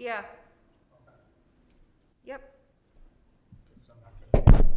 Yeah, Okay. yep. So I'm not gonna-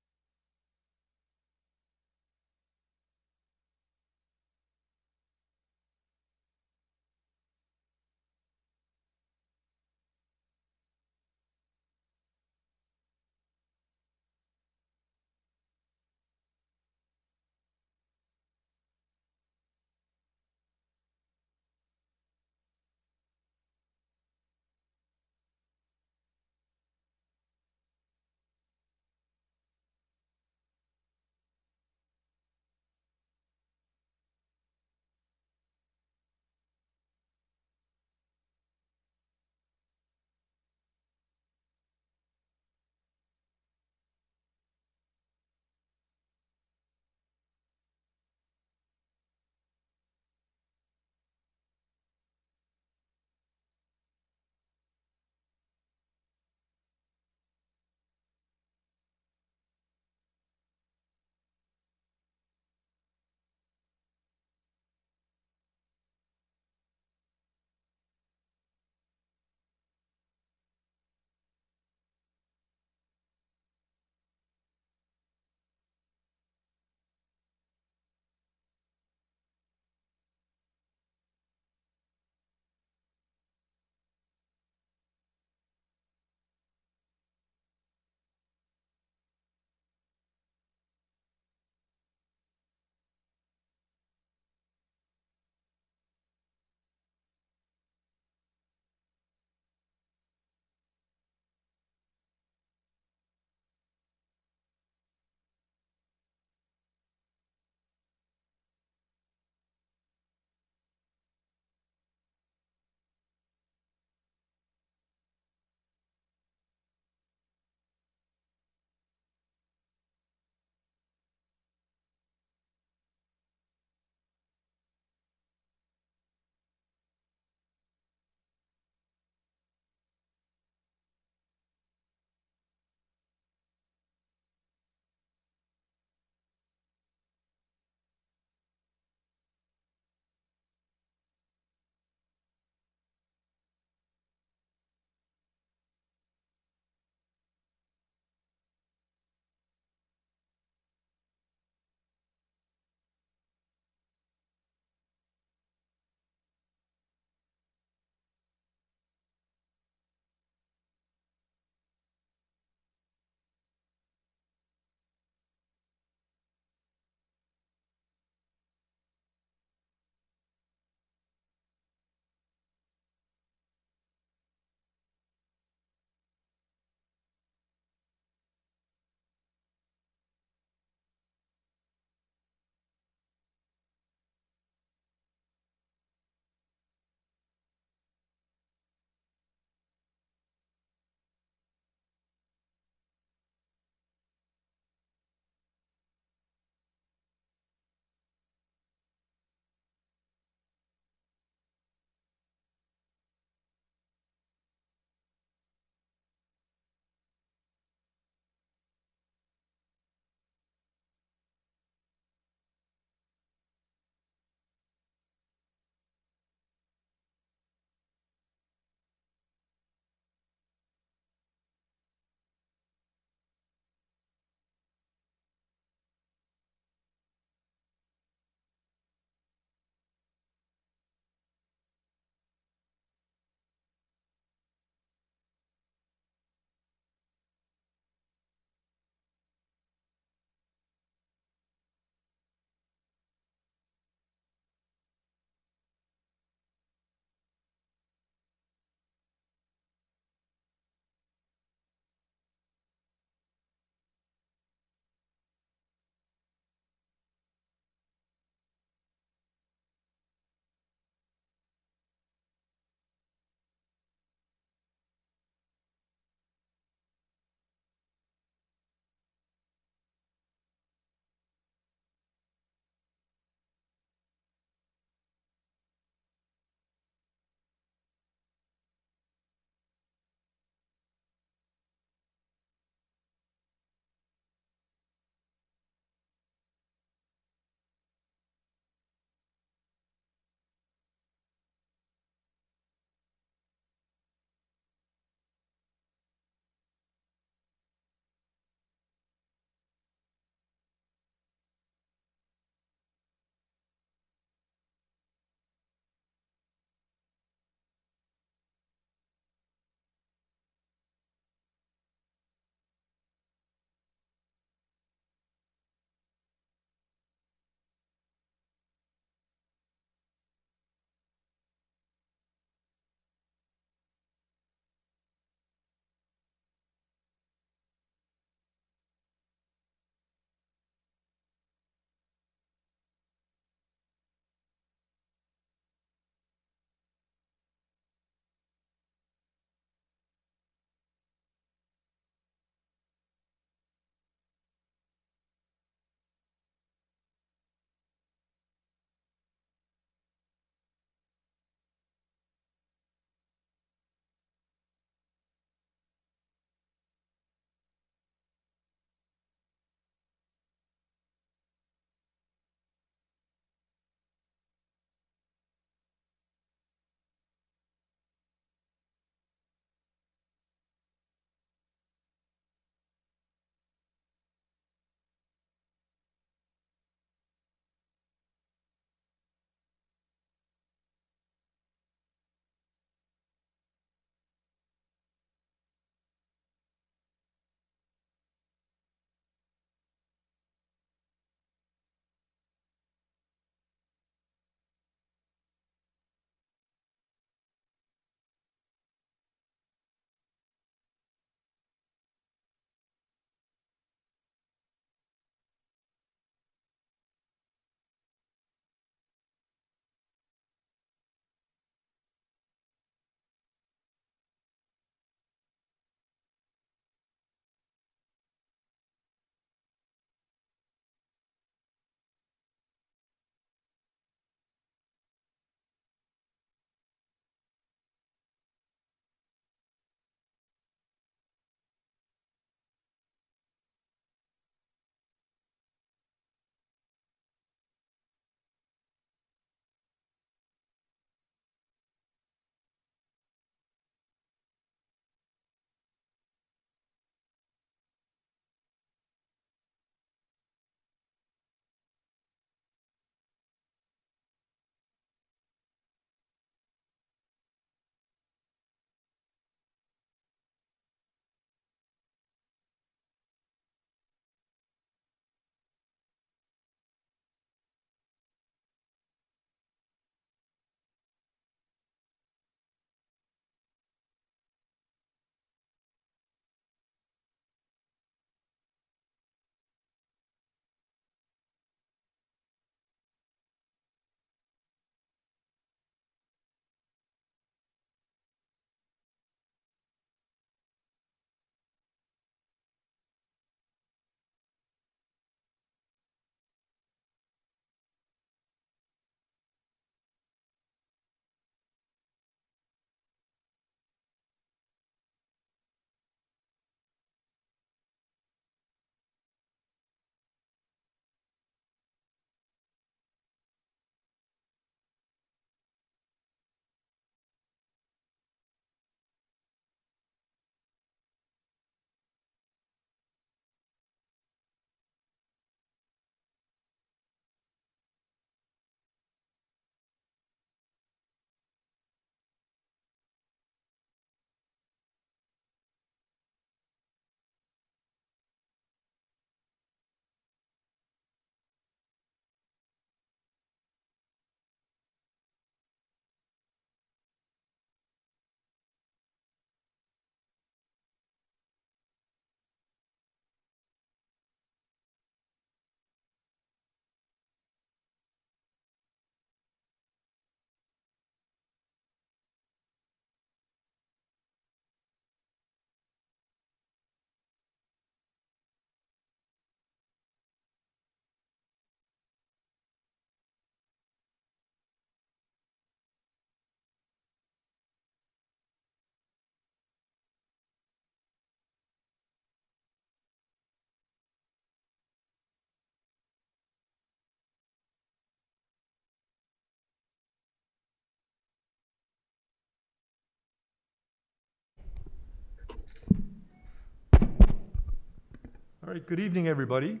All right, good evening, everybody,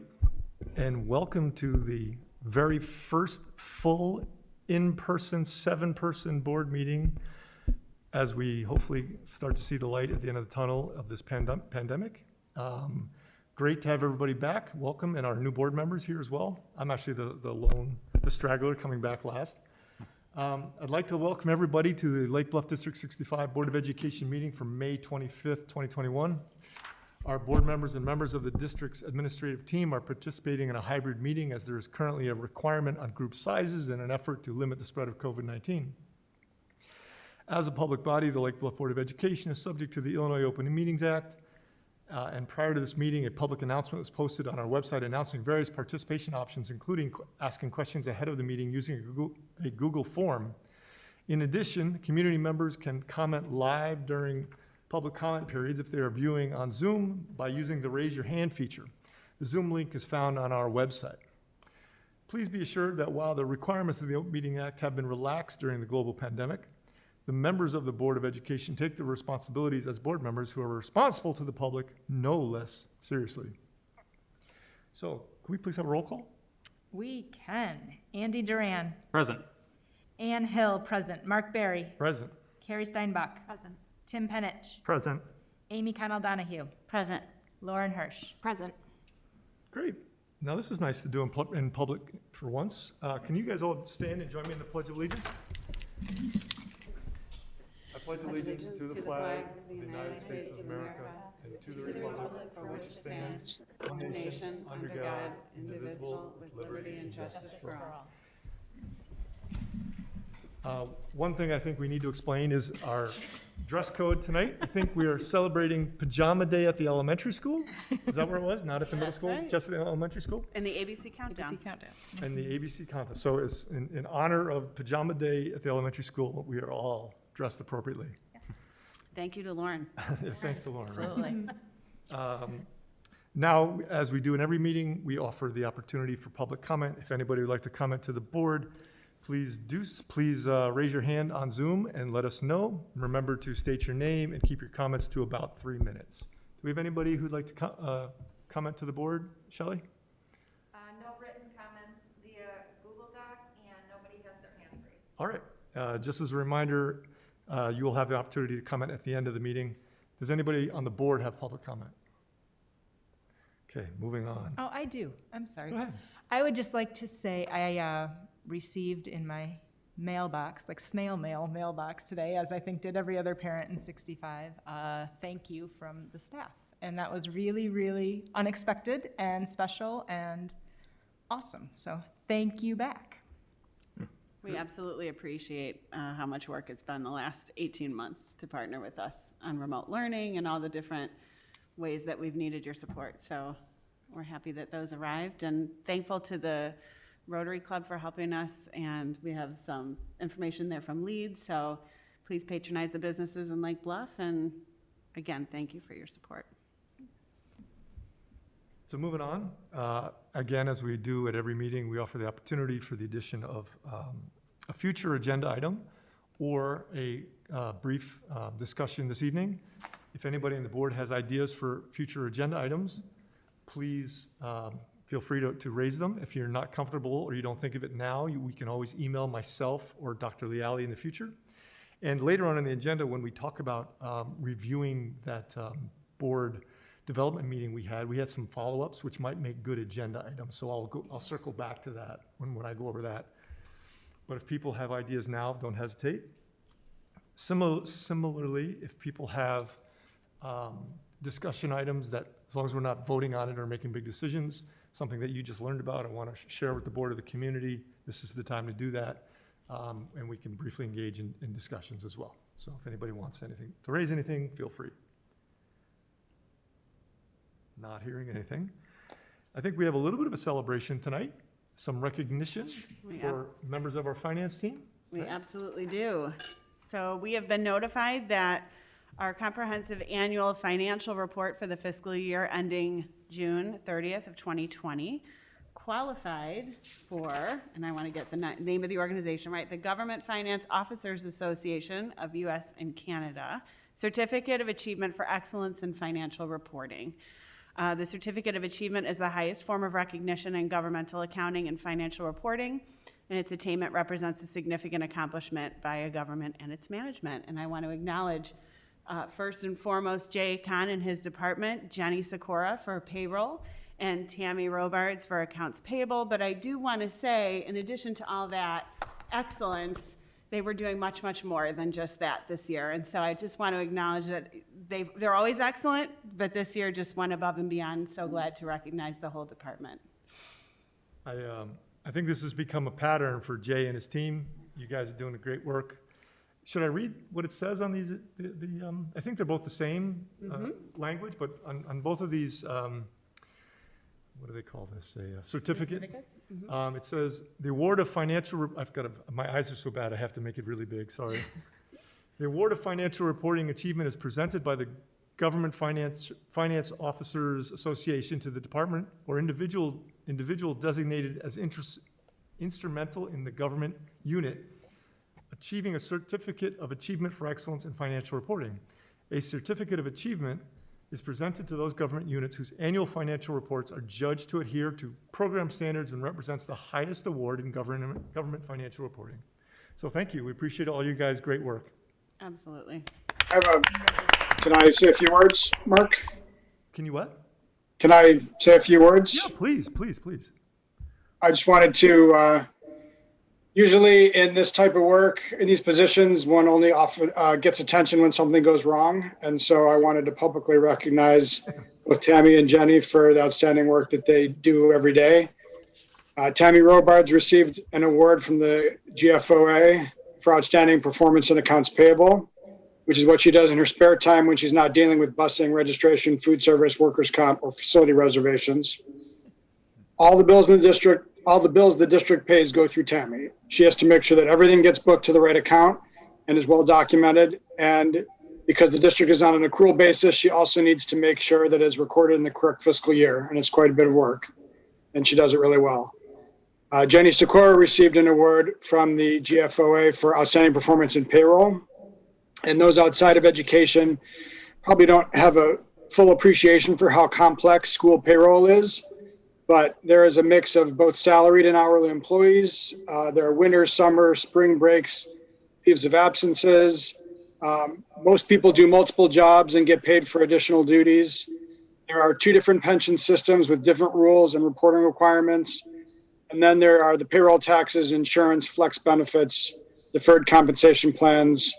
and welcome to the very first full in-person, 7-person board meeting as we hopefully start to see the light at the end of the tunnel of this pandemic. Great to have everybody back. Welcome, and our new board members here as well. I'm actually the straggler coming back last. I'd like to welcome everybody to the Lake Bluff District 65 Board of Education meeting for May 25th, 2021. Our board members and members of the district's administrative team are participating in a hybrid meeting as there is currently a requirement on group sizes in an effort to limit the spread of COVID-19. As a public body, the Lake Bluff Board of Education is subject to the Illinois Open Meetings Act. And prior to this meeting, a public announcement was posted on our website announcing various participation options, including asking questions ahead of the meeting using a Google form. In addition, community members can comment live during public comment periods if they are viewing on Zoom by using the raise your hand feature. The Zoom link is found on our website. Please be assured that while the requirements of the Open Meeting Act have been relaxed during the global pandemic, the members of the Board of Education take their responsibilities as board members who are responsible to the public no less seriously. So, can we please have a roll call? We can. Andy Duran. Present. Ann Hill, present. Mark Berry. Present. Carrie Steinbach. Present. Tim Penich. Present. Amy Connell-Donahue. Present. Lauren Hirsch. Present. Great. Now this is nice to do in public for once. Can you guys all stand and join me in the Pledge of Allegiance? I pledge allegiance to the flag of the United States of America and to the republic for which it stands, one nation, under God, indivisible, with liberty and justice for all. One thing I think we need to explain is our dress code tonight. I think we are celebrating Pajama Day at the elementary school. Is that where it was? Not at the middle school, right. just at the elementary school? And the ABC countdown. And the ABC contest. So it's in honor of Pajama Day at the elementary school, we are all dressed appropriately. Yes. Thank you to Lauren. Yeah, thanks to Lauren. Right? Absolutely. Now, as we do in every meeting, we offer the opportunity for public comment. If anybody would like to comment to the board, please raise your hand on Zoom and let us know. Remember to state your name and keep your comments to about 3 minutes. Do we have anybody who'd like to comment to the board? Shelley? No written comments via Google Doc, and nobody has their hands raised. All right. Just as a reminder, you will have the opportunity to comment at the end of the meeting. Does anybody on the board have public comment? Okay, moving on. Oh, I do. I'm sorry. Go ahead. I would just like to say I received in my mailbox, like snail mailbox today, as I think did every other parent in 65, thank you from the staff. And that was really, really unexpected and special and awesome. So thank you back. We absolutely appreciate how much work it's been the last 18 months to partner with us on remote learning and all the different ways that we've needed your support. So we're happy that those arrived and thankful to the Rotary Club for helping us, and we have some information there from Leeds, so please patronize the businesses in Lake Bluff, and again, thank you for your support. Thanks. So moving on, again, as we do at every meeting, we offer the opportunity for the addition of a future agenda item or a brief discussion this evening. If anybody on the board has ideas for future agenda items, please feel free to raise them. If you're not comfortable or you don't think of it now, we can always email myself or Dr. Leali in the future. And later on in the agenda, when we talk about reviewing that board development meeting we had some follow-ups which might make good agenda items. So I'll circle back to that when I go over that. But if people have ideas now, don't hesitate. Similarly, if people have discussion items that, as long as we're not voting on it or making big decisions, something that you just learned about and want to share with the board of the community, this is the time to do that. And we can briefly engage in discussions as well. So if anybody wants anything, to raise anything, feel free. Not hearing anything. I think we have a little bit of a celebration tonight, some recognition for members of our finance team. We absolutely do. So we have been notified that our comprehensive annual financial report for the fiscal year ending June 30th of 2020 qualified for, and I want to get the name of the organization right, the Government Finance Officers Association of U.S. and Canada, Certificate of Achievement for Excellence in Financial Reporting. The Certificate of Achievement is the highest form of recognition in governmental accounting and financial reporting, and its attainment represents a significant accomplishment by a government and its management. And I want to acknowledge, first and foremost, Jay Kahn and his department, Jenny Sikora for payroll, and Tammy Robards for accounts payable. But I do want to say, in addition to all that excellence, they were doing much, much more than just that this year. And so I just want to acknowledge that they're always excellent, but this year just went above and beyond. So glad to recognize the whole department. I think this has become a pattern for Jay and his team. You guys are doing a great work. Should I read what it says on these? I think they're both the same language, but on both of these, what do they call this? A certificate. It says the award of financial. My eyes are so bad I have to make it really big. Sorry. The award of financial reporting achievement is presented by the Government Finance Officers Association to the department or individual designated as instrumental in the government unit achieving a certificate of achievement for excellence in financial reporting. A certificate of achievement is presented to those government units whose annual financial reports are judged to adhere to program standards and represents the highest award in government financial reporting. So thank you. We appreciate all you guys' great work. Absolutely. Can I say a few words, Mark? Can you what? Can I say a few words? Yeah, please. I just wanted to, usually in this type of work, in these positions, one only often gets attention when something goes wrong. And so I wanted to publicly recognize both Tammy and Jenny for the outstanding work that they do every day. Tammy Robards received an award from the GFOA for outstanding performance in accounts payable, which is what she does in her spare time when she's not dealing with busing, registration, food service, workers' comp, or facility reservations. All the bills the district pays go through Tammy. She has to make sure that everything gets booked to the right account and is well documented. And because the district is on an accrual basis, she also needs to make sure that it's recorded in the correct fiscal year. And it's quite a bit of work. And she does it really well. Jenny Sikora received an award from the GFOA for outstanding performance in payroll. And those outside of education probably don't have a full appreciation for how complex school payroll is. But there is a mix of both salaried and hourly employees. There are winter, summer, spring breaks, leaves of absences. Most people do multiple jobs and get paid for additional duties. There are 2 different pension systems with different rules and reporting requirements. And then there are the payroll taxes, insurance, flex benefits, deferred compensation plans,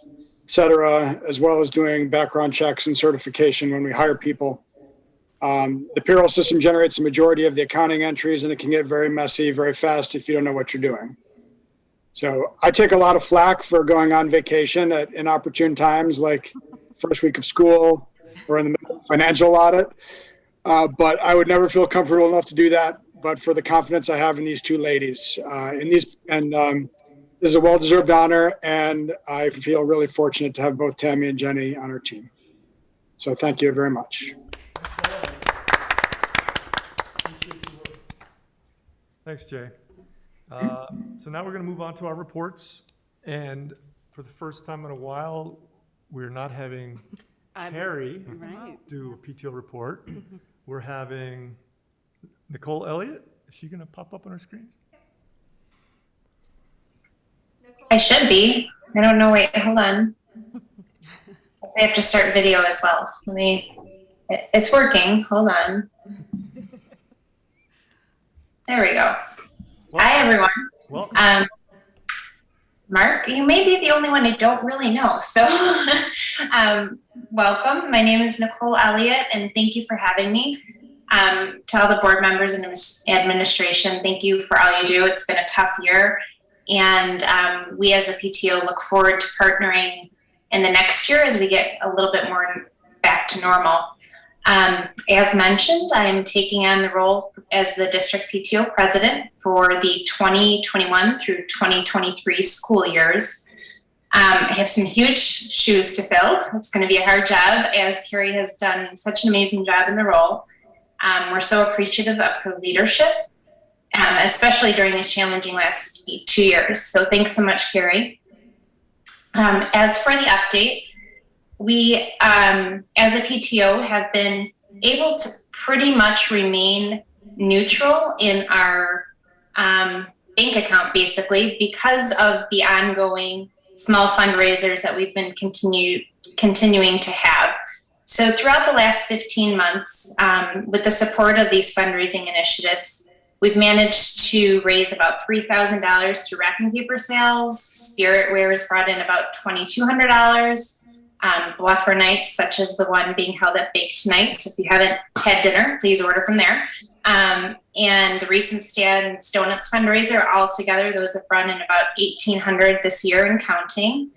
et cetera, as well as doing background checks and certification when we hire people. The payroll system generates the majority of the accounting entries, and it can get very messy very fast if you don't know what you're doing. So I take a lot of flack for going on vacation at inopportune times, like first week of school or in the middle of financial audit. But I would never feel comfortable enough to do that. But for the confidence I have in these 2 ladies, this is a well-deserved honor, and I feel really fortunate to have both Tammy and Jenny on our team. So thank you very much. Thanks, Jay. So now we're going to move on to our reports. And for the first time in a while, we're not having Carrie do a PTO report. We're having Nicole Elliott. Is she going to pop up on our screen? I should be. I don't know. Wait, hold on. I have to start video as well. It's working. Hold on. There we go. Hi, everyone. Welcome. Mark, you may be the only one I don't really know. So welcome. My name is Nicole Elliott, and thank you for having me. To all the board members and administration, thank you for all you do. It's been a tough year. And we as a PTO look forward to partnering in the next year as we get a little bit more back to normal. As mentioned, I am taking on the role as the district PTO president for the 2021 through 2023 school years. I have some huge shoes to fill. It's going to be a hard job, as Carrie has done such an amazing job in the role. We're so appreciative of her leadership, especially during these challenging last 2 years. So thanks so much, Carrie. As for the update, we, as a PTO, have been able to pretty much remain neutral in our bank account, basically, because of the ongoing small fundraisers that we've been continuing to have. So throughout the last 15 months, with the support of these fundraising initiatives, we've managed to raise about $3,000 through wrapping paper sales. Spirit Wares brought in about $2,200. Bluffer nights, such as the one being held at Baked Nights. If you haven't had dinner, please order from there. And the recent Stan's Donuts fundraiser, all together, those have brought in about $1,800 this year and counting.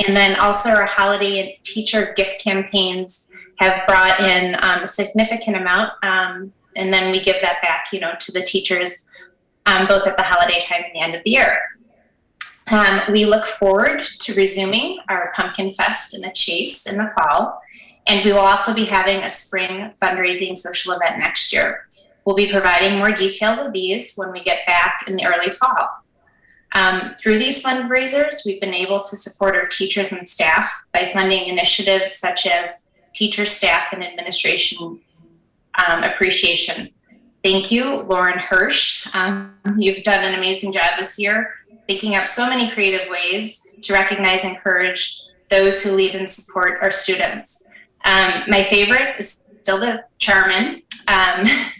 And then also our holiday and teacher gift campaigns have brought in a significant amount. And then we give that back, to the teachers, both at the holiday time and the end of the year. We look forward to resuming our Pumpkin Fest and a Chase in the fall. And we will also be having a spring fundraising social event next year. We'll be providing more details of these when we get back in the early fall. Through these fundraisers, we've been able to support our teachers and staff by funding initiatives such as Teacher, Staff, and Administration Appreciation. Thank you, Lauren Hirsch. You've done an amazing job this year, thinking up so many creative ways to recognize and encourage those who lead and support our students. My favorite is still the Charmin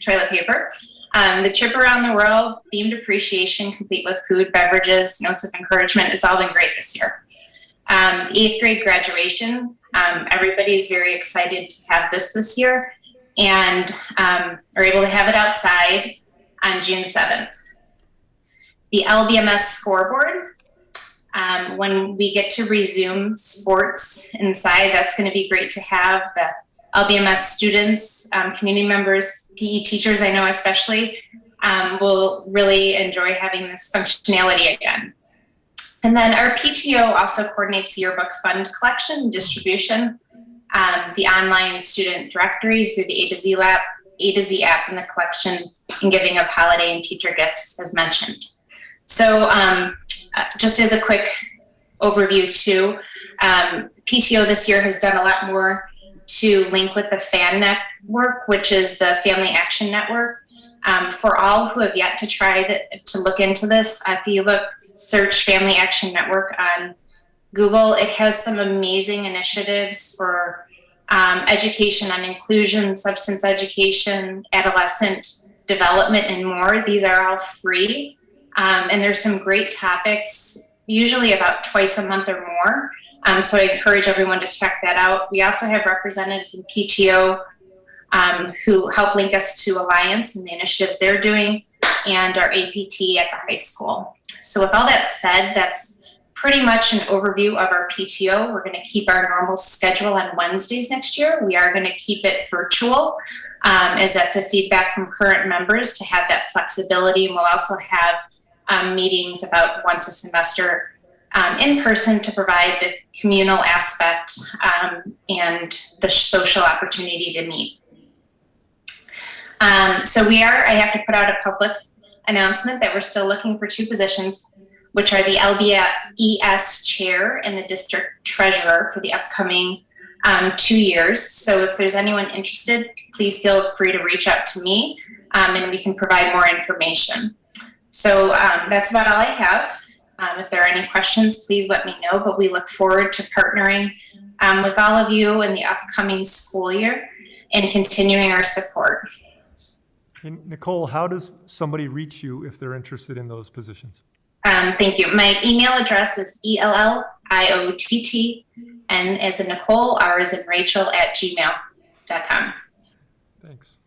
toilet paper. The trip around the world, themed appreciation, complete with food, beverages, notes of encouragement. It's all been great this year. The 8th grade graduation, everybody's very excited to have this year, and are able to have it outside on June 7th. The LBMS scoreboard, when we get to resume sports inside, that's going to be great to have. The LBMS students, community members, PE teachers, I know especially, will really enjoy having this functionality again. And then our PTO also coordinates yearbook fund collection and distribution, the online student directory through the A to Z app, and the collection and giving of holiday and teacher gifts, as mentioned. So just as a quick overview too, PTO this year has done a lot more to link with the FAN network, which is the Family Action Network. For all who have yet to try to look into this, if you search Family Action Network on Google, it has some amazing initiatives for education on inclusion, substance education, adolescent development, and more. These are all free. And there's some great topics, usually about twice a month or more. So I encourage everyone to check that out. We also have representatives in PTO who help link us to Alliance and the initiatives they're doing, and our APT at the high school. So with all that said, that's pretty much an overview of our PTO. We're going to keep our normal schedule on Wednesdays next year. We are going to keep it virtual, as that's a feedback from current members to have that flexibility. And we'll also have meetings about once a semester in person to provide the communal aspect and the social opportunity to meet. I have to put out a public announcement that we're still looking for 2 positions, which are the LBES chair and the district treasurer for the upcoming 2 years. So if there's anyone interested, please feel free to reach out to me and we can provide more information. So that's about all I have. If there are any questions, please let me know, but we look forward to partnering with all of you in the upcoming school year and continuing our support. And Nicole, how does somebody reach you if they're interested in those positions? Thank you. My email address is ELLIOTT, N as in Nicole, R as in Rachel, @gmail.com. Thanks.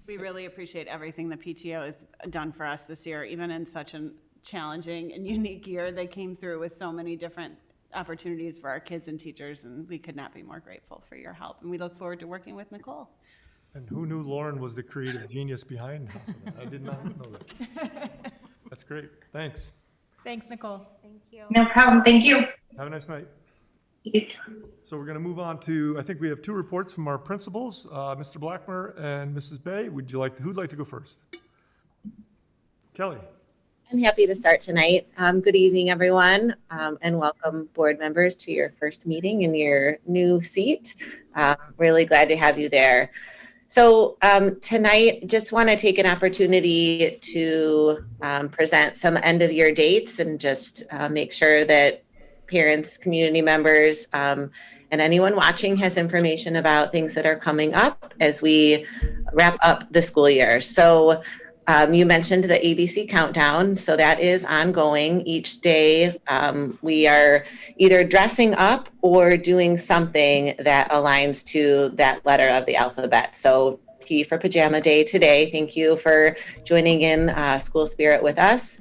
We really appreciate everything the PTO has done for us this year, even in such a challenging and unique year. They came through with so many different opportunities for our kids and teachers, and we could not be more grateful for your help. And we look forward to working with Nicole. And who knew Lauren was the creative genius behind half of that? I did not know that. That's great. Thanks. Thanks, Nicole. Thank you. No problem. Thank you. Have a nice night. So we're going to move on to, I think we have 2 reports from our principals, Mr. Blackmer and Mrs. Bay. Who'd like to go first? Kelly. I'm happy to start tonight. Good evening, everyone, and welcome board members to your first meeting in your new seat. Really glad to have you there. So tonight, just want to take an opportunity to present some end of year dates and just make sure that parents, community members, and anyone watching has information about things that are coming up as we wrap up the school year. So you mentioned the ABC countdown, so that is ongoing. Each day we are either dressing up or doing something that aligns to that letter of the alphabet. So P for Pajama Day today. Thank you for joining in School Spirit with us.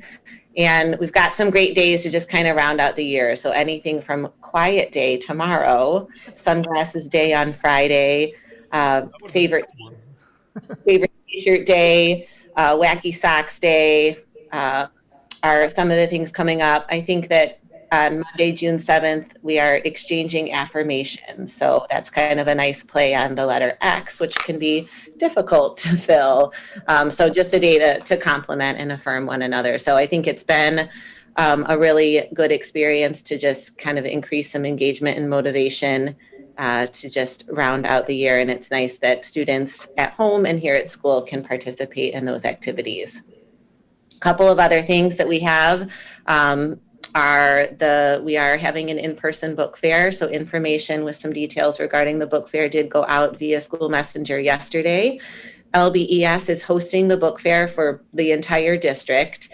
And we've got some great days to just kind of round out the year. So anything from Quiet Day tomorrow, Sunglasses Day on Friday, favorite t-shirt day, Wacky Socks Day are some of the things coming up. I think that on Monday, June 7th, we are exchanging affirmations. So that's kind of a nice play on the letter X, which can be difficult to fill. So just a day to compliment and affirm one another. So I think it's been a really good experience to just kind of increase some engagement and motivation to just round out the year. And it's nice that students at home and here at school can participate in those activities. A couple of other things that we have we are having an in-person book fair. So information with some details regarding the book fair did go out via School Messenger yesterday. LBES is hosting the book fair for the entire district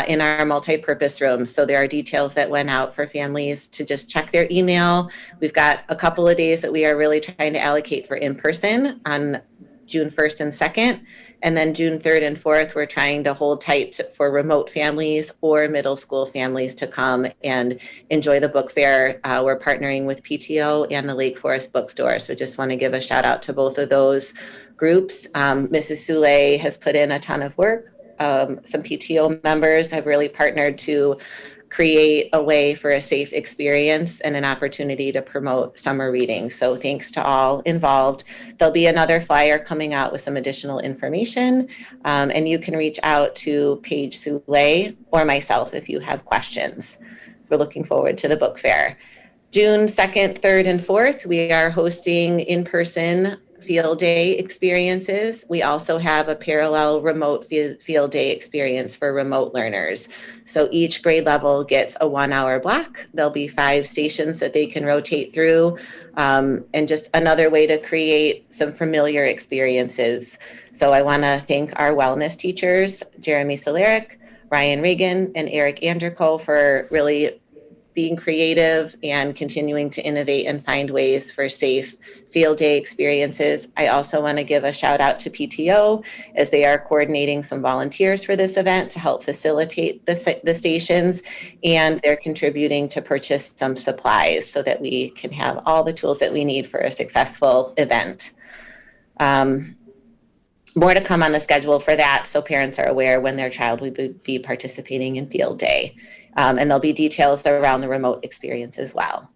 in our multi-purpose room. So there are details that went out for families to just check their email. We've got a couple of days that we are really trying to allocate for in-person on June 1st and 2nd. And then June 3rd and 4th, we're trying to hold tight for remote families or middle school families to come and enjoy the book fair. We're partnering with PTO and the Lake Forest Bookstore. So just want to give a shout out to both of those groups. Mrs. Soule has put in a ton of work. Some PTO members have really partnered to create a way for a safe experience and an opportunity to promote summer reading. So thanks to all involved. There'll be another flyer coming out with some additional information, and you can reach out to Paige Soule or myself if you have questions. So we're looking forward to the book fair. June 2nd, 3rd, and 4th, we are hosting in-person field day experiences. We also have a parallel remote field day experience for remote learners. So each grade level gets a 1-hour block. There'll be 5 stations that they can rotate through, and just another way to create some familiar experiences. So I want to thank our wellness teachers, Jeremy Soleric, Ryan Reagan, and Eric Anderko for really being creative and continuing to innovate and find ways for safe field day experiences. I also want to give a shout out to PTO as they are coordinating some volunteers for this event to help facilitate the stations, and they're contributing to purchase some supplies so that we can have all the tools that we need for a successful event. More to come on the schedule for that, so parents are aware when their child will be participating in field day. And there'll be details around the remote experience as well.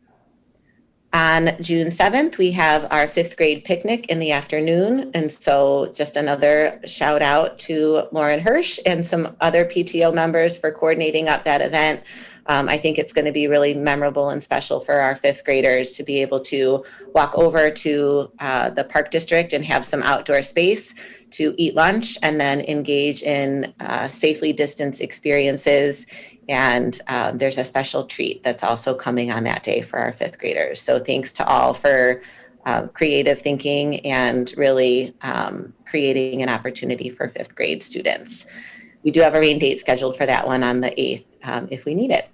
On June 7th, we have our 5th grade picnic in the afternoon. And so just another shout out to Lauren Hirsch and some other PTO members for coordinating up that event. I think it's going to be really memorable and special for our 5th graders to be able to walk over to the park district and have some outdoor space to eat lunch and then engage in safely distanced experiences. And there's a special treat that's also coming on that day for our 5th graders. So thanks to all for creative thinking and really creating an opportunity for 5th grade students. We do have a rain date scheduled for that one on the 8th if we need it.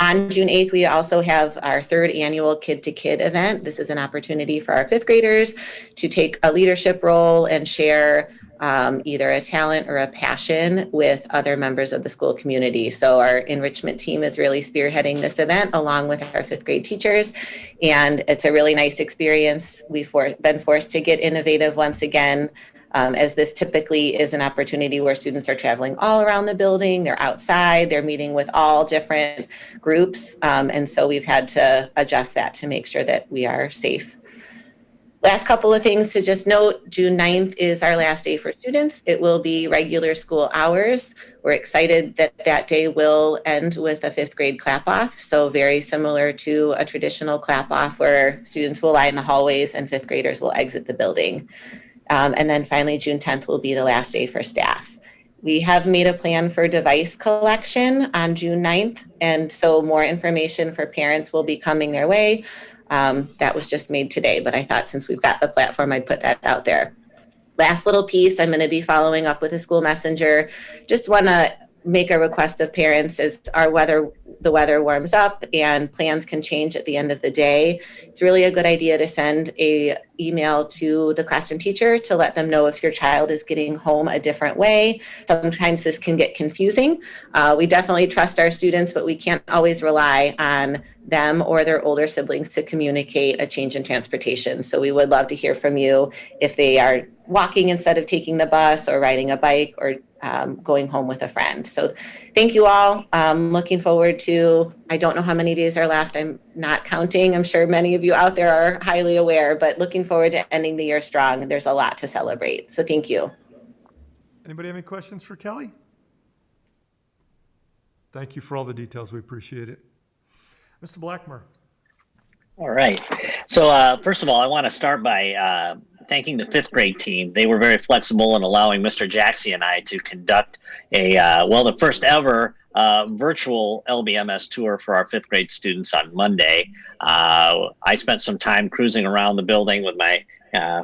On June 8th, we also have our 3rd annual Kid to Kid event. This is an opportunity for our 5th graders to take a leadership role and share either a talent or a passion with other members of the school community. So our enrichment team is really spearheading this event along with our 5th grade teachers. And it's a really nice experience. We've been forced to get innovative once again, as this typically is an opportunity where students are traveling all around the building, they're outside, they're meeting with all different groups. And so we've had to adjust that to make sure that we are safe. Last couple of things to just note, June 9th is our last day for students. It will be regular school hours. We're excited that that day will end with a 5th grade clap off. So very similar to a traditional clap off where students will lie in the hallways and 5th graders will exit the building. And then finally, June 10th will be the last day for staff. We have made a plan for device collection on June 9th, and so more information for parents will be coming their way. That was just made today, but I thought since we've got the platform, I'd put that out there. Last little piece, I'm going to be following up with a school messenger. Just want to make a request of parents as the weather warms up and plans can change at the end of the day. It's really a good idea to send a email to the classroom teacher to let them know if your child is getting home a different way. Sometimes this can get confusing. We definitely trust our students, but we can't always rely on them or their older siblings to communicate a change in transportation. So we would love to hear from you if they are walking instead of taking the bus or riding a bike or going home with a friend. So thank you all. Looking forward to, I don't know how many days are left. I'm not counting. I'm sure many of you out there are highly aware, but looking forward to ending the year strong. There's a lot to celebrate. So thank you. Anybody have any questions for Kelly? Thank you for all the details. We appreciate it. Mr. Blackmer. All right. So first of all, I want to start by thanking the fifth grade team. They were very flexible in allowing Mr. Jaxie and I to conduct the first ever virtual LBMS tour for our fifth grade students on Monday. I spent some time cruising around the building with my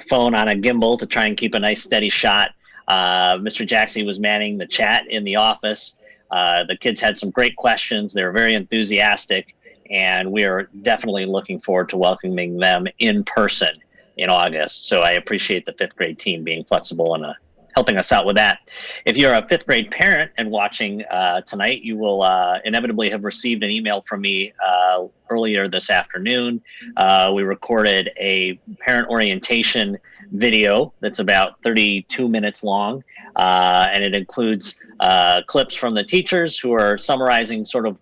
phone on a gimbal to try and keep a nice steady shot. Mr. Jaxie was manning the chat in the office. The kids had some great questions. They were very enthusiastic, and we are definitely looking forward to welcoming them in person in August. So I appreciate the fifth grade team being flexible and helping us out with that. If you're a fifth grade parent and watching tonight, you will inevitably have received an email from me earlier this afternoon. We recorded a parent orientation video that's about 32 minutes long, and it includes clips from the teachers who are summarizing sort of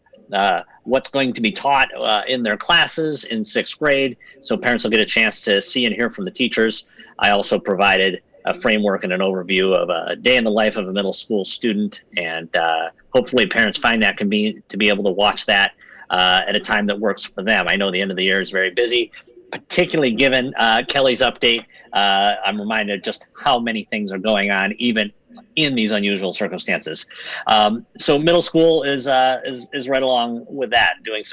what's going to be taught in their classes in sixth grade. So parents will get a chance to see and hear from the teachers. I also provided a framework and an overview of a day in the life of a middle school student. And hopefully parents find that to be able to watch that at a time that works for them. I know the end of the year is very busy, particularly given Kelly's update. I'm reminded just how many things are going on, even in these unusual circumstances. So middle school is right along with that, doing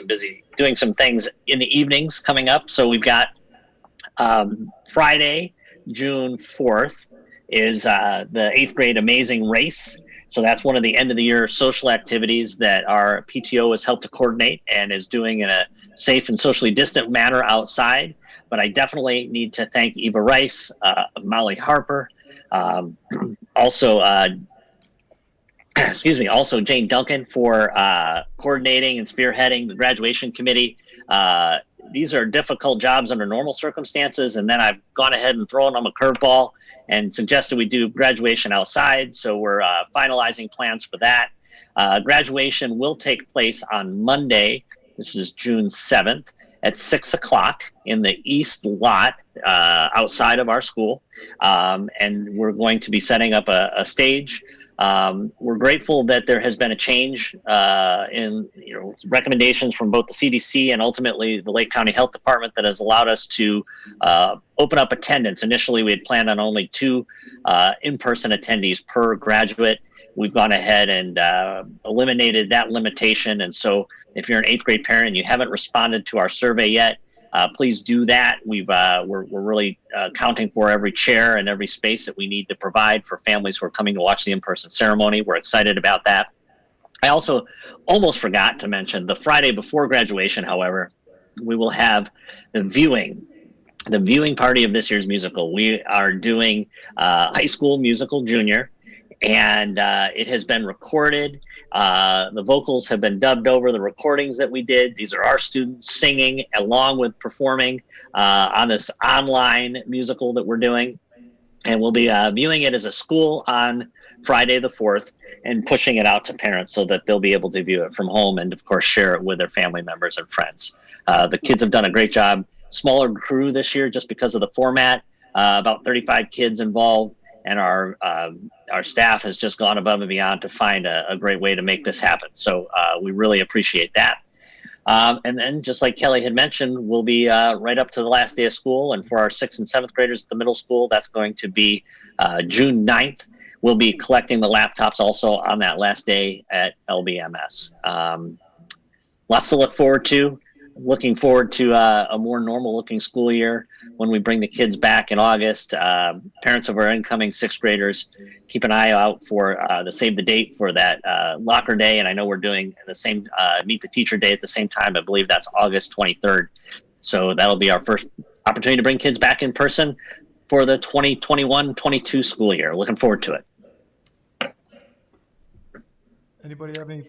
some things in the evenings coming up. So we've got Friday, June 4th is the 8th grade Amazing Race. So that's one of the end of the year social activities that our PTO has helped to coordinate and is doing in a safe and socially distant manner outside. But I definitely need to thank Eva Rice, Molly Harper, also Jane Duncan for coordinating and spearheading the graduation committee. These are difficult jobs under normal circumstances, and then I've gone ahead and thrown them a curveball and suggested we do graduation outside. So we're finalizing plans for that. Graduation will take place on Monday. This is June 7th at 6 o'clock in the east lot outside of our school. And we're going to be setting up a stage. We're grateful that there has been a change in recommendations from both the CDC and ultimately the Lake County Health Department that has allowed us to open up attendance. Initially, we had planned on only 2 in-person attendees per graduate. We've gone ahead and eliminated that limitation. And so if you're an 8th grade parent and you haven't responded to our survey yet, please do that. We're really counting for every chair and every space that we need to provide for families who are coming to watch the in-person ceremony. We're excited about that. I also almost forgot to mention the Friday before graduation, however, we will have the viewing party of this year's musical. We are doing High School Musical Junior, and it has been recorded. The vocals have been dubbed over the recordings that we did. These are our students singing along with performing on this online musical that we're doing. And we'll be viewing it as a school on Friday the 4th and pushing it out to parents so that they'll be able to view it from home and, of course, share it with their family members and friends. The kids have done a great job. Smaller crew this year just because of the format, about 35 kids involved. And our staff has just gone above and beyond to find a great way to make this happen. So we really appreciate that. And then, just like Kelly had mentioned, we'll be right up to the last day of school. And for our 6th and 7th graders at the middle school, that's going to be June 9th. We'll be collecting the laptops also on that last day at LBMS. Lots to look forward to. Looking forward to a more normal looking school year when we bring the kids back in August. Parents of our incoming 6th graders, keep an eye out for the save the date for that locker day. And I know we're doing the same meet the teacher day at the same time. I believe that's August 23rd. So that'll be our first opportunity to bring kids back in person for the 2021-22 school year. Looking forward to it. Anybody have any?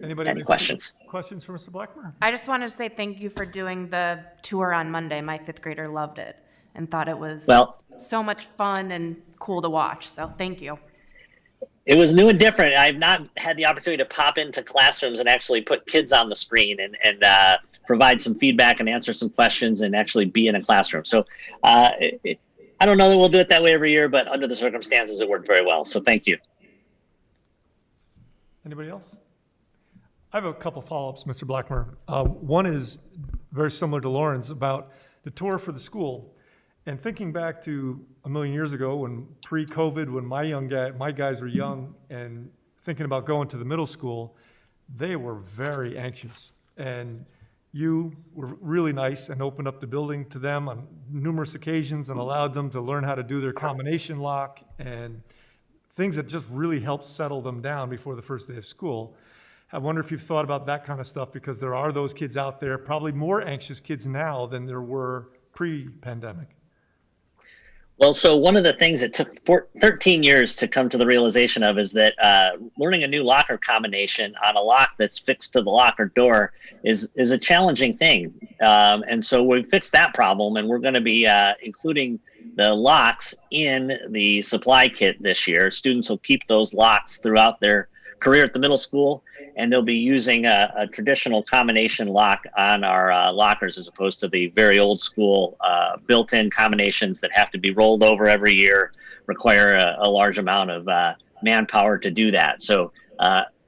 Any questions? Questions for Mr. Blackmer? I just wanted to say thank you for doing the tour on Monday. My 5th grader loved it and thought it was so much fun and cool to watch. So thank you. It was new and different. I've not had the opportunity to pop into classrooms and actually put kids on the screen and provide some feedback and answer some questions and actually be in a classroom. So I don't know that we'll do it that way every year, but under the circumstances, it worked very well. So thank you. Anybody else? I have a couple follow-ups, Mr. Blackmer. One is very similar to Lauren's about the tour for the school. And thinking back to a million years ago when pre-COVID, when my guys were young and thinking about going to the middle school, they were very anxious. And you were really nice and opened up the building to them on numerous occasions and allowed them to learn how to do their combination lock and things that just really helped settle them down before the first day of school. I wonder if you've thought about that kind of stuff, because there are those kids out there, probably more anxious kids now than there were pre-pandemic. Well, so one of the things that took 13 years to come to the realization of is that learning a new locker combination on a lock that's fixed to the locker door is a challenging thing. And so we fixed that problem, and we're going to be including the locks in the supply kit this year. Students will keep those locks throughout their career at the middle school, and they'll be using a traditional combination lock on our lockers as opposed to the very old school built-in combinations that have to be rolled over every year, require a large amount of manpower to do that. So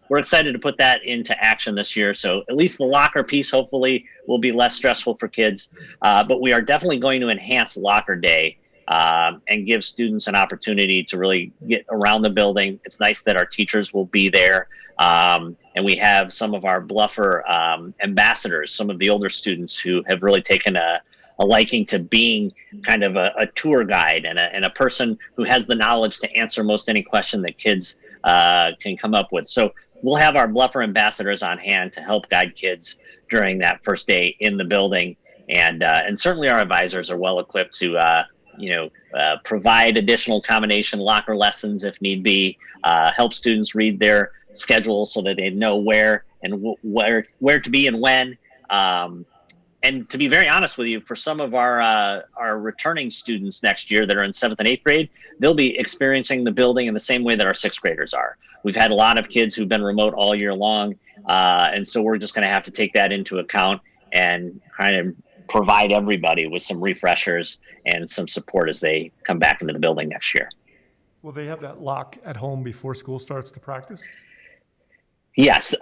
we're excited to put that into action this year. So at least the locker piece hopefully will be less stressful for kids, but we are definitely going to enhance locker day and give students an opportunity to really get around the building. It's nice that our teachers will be there. And we have some of our Bluffer ambassadors, some of the older students who have really taken a liking to being kind of a tour guide and a person who has the knowledge to answer most any question that kids can come up with. So we'll have our Bluffer ambassadors on hand to help guide kids during that first day in the building. And certainly our advisors are well equipped to provide additional combination locker lessons if need be, help students read their schedule so that they know where and where to be and when. And to be very honest with you, for some of our returning students next year that are in 7th and 8th grade, they'll be experiencing the building in the same way that our 6th graders are. We've had a lot of kids who've been remote all year long, and so we're just going to have to take that into account and kind of provide everybody with some refreshers and some support as they come back into the building next year. Will they have that lock at home before school starts to practice? Yes.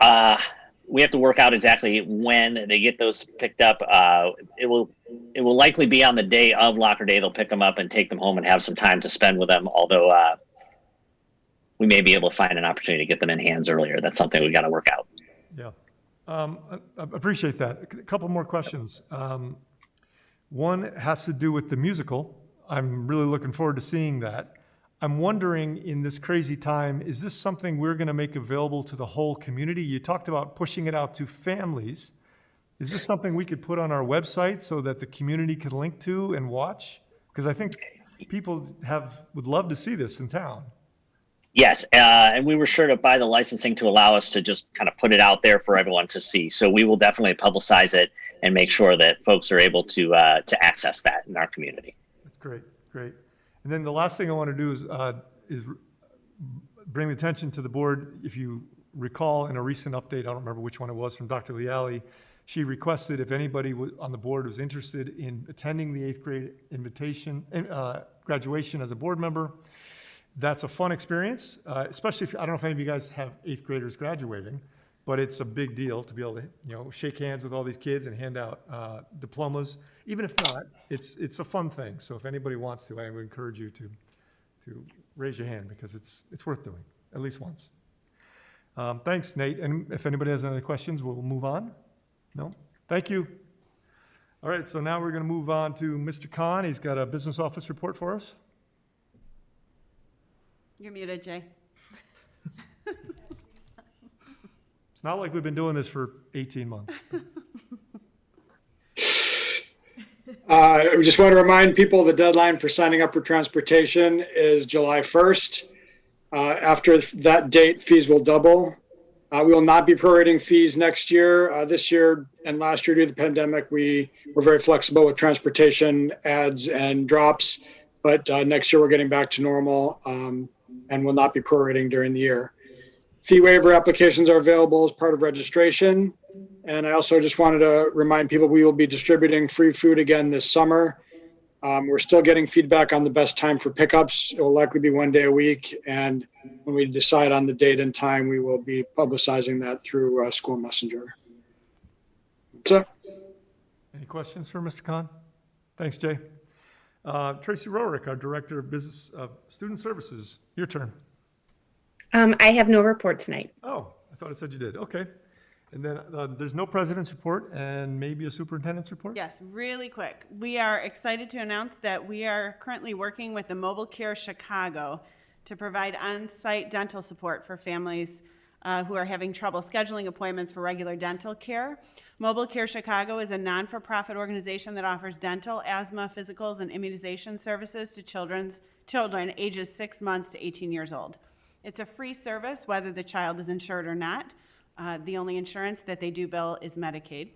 We have to work out exactly when they get those picked up. It will likely be on the day of locker day. They'll pick them up and take them home and have some time to spend with them. Although we may be able to find an opportunity to get them in hands earlier. That's something we got to work out. Yeah. I appreciate that. A couple more questions. One has to do with the musical. I'm really looking forward to seeing that. I'm wondering, in this crazy time, is this something we're going to make available to the whole community? You talked about pushing it out to families. Is this something we could put on our website so that the community can link to and watch? Because I think people would love to see this in town. Yes, and we were sure to buy the licensing to allow us to just kind of put it out there for everyone to see. So we will definitely publicize it and make sure that folks are able to access that in our community. That's great, great. And then the last thing I want to do is bring the attention to the board. If you recall, in a recent update, I don't remember which one it was, from Dr. Leali, she requested if anybody on the board was interested in attending the 8th grade graduation as a board member. That's a fun experience, especially if, I don't know if any of you guys have 8th graders graduating, but it's a big deal to be able to, shake hands with all these kids and hand out diplomas. Even if not, it's a fun thing. So if anybody wants to, I would encourage you to raise your hand because it's worth doing, at least once. Thanks, Nate. And if anybody has any other questions, we'll move on. No? Thank you. All right, so now we're going to move on to Mr. Khan. He's got a business office report for us. You're muted, Jay. It's not like we've been doing this for 18 months. I just want to remind people the deadline for signing up for transportation is July 1st. After that date, fees will double. We will not be prorating fees next year. This year and last year due to the pandemic, we were very flexible with transportation adds and drops. But next year we're getting back to normal and will not be prorating during the year. Fee waiver applications are available as part of registration. And I also just wanted to remind people we will be distributing free food again this summer. We're still getting feedback on the best time for pickups. It will likely be one day a week. And when we decide on the date and time, we will be publicizing that through School Messenger. That's it. Any questions for Mr. Khan? Thanks, Jay. Tracy Rorick, our Director of Business Student Services, your turn. I have no report tonight. Oh, I thought it said you did. Okay. And then there's no president's report and maybe a superintendent's report? Yes, really quick. We are excited to announce that we are currently working with the Mobile Care Chicago to provide on-site dental support for families who are having trouble scheduling appointments for regular dental care. Mobile Care Chicago is a non-for-profit organization that offers dental, asthma, physicals, and immunization services to children ages 6 months to 18 years old. It's a free service whether the child is insured or not. The only insurance that they do bill is Medicaid.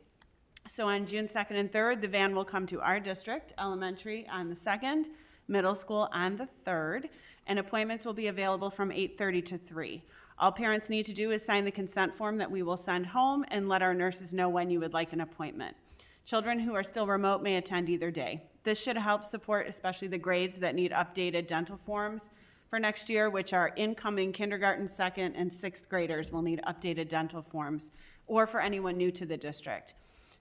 So on June 2nd and 3rd, the van will come to our district, elementary on the 2nd, middle school on the 3rd, and appointments will be available from 8:30 to 3. All parents need to do is sign the consent form that we will send home and let our nurses know when you would like an appointment. Children who are still remote may attend either day. This should help support especially the grades that need updated dental forms for next year, which are incoming kindergarten, 2nd, and 6th graders will need updated dental forms, or for anyone new to the district.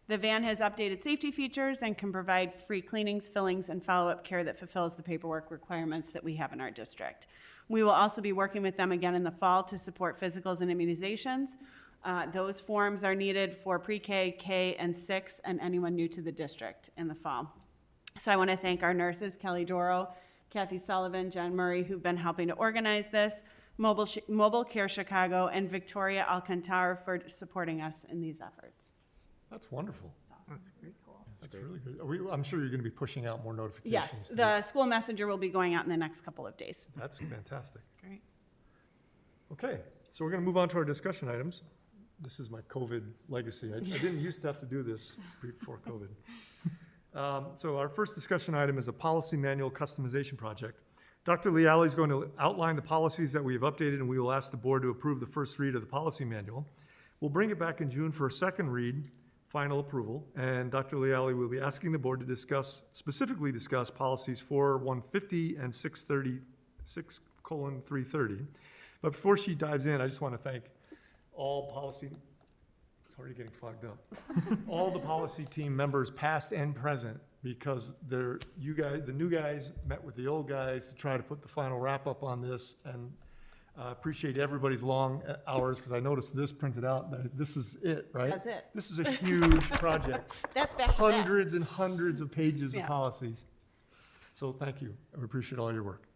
The van has updated safety features and can provide free cleanings, fillings, and follow-up care that fulfills the paperwork requirements that we have in our district. We will also be working with them again in the fall to support physicals and immunizations. Those forms are needed for pre-K, K, and 6, and anyone new to the district in the fall. So I want to thank our nurses, Kelly Doro, Kathy Sullivan, Jen Murray, who've been helping to organize this, Mobile Care Chicago, and Victoria Alcantara for supporting us in these efforts. That's wonderful. It's awesome. Very cool. That's really good. I'm sure you're going to be pushing out more notifications. Yes, the School Messenger will be going out in the next couple of days. That's fantastic. Great. Okay, so we're going to move on to our discussion items. This is my COVID legacy. I didn't used to have to do this before COVID. So our first discussion item is a policy manual customization project. Dr. Leali is going to outline the policies that we have updated, and we will ask the board to approve the first read of the policy manual. We'll bring it back in June for a second read, final approval, and Dr. Leali will be asking the board to specifically discuss policies 4.150 and 6:330. But before she dives in, I just want to thank all policy, it's already getting fogged up, all the policy team members, past and present, because the new guys met with the old guys to try to put the final wrap up on this, and appreciate everybody's long hours, because I noticed this printed out, that this is it, right? That's it. This is a huge project. That's back to back. Hundreds and hundreds of pages of Yeah. policies. So thank you. I appreciate all your work.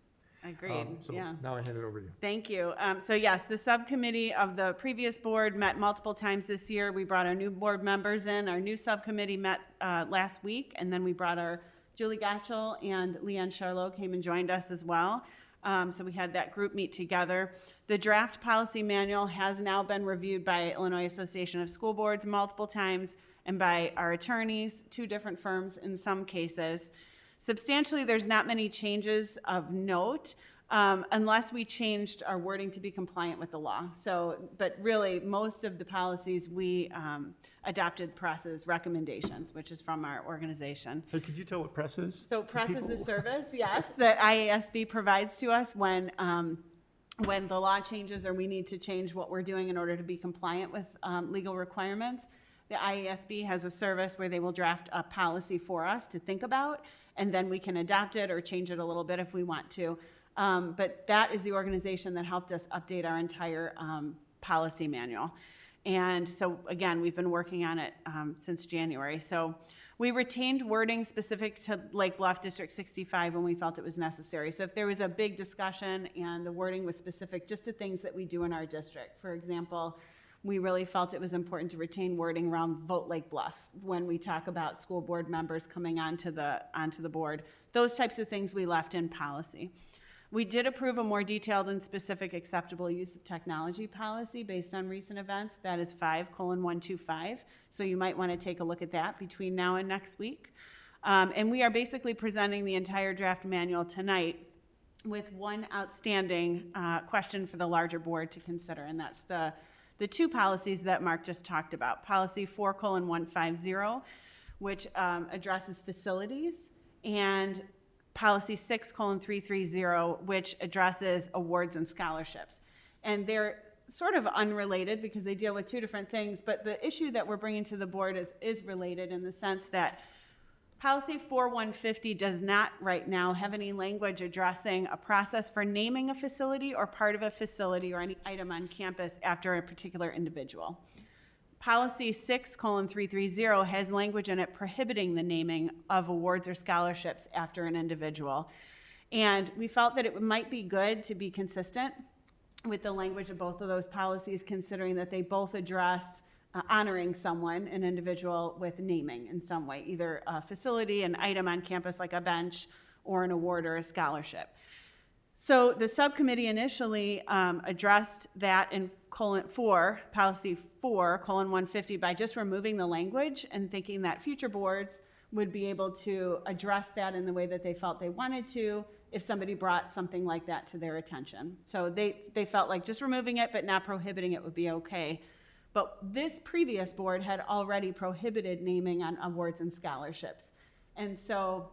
Agreed, So yeah. now I hand it over to you. Thank you. So yes, the subcommittee of the previous board met multiple times this year. We brought our new board members in. Our new subcommittee met last week, and then we brought our Julie Gatchell and Leanne Charlot came and joined us as well. So we had that group meet together. The draft policy manual has now been reviewed by Illinois Association of School Boards multiple times and by our attorneys, 2 different firms in some cases. Substantially, there's not many changes of note unless we changed our wording to be compliant with the law. So, but really, most of the policies we adopted Press's recommendations, which is from our organization. Hey, could you tell what press is? So to Press is people? the service, yes, that IASB provides to us when when the law changes or we need to change what we're doing in order to be compliant with legal requirements, the IASB has a service where they will draft a policy for us to think about, and then we can adopt it or change it a little bit if we want to. But that is the organization that helped us update our entire policy manual. And so, again, we've been working on it since January. So we retained wording specific to Lake Bluff District 65 when we felt it was necessary. So if there was a big discussion and the wording was specific just to things that we do in our district, for example, we really felt it was important to retain wording around Vote Lake Bluff when we talk about school board members coming onto the board. Those types of things we left in policy. We did approve a more detailed and specific acceptable use of technology policy based on recent events. That is 5:125. So you might want to take a look at that between now and next week. And we are basically presenting the entire draft manual tonight with one outstanding question for the larger board to consider, and that's the two policies that Mark just talked about. Policy 4:150, which addresses facilities, and Policy 6:330, which addresses awards and scholarships. And they're sort of unrelated because they deal with two different things, but the issue that we're bringing to the board is related in the sense that Policy 4:150 does not right now have any language addressing a process for naming a facility or part of a facility or any item on campus after a particular individual. Policy 6:330 has language in it prohibiting the naming of awards or scholarships after an individual. And we felt that it might be good to be consistent with the language of both of those policies, considering that they both address honoring someone, an individual, with naming in some way, either a facility, an item on campus like a bench, or an award or a scholarship. So the subcommittee initially addressed that in policy 4:150 by just removing the language and thinking that future boards would be able to address that in the way that they felt they wanted to if somebody brought something like that to their attention. So they felt like just removing it but not prohibiting it would be okay. But this previous board had already prohibited naming on awards and scholarships. And so,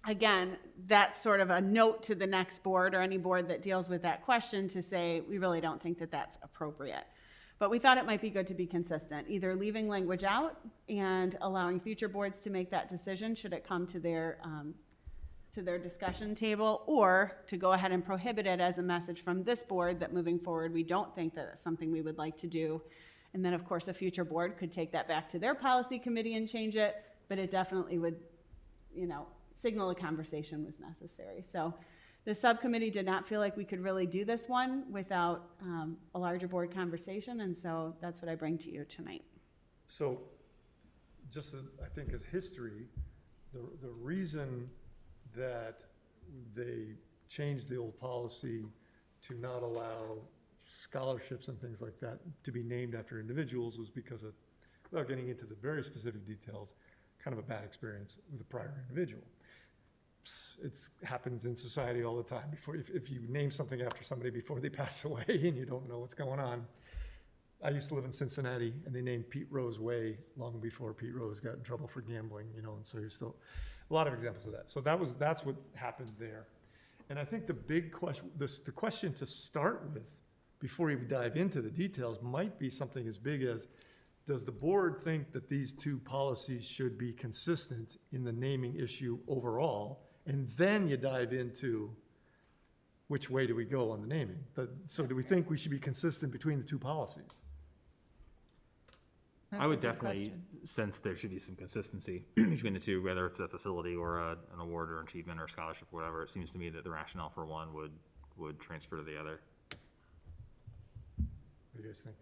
again, that's sort of a note to the next board or any board that deals with that question to say, we really don't think that that's appropriate. But we thought it might be good to be consistent, either leaving language out and allowing future boards to make that decision should it come to their discussion table, or to go ahead and prohibit it as a message from this board that moving forward, we don't think that it's something we would like to do. And then, of course, a future board could take that back to their policy committee and change it, but it definitely would, signal a conversation was necessary. So the subcommittee did not feel like we could really do this one without a larger board conversation, and so that's what I bring to you tonight. So just I think as history, the reason that they changed the old policy to not allow scholarships and things like that to be named after individuals was because of, without getting into the very specific details, kind of a bad experience with a prior individual. It happens in society all the time. If you name something after somebody before they pass away and you don't know what's going on. I used to live in Cincinnati, and they named Pete Rose Way long before Pete Rose got in trouble for gambling, and so you're still, a lot of examples of that. So that's what happened there. And I think the big question, the question to start with, before we dive into the details, might be something as big as, does the board think that these two policies should be consistent in the naming issue overall? And then you dive into which way do we go on the naming? So do we think we should be consistent between the two policies? I would definitely sense there should be some consistency between the two, whether it's a facility or an award or achievement or scholarship or whatever. It seems to me that the rationale for one would transfer to the other. What do you guys think?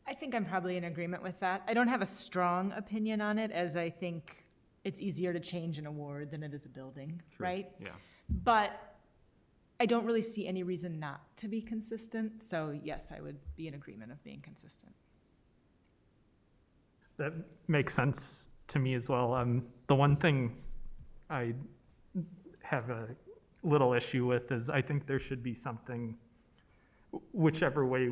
I think I'm probably in agreement with that. I don't have a strong opinion on it, as I think it's easier to change an award than it is a building, True. right? Yeah. But I don't really see any reason not to be consistent. So yes, I would be in agreement of being consistent. That makes sense to me as well. The one thing I have a little issue with is I think there should be something, whichever way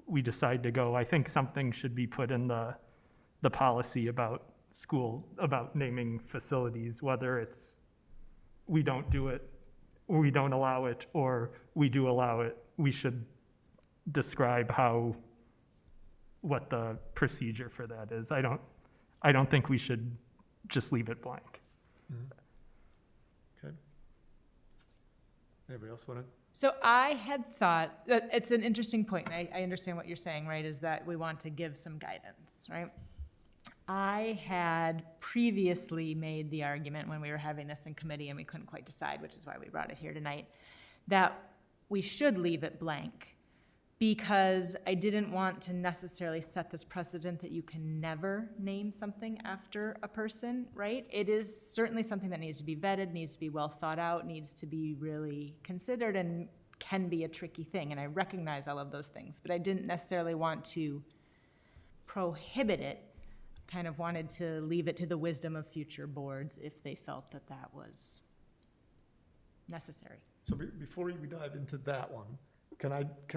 we decide to go, I think something should be put in the policy about school, about naming facilities, whether it's we don't do it we don't allow it or we do allow it, we should describe what the procedure for that is. I don't think we should just leave it blank. Okay. Anybody else want to? So I had thought, it's an interesting point, and I understand what you're saying, right, is that we want to give some guidance, right? I had previously made the argument when we were having this in committee and we couldn't quite decide, which is why we brought it here tonight, that we should leave it blank because I didn't want to necessarily set this precedent that you can never name something after a person, right? It is certainly something that needs to be vetted, needs to be well thought out, needs to be really considered, and can be a tricky thing. And I recognize all of those things, but I didn't necessarily want to prohibit it. Kind of wanted to leave it to the wisdom of future boards if they felt that that was necessary. So before we dive into that one, can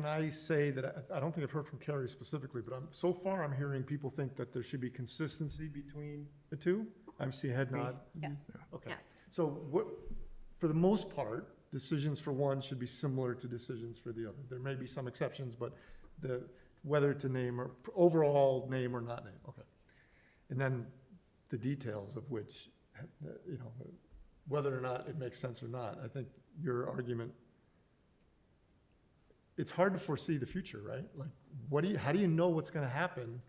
I say that I don't think I've heard from Carrie specifically, but so far I'm hearing people think that there should be consistency between the two. I see a head nod. Yes. Okay. Yes. So for the most part, decisions for one should be similar to decisions for the other. There may be some exceptions, but whether to name or overall name or not name. Okay. And then the details of which, whether or not it makes sense or not. I think your argument, it's hard to foresee the future, right? Like, how do you know what's going to happen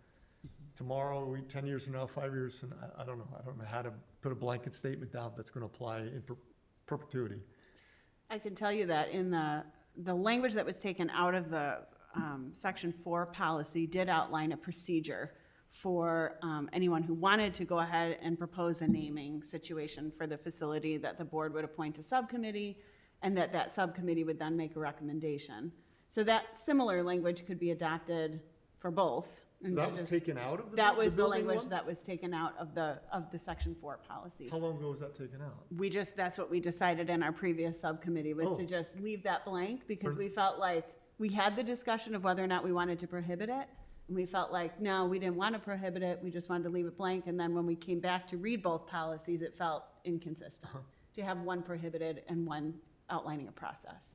tomorrow, 10 years from now, 5 years from now? I don't know. I don't know how to put a blanket statement down that's going to apply in perpetuity. I can tell you that in the language that was taken out of the Section 4 policy did outline a procedure for anyone who wanted to go ahead and propose a naming situation for the facility, that the board would appoint a subcommittee and that subcommittee would then make a recommendation. So that similar language could be adopted for both. So that was taken out of the That was the building language one? that was taken out of the Section 4 policy. How long ago was that taken out? That's what we decided in our previous subcommittee, was to just leave that blank because we felt like we had the discussion of whether or not we wanted to prohibit it. And we felt like, no, we didn't want to prohibit it. We just wanted to leave it blank. And then when we came back to read both policies, it felt inconsistent to have one prohibited and one outlining a process.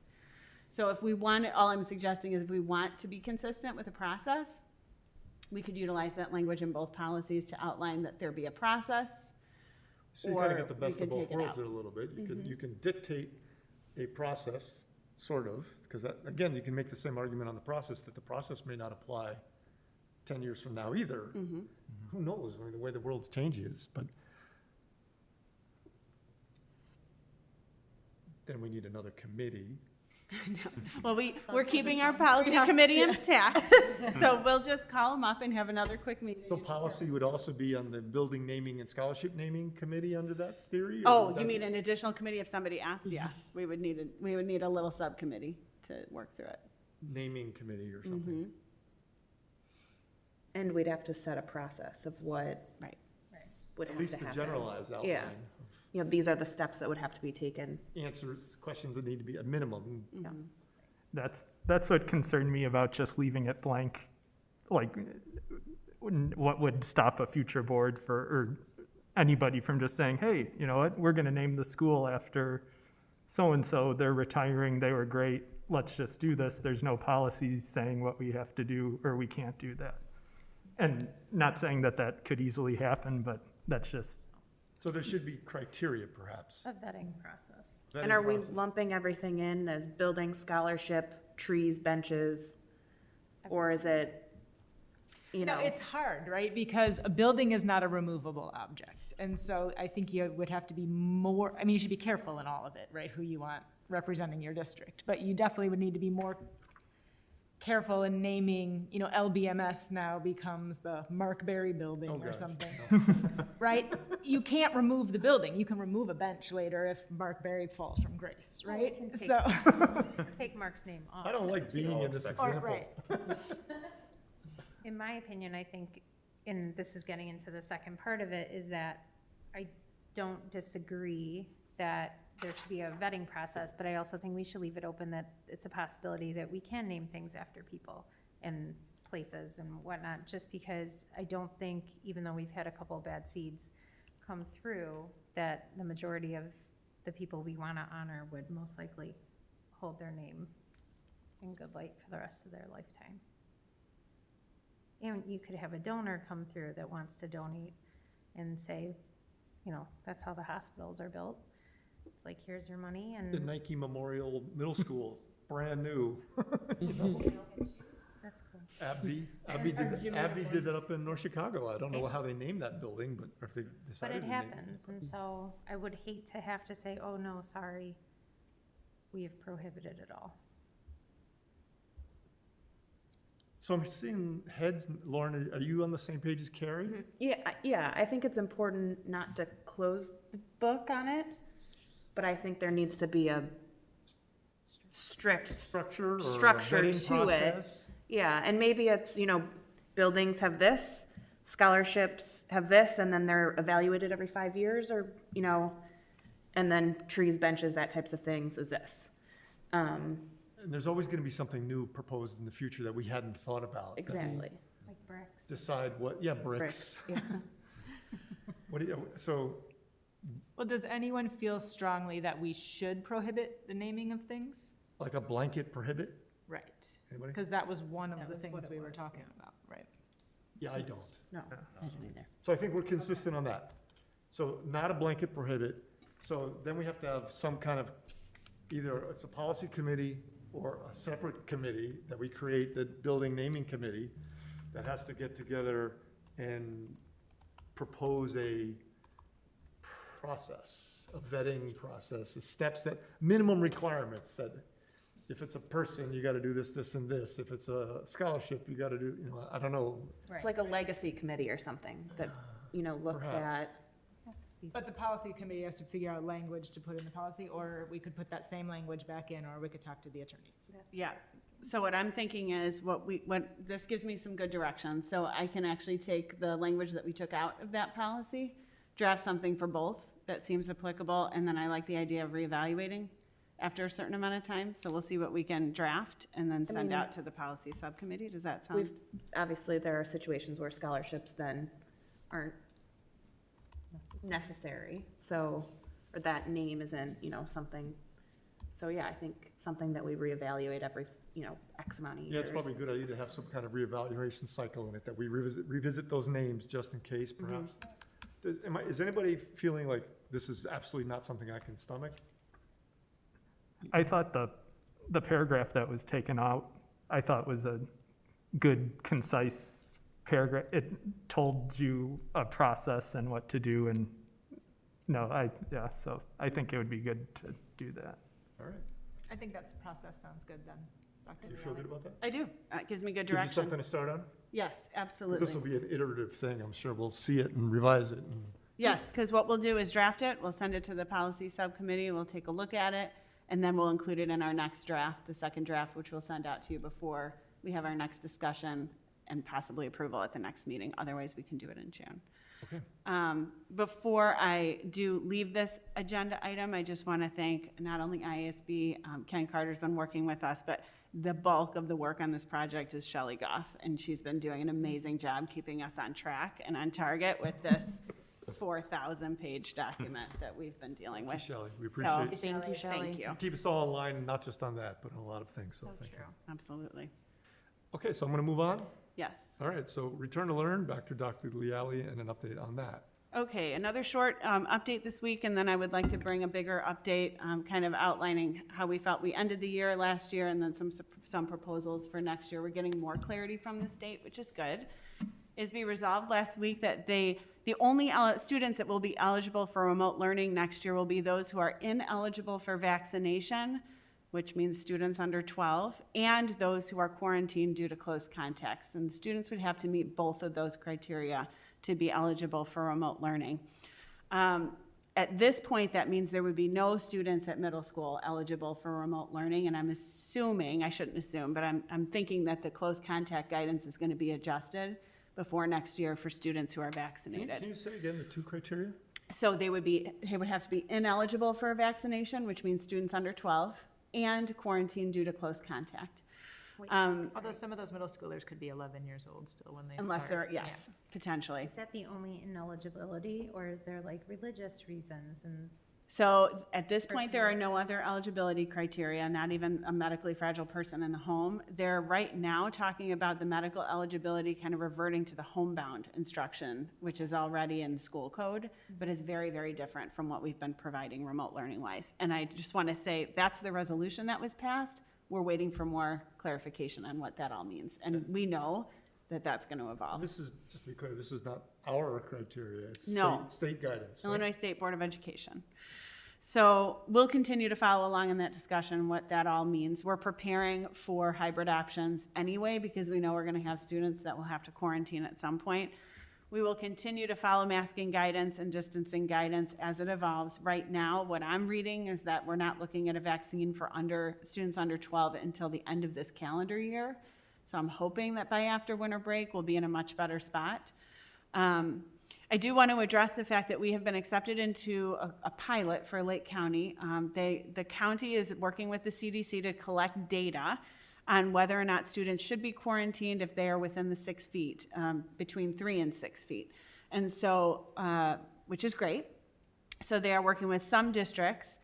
So if we want, all I'm suggesting is if we want to be consistent with the process, we could utilize that language in both policies to outline that there be a process. So you kind of get the we best could of both take it worlds out. there a little bit. You can dictate a process, sort of, because that, again, you can make the same argument on the process, that the process may not apply 10 years from now either. Who knows? I mean, the way the world's changes, but then we need another committee. Well, we're keeping our policy committee intact, so we'll just call them up and have another quick meeting. So policy would also be on the building naming and scholarship naming committee under that theory? or Oh, would you that mean be- an additional committee if somebody asked? Yeah, we would need a little subcommittee to work through it. Naming committee or something? And we'd have to set a process of what Right. would At have least to the happen. generalized outline Yeah. These are the steps that would have to be taken. of answers, questions that need to be, a minimum. That's what concerned me about just leaving it blank. Like, what would stop a future board or anybody from just saying, hey, you know what, we're going to name the school after so-and-so, they're retiring, they were great, let's just do this. There's no policies saying what we have to do or we can't do that. And not saying that could easily happen, but that's just. So there should be criteria, perhaps. A vetting process. And are we lumping everything in as building, scholarship, trees, benches? Or is it, No, it's hard, right? Because a building is not a removable object. And so I think you would have to be more, you should be careful in all of it, right? Who you want representing your district. But you definitely would need to be more careful in naming, LBMS now becomes the Mark Berry Building or gosh, something, right? You can't remove the building. You can remove a bench later if Mark Berry falls from grace, right? can take- So, Take Mark's name off. I don't like being in this or, example. right. In my opinion, I think, and this is getting into the second part of it, is that I don't disagree that there should be a vetting process, but I also think we should leave it open that it's a possibility that we can name things after people and places and whatnot, just because I don't think, even though we've had a couple of bad seeds come through, that the majority of the people we want to honor would most likely hold their name in good light for the rest of their lifetime. And you could have a donor come through that wants to donate and say, you know, that's how the hospitals are built. It's like, here's your money The and Nike Memorial Middle School, brand new. You know, that's cool. AbbVie did that up in North Chicago. I don't know how they named that building, but or if they But decided it to name it. happens, and so I would hate to have to say, oh, no, sorry, we have prohibited it all. So I'm seeing heads. Lauren, are you on the same page as Carrie? Yeah, I think it's important not to close the book on it, but I think there needs to be a strict Structure or structure vetting to it. process? Yeah, and maybe it's, you know, buildings have this, scholarships have this, and then they're evaluated every 5 years, or, you know, and then trees, benches, that types of things is this. And there's always going to be something new proposed in the future that we hadn't thought about. that we Exactly. Like bricks. Decide what, yeah, bricks. Yeah. What do you, so, Well, does anyone feel strongly that we should prohibit the naming of things? like a blanket prohibit? Right. Anybody? Because that was one of That the was things what it we were was, talking about, right? Yeah, I don't. No. So I think we're consistent on that. So not a blanket prohibit. So then we have to have some kind of, either it's a policy committee or a separate committee that we create, the building naming committee, that has to get together and propose a process, a vetting process, the steps that, minimum requirements that if it's a person, you gotta do this, this, and this. If it's a scholarship, you gotta do, you know, I don't know. It's like a legacy committee or something that, you know, looks Perhaps. at, But the policy committee has to figure out language to put in the policy, or we could put that same language back in, or we could talk to the attorneys. Yeah, so what I'm thinking is this gives me some good direction. So I can actually take the language that we took out of that policy, draft something for both that seems applicable, and then I like the idea of reevaluating after a certain amount of time. So we'll see what we can draft and then send out to the policy subcommittee. Does that sound? obviously, there are situations where scholarships then aren't necessary, so, or that name isn't, you know, something. So, yeah, I think something that we reevaluate every, you know, X amount of years. Yeah, it's probably a good idea to have some kind of reevaluation cycle in it, that we revisit those names just in case, perhaps. Is anybody feeling like this is absolutely not something I can stomach? I thought the paragraph that was taken out, I thought was a good, concise paragraph. It told you a process and what to do, and so I think it would be good to do that. All right. I think that's process sounds good then, Dr. You feel good about that? I do. That gives me good Gives you direction. something to start on? Yes, 'Cause absolutely. this will be an iterative thing. I'm sure we'll see it and revise it. Yes, because what we'll do is draft it, we'll send it to the policy subcommittee, we'll take a look at it, and then we'll include it in our next draft, the second draft, which we'll send out to you before we have our next discussion and possibly approval at the next meeting. Otherwise, we can do it in June. Okay. Before I do leave this agenda item, I just want to thank not only IASB, Ken Carter's been working with us, but the bulk of the work on this project is Shelley Goff, and she's been doing an amazing job keeping us on track and on target with this 4,000-page document that we've been dealing with. Thank you, Shelley. We So, appreciate it. Thank you, Shelley. Thank you. Keep us all in line, not just on that, but on a lot of things, so thank you. Absolutely. Okay, so I'm going to move on. Yes. All right, so return to learn, back to Dr. Leali and an update on that. Okay, another short update this week, and then I would like to bring a bigger update, kind of outlining how we felt we ended the year last year, and then some proposals for next year. We're getting more clarity from the state, which is good. ISB resolved last week that the only students that will be eligible for remote learning next year will be those who are ineligible for vaccination, which means students under 12, and those who are quarantined due to close contacts. And students would have to meet both of those criteria to be eligible for remote learning. At this point, that means there would be no students at middle school eligible for remote learning, and I'm assuming, I shouldn't assume, but I'm thinking that the close contact guidance is going to be adjusted before next year for students who are vaccinated. Can you say again the two criteria? So they would have to be ineligible for a vaccination, which means students under 12, and quarantined due to close contact. Although some of those middle schoolers could be 11 years old still when they start. Unless they're, yes, potentially. Is that the only ineligibility, or is there like religious reasons and? So at this point, there are no other eligibility criteria, not even a medically fragile person in the home. They're right now talking about the medical eligibility kind of reverting to the homebound instruction, which is already in the school code, but is very, very different from what we've been providing remote learning wise. And I just want to say that's the resolution that was passed. We're waiting for more clarification on what that all means. And we know that that's going to evolve. This is, just to be clear, this is not our criteria, it's No. state guidance. right? Illinois State Board of Education. So we'll continue to follow along in that discussion, what that all means. We're preparing for hybrid options anyway, because we know we're going to have students that will have to quarantine at some point. We will continue to follow masking guidance and distancing guidance as it evolves. Right now, what I'm reading is that we're not looking at a vaccine for students under 12 until the end of this calendar year. So I'm hoping that by after winter break, we'll be in a much better spot. I do want to address the fact that we have been accepted into a pilot for Lake County. The county is working with the CDC to collect data on whether or not students should be quarantined if they are within the 6 feet, between 3 and 6 feet. And so, which is great. So they are working with some districts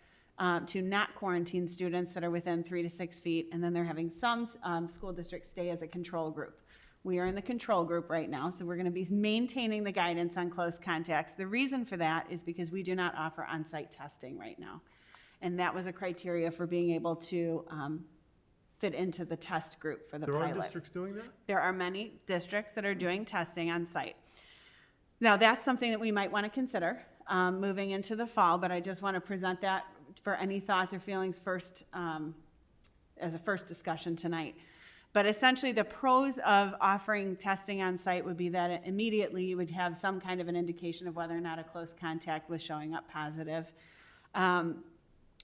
to not quarantine students that are within 3 to 6 feet, and then they're having some school districts stay as a control group. We are in the control group right now, so we're going to be maintaining the guidance on close contacts. The reason for that is because we do not offer on-site testing right now. And that was a criteria for being able to fit into the test group for the pilot. There are districts doing that? There are many districts that are doing testing on site. Now, that's something that we might want to consider moving into the fall, but I just want to present that for any thoughts or feelings first, as a first discussion tonight. But essentially, the pros of offering testing on site would be that immediately you would have some kind of an indication of whether or not a close contact was showing up positive,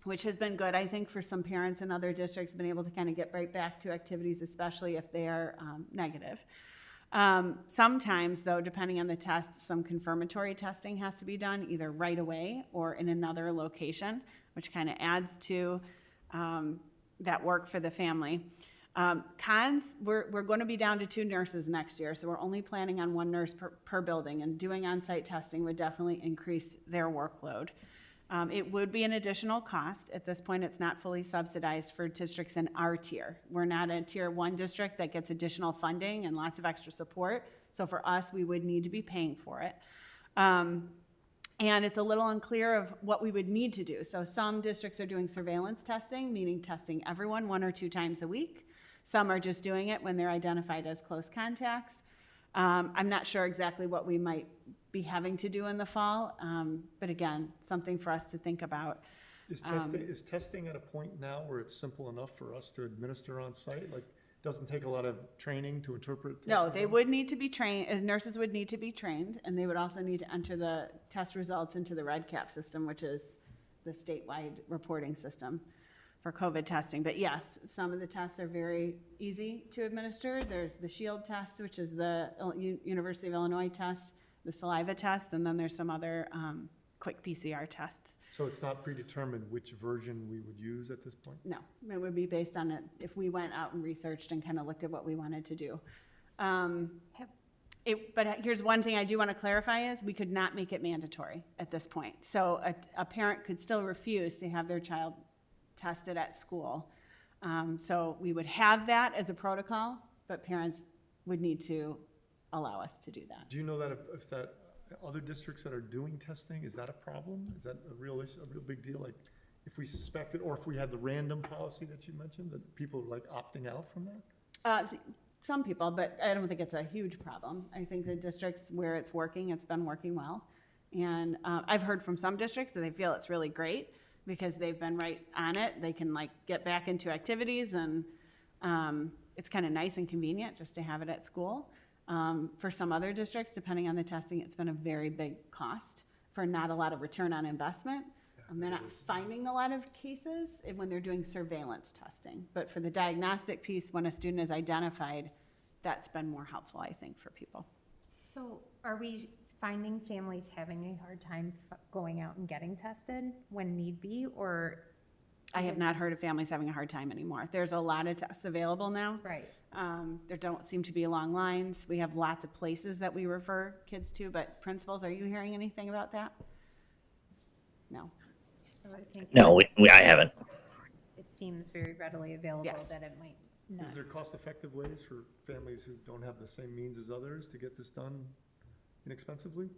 which has been good, I think, for some parents in other districts, been able to kind of get right back to activities, especially if they are negative. Sometimes, though, depending on the test, some confirmatory testing has to be done either right away or in another location, which kind of adds to that work for the family. Cons, we're going to be down to 2 nurses next year, so we're only planning on 1 nurse per building, and doing on-site testing would definitely increase their workload. It would be an additional cost. At this point, it's not fully subsidized for districts in our tier. We're not a tier 1 district that gets additional funding and lots of extra support, so for us, we would need to be paying for it. And it's a little unclear of what we would need to do. So some districts are doing surveillance testing, meaning testing everyone 1 or 2 times a week. Some are just doing it when they're identified as close contacts. I'm not sure exactly what we might be having to do in the fall, but again, something for us to think about. Is testing at a point now where it's simple enough for us to administer on site? Like, doesn't take a lot of training to interpret? No, they would need to be trained, nurses would need to be trained, and they would also need to enter the test results into the REDCap system, which is the statewide reporting system for COVID testing. But yes, some of the tests are very easy to administer. There's the SHIELD test, which is the University of Illinois test, the saliva test, and then there's some other quick PCR tests. So it's not predetermined which version we would use at this point? No, it would be based on it if we went out and researched and kind of looked at what we wanted to do. But here's one thing I do want to clarify is we could not make it mandatory at this point. So a parent could still refuse to have their child tested at school. So we would have that as a protocol, but parents would need to allow us to do that. Do you know that if that other districts that are doing testing, is that a problem? Is that a real issue, a real big deal? Like if we suspect it, or if we had the random policy that you mentioned, that people are like opting out from that? Some people, but I don't think it's a huge problem. I think the districts where it's working, it's been working well. And I've heard from some districts that they feel it's really great because they've been right on it. They can like get back into activities, and it's kind of nice and convenient just to have it at school. For some other districts, depending on the testing, it's been a very big cost for not a lot of return on investment. They're not finding a lot of cases when they're doing surveillance testing. But for the diagnostic piece, when a student is identified, that's been more helpful, I think, for people. So are we finding families having a hard time going out and getting tested when need be, or? I have not heard of families having a hard time anymore. There's a lot of tests available now. Right. There don't seem to be long lines. We have lots of places that we refer kids to, but principals, are you hearing anything about that? No. So I think No, I haven't. it seems very readily available Yes. that it might not. Is there cost-effective ways for families who don't have the same means as others to get this done inexpensively?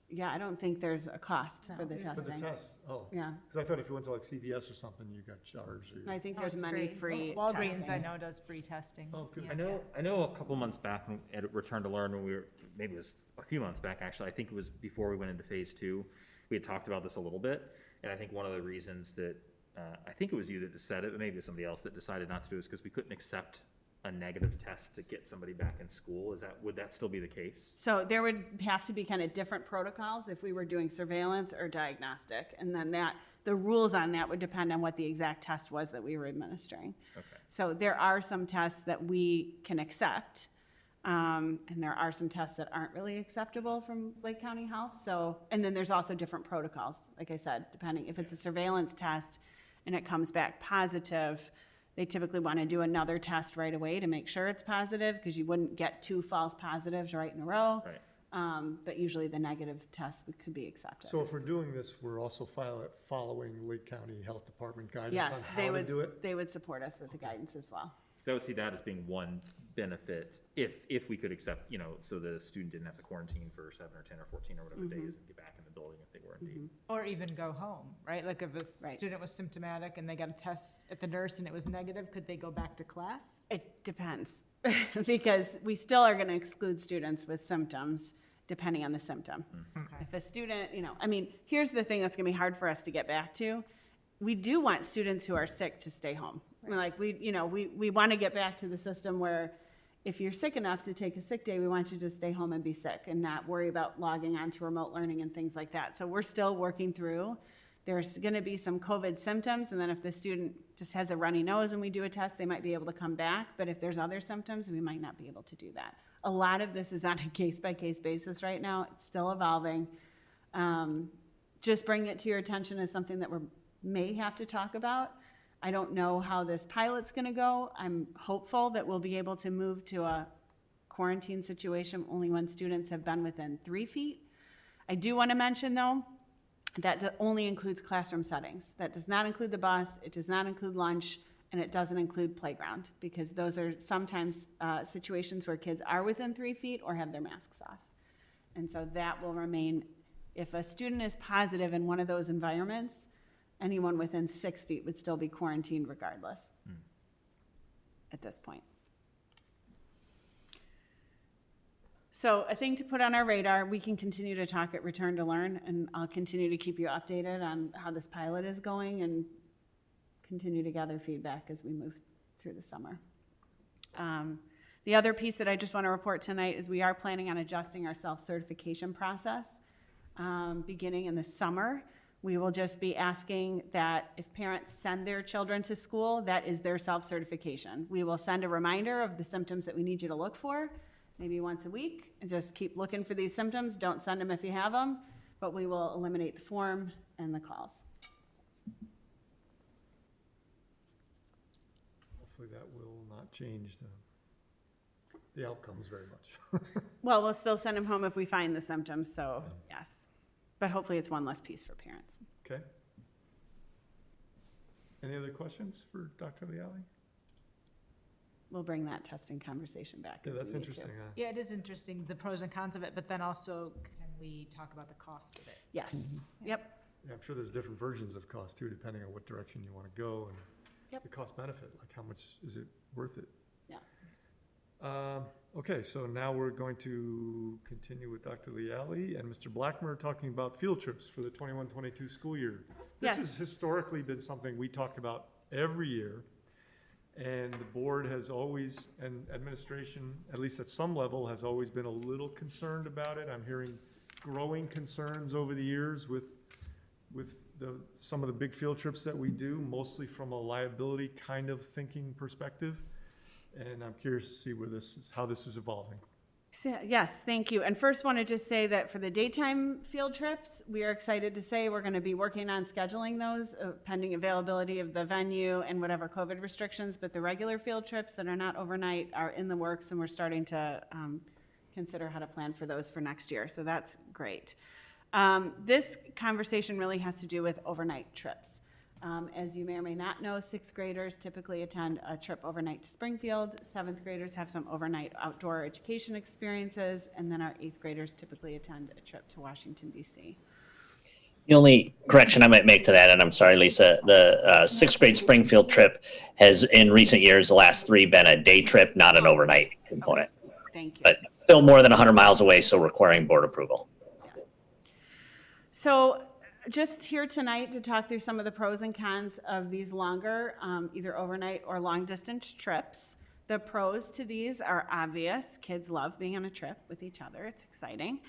Yeah, I don't think there's a cost for the For the testing. test, oh. Yeah, Because I thought if you went to like CVS or something, you got charged. Or I think No, there's it's many free. free Walgreens, I testing. know, does free testing. Oh, good. Yeah. I know a couple months back at Return to Learn when we were, maybe it was a few months back actually, I think it was before we went into phase 2, we had talked about this a little bit. And I think one of the reasons that, I think it was you that said it, but maybe it was somebody else that decided not to do it, is because we couldn't accept a negative test to get somebody back in school. Would that still be the case? So there would have to be kind of different protocols if we were doing surveillance or diagnostic. And then the rules on that would depend on what the exact test was that we were administering. Okay. So there are some tests that we can accept, and there are some tests that aren't really acceptable from Lake County Health. So, and then there's also different protocols, like I said, depending if it's a surveillance test and it comes back positive, they typically want to do another test right away to make sure it's positive, because you wouldn't get 2 false positives right in a row. Right. But usually the negative test could be accepted. So if we're doing this, we're also following Lake County Health Department guidance Yes, on they how to do would, it? they would support us with the guidance as well. So I would see that as being one benefit, if we could accept, so the student didn't have to quarantine for 7 or 10 or 14 or whatever days and get back in the building if they were indeed. Or even go home, right? Like if a Right. student was symptomatic and they got a test at the nurse and it was negative, could they go back to class? It depends, because we still are going to exclude students with symptoms, depending on the symptom. Okay. If a student, here's the thing that's going to be hard for us to get back to. We do want students who are sick to stay home. Like, we want to get back to the system where if you're sick enough to take a sick day, we want you to stay home and be sick and not worry about logging on to remote learning and things like that. So we're still working through. There's going to be some COVID symptoms, and then if the student just has a runny nose and we do a test, they might be able to come back. But if there's other symptoms, we might not be able to do that. A lot of this is on a case-by-case basis right now. It's still evolving. Just bring it to your attention as something that we may have to talk about. I don't know how this pilot's going to go. I'm hopeful that we'll be able to move to a quarantine situation only when students have been within 3 feet. I do want to mention, though, that only includes classroom settings. That does not include the bus, it does not include lunch, and it doesn't include playground, because those are sometimes situations where kids are within 3 feet or have their masks off. And so that will remain, if a student is positive in one of those environments, anyone within 6 feet would still be quarantined regardless at this point. So a thing to put on our radar, we can continue to talk at Return to Learn, and I'll continue to keep you updated on how this pilot is going and continue to gather feedback as we move through the summer. The other piece that I just want to report tonight is we are planning on adjusting our self-certification process beginning in the summer. We will just be asking that if parents send their children to school, that is their self-certification. We will send a reminder of the symptoms that we need you to look for, maybe once a week, and just keep looking for these symptoms. Don't send them if you have them, but we will eliminate the form and the calls. Hopefully that will not change the outcomes very much. Well, we'll still send them home if we find the symptoms, so yes. But hopefully it's one less piece for parents. Okay. Any other questions for Dr. Leali? We'll bring that testing conversation back Yeah, as we that's need to. interesting. Yeah, it is interesting, the pros and cons of it, but then also can we talk about the cost of it? Yes, yep. Yeah, I'm sure there's different versions of cost too, depending on what direction you want to go and Yep. the cost benefit, like how much is it worth it? Yeah. Okay, so now we're going to continue with Dr. Leali and Mr. Blackmer talking about field trips for the 21-22 school year. This has Yes. historically been something we talk about every year. And the board has always, and administration, at least at some level, has always been a little concerned about it. I'm hearing growing concerns over the years with some of the big field trips that we do, mostly from a liability kind of thinking perspective. And I'm curious to see how this is evolving. Yes, thank you. And first want to just say that for the daytime field trips, we are excited to say we're going to be working on scheduling those pending availability of the venue and whatever COVID restrictions, but the regular field trips that are not overnight are in the works, and we're starting to consider how to plan for those for next year. So that's great. This conversation really has to do with overnight trips. As you may or may not know, 6th graders typically attend a trip overnight to Springfield. 7th graders have some overnight outdoor education experiences, and then our 8th graders typically attend a trip to Washington, D.C. The only correction I might make to that, and I'm sorry, Lisa, the 6th grade Springfield trip has, in recent years, the last 3 been a day trip, not an overnight component. Thank you. But still more than 100 miles away, so requiring board approval. Yes. So just here tonight to talk through some of the pros and cons of these longer, either overnight or long distance trips. The pros to these are obvious. Kids love being on a trip with each other. It's exciting.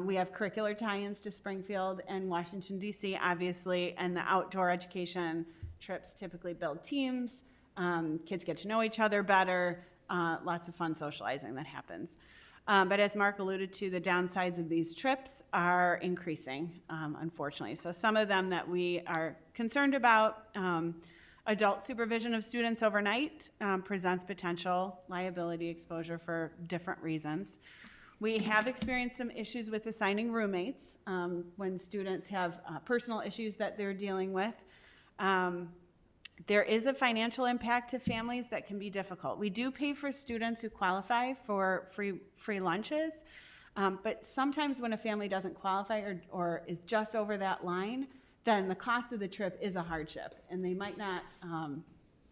We have curricular tie-ins to Springfield and Washington, D.C., obviously, and the outdoor education trips typically build teams. Kids get to know each other better. Lots of fun socializing that happens. But as Mark alluded to, the downsides of these trips are increasing, unfortunately. So some of them that we are concerned about, adult supervision of students overnight presents potential liability exposure for different reasons. We have experienced some issues with assigning roommates when students have personal issues that they're dealing with. There is a financial impact to families that can be difficult. We do pay for students who qualify for free lunches, but sometimes when a family doesn't qualify or is just over that line, then the cost of the trip is a hardship, and they might not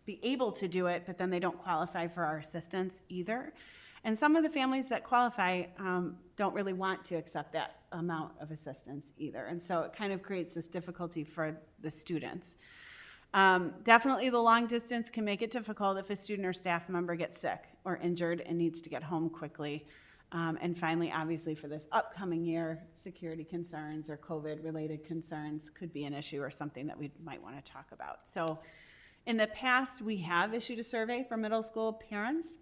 be able to do it, but then they don't qualify for our assistance either. And some of the families that qualify don't really want to accept that amount of assistance either, and so it kind of creates this difficulty for the students. Definitely the long distance can make it difficult if a student or staff member gets sick or injured and needs to get home quickly. And finally, obviously for this upcoming year, security concerns or COVID-related concerns could be an issue or something that we might want to talk about. So in the past, we have issued a survey for middle school parents,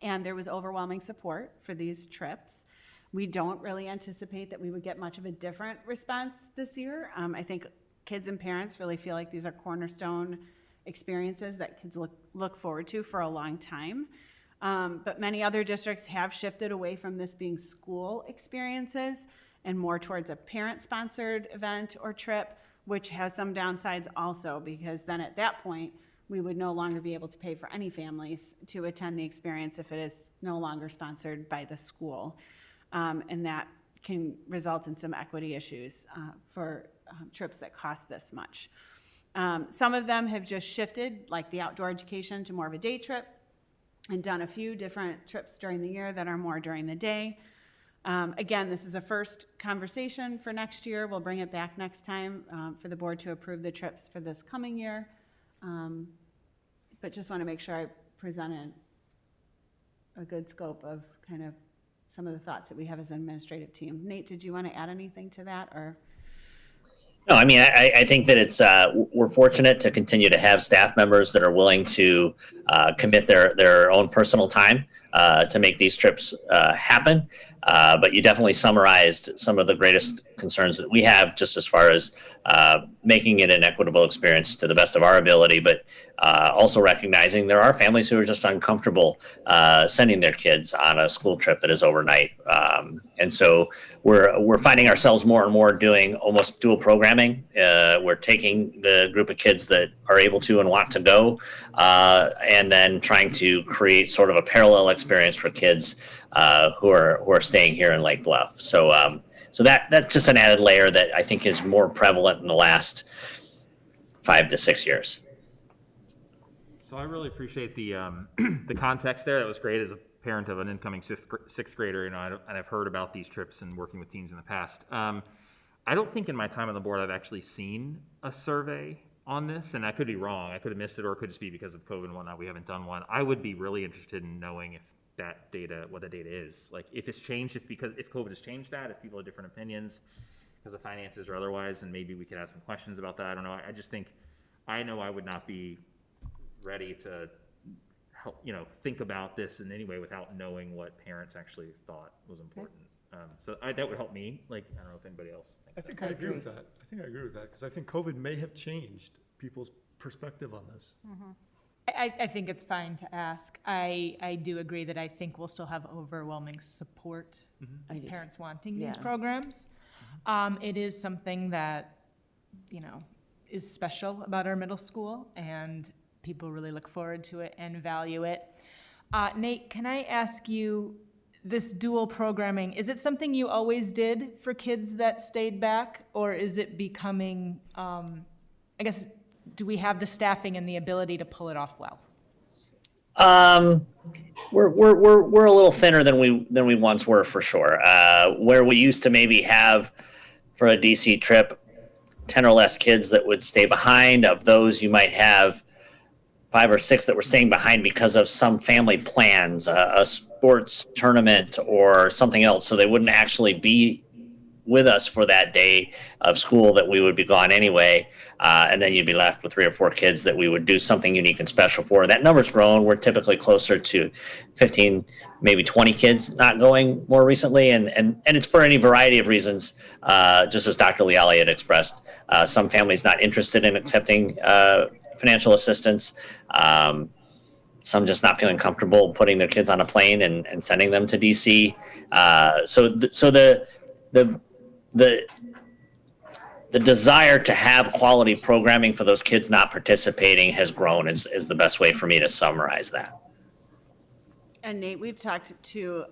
and there was overwhelming support for these trips. We don't really anticipate that we would get much of a different response this year. I think kids and parents really feel like these are cornerstone experiences that kids look forward to for a long time. But many other districts have shifted away from this being school experiences and more towards a parent-sponsored event or trip, which has some downsides also, because then at that point, we would no longer be able to pay for any families to attend the experience if it is no longer sponsored by the school. And that can result in some equity issues for trips that cost this much. Some of them have just shifted, like the outdoor education, to more of a day trip, and done a few different trips during the year that are more during the day. Again, this is a first conversation for next year. We'll bring it back next time for the board to approve the trips for this coming year. But just want to make sure I presented a good scope of kind of some of the thoughts that we have as an administrative team. Nate, did you want to add anything to that, or? No, I mean, I think that it's we're fortunate to continue to have staff members that are willing to commit their own personal time to make these trips happen. But you definitely summarized some of the greatest concerns that we have, just as far as making it an equitable experience to the best of our ability, but also recognizing there are families who are just uncomfortable sending their kids on a school trip that is overnight. And so we're finding ourselves more and more doing almost dual programming. We're taking the group of kids that are able to and want to go, and then trying to create sort of a parallel experience for kids who are staying here in Lake Bluff. So that's just an added layer that I think is more prevalent in the last 5 to 6 years. So I really appreciate the the context there. That was great as a parent of an incoming sixth grader. You know, and I've heard about these trips and working with teens in the past. I don't think in my time on the board I've actually seen a survey on this, and I could be wrong. I could have missed it, or it could just be because of COVID and whatnot. We haven't done one. I would be really interested in knowing if that data, what the data is, like if it's changed, if COVID has changed that, if people have different opinions because of finances or otherwise, and maybe we could ask some questions about that. I don't know. I just think I know I would not be ready to help, think about this in any way without knowing what parents actually thought was important. So that would help me. Like, I don't know if anybody else thinks I think I agree with that. Because I think COVID may have changed people's perspective on this. Mm-hmm. I think it's fine to ask. I do agree that I think we'll still have overwhelming support of parents wanting these programs. It is something that, you know, is special about our middle school, and people really look forward to it and value it. Nate, can I ask you, this dual programming, is it something you always did for kids that stayed back, or is it becoming, I guess, do we have the staffing and the ability to pull it off well? We're a little thinner than we once were, for sure. Where we used to maybe have, for a DC trip, 10 or less kids that would stay behind. Of those, you might have 5 or 6 that were staying behind because of some family plans, a sports tournament or something else. So they wouldn't actually be with us for that day of school that we would be gone anyway. And then you'd be left with 3 or 4 kids that we would do something unique and special for. That number's grown. We're typically closer to 15, maybe 20 kids not going more recently. And it's for any variety of reasons, just as Dr. Leali had expressed. Some families not interested in accepting financial assistance. Some just not feeling comfortable putting their kids on a plane and sending them to DC. So the desire to have quality programming for those kids not participating has grown is the best way for me to summarize that. And Nate, we've talked to,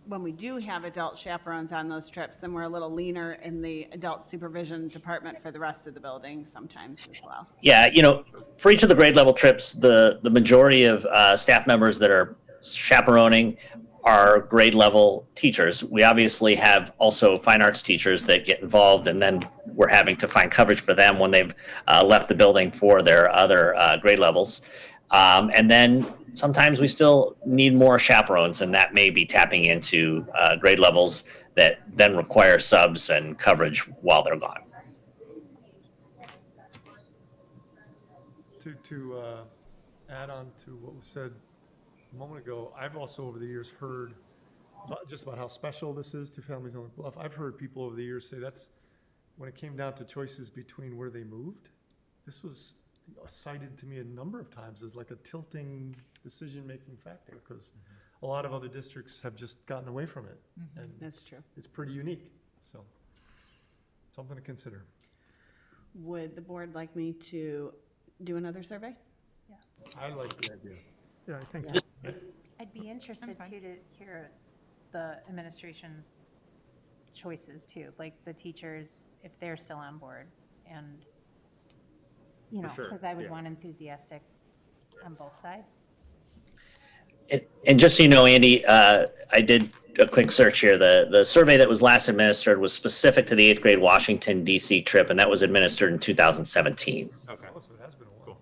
when we do have adult chaperones on those trips, then we're a little leaner in the adult supervision department for the rest of the building sometimes as well. Yeah, for each of the grade level trips, the majority of staff members that are chaperoning are grade level teachers. We obviously have also fine arts teachers that get involved, and then we're having to find coverage for them when they've left the building for their other grade levels. And then sometimes we still need more chaperones, and that may be tapping into grade levels that then require subs and coverage while they're gone. To add on to what was said a moment ago, I've also over the years heard just about how special this is to families on Bluff. I've heard people over the years say that's when it came down to choices between where they moved. This was cited to me a number of times as like a tilting decision-making factor, because a lot of other districts have just gotten away from it. And That's true. It's pretty unique, so something to consider. Would the board like me to do another survey? I like the idea. Yeah, I think. I'd be interested too to hear the administration's choices too, like the teachers, if they're still on board, and, For sure, because I would yeah. want enthusiastic on both sides. And just so you know, Andy, I did a quick search here. The survey that was last administered was specific to the 8th grade Washington, D.C. trip, and that was administered in 2017. Okay. Oh, so it has been a while. Cool.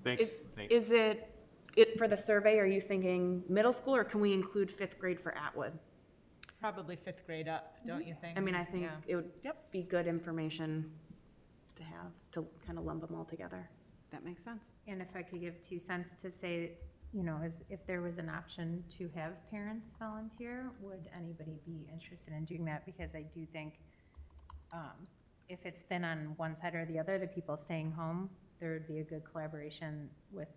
Thanks. Nate. Is it for the survey, are you thinking middle school, or can we include 5th grade for Atwood? Probably 5th grade up, don't you think? I mean, I think Yeah. it would be good information to have, to kind of lump them all together. That makes sense. And if I could give 2 cents to say, if there was an option to have parents volunteer, would anybody be interested in doing that? Because I do think if it's thin on one side or the other, the people staying home, there would be a good collaboration with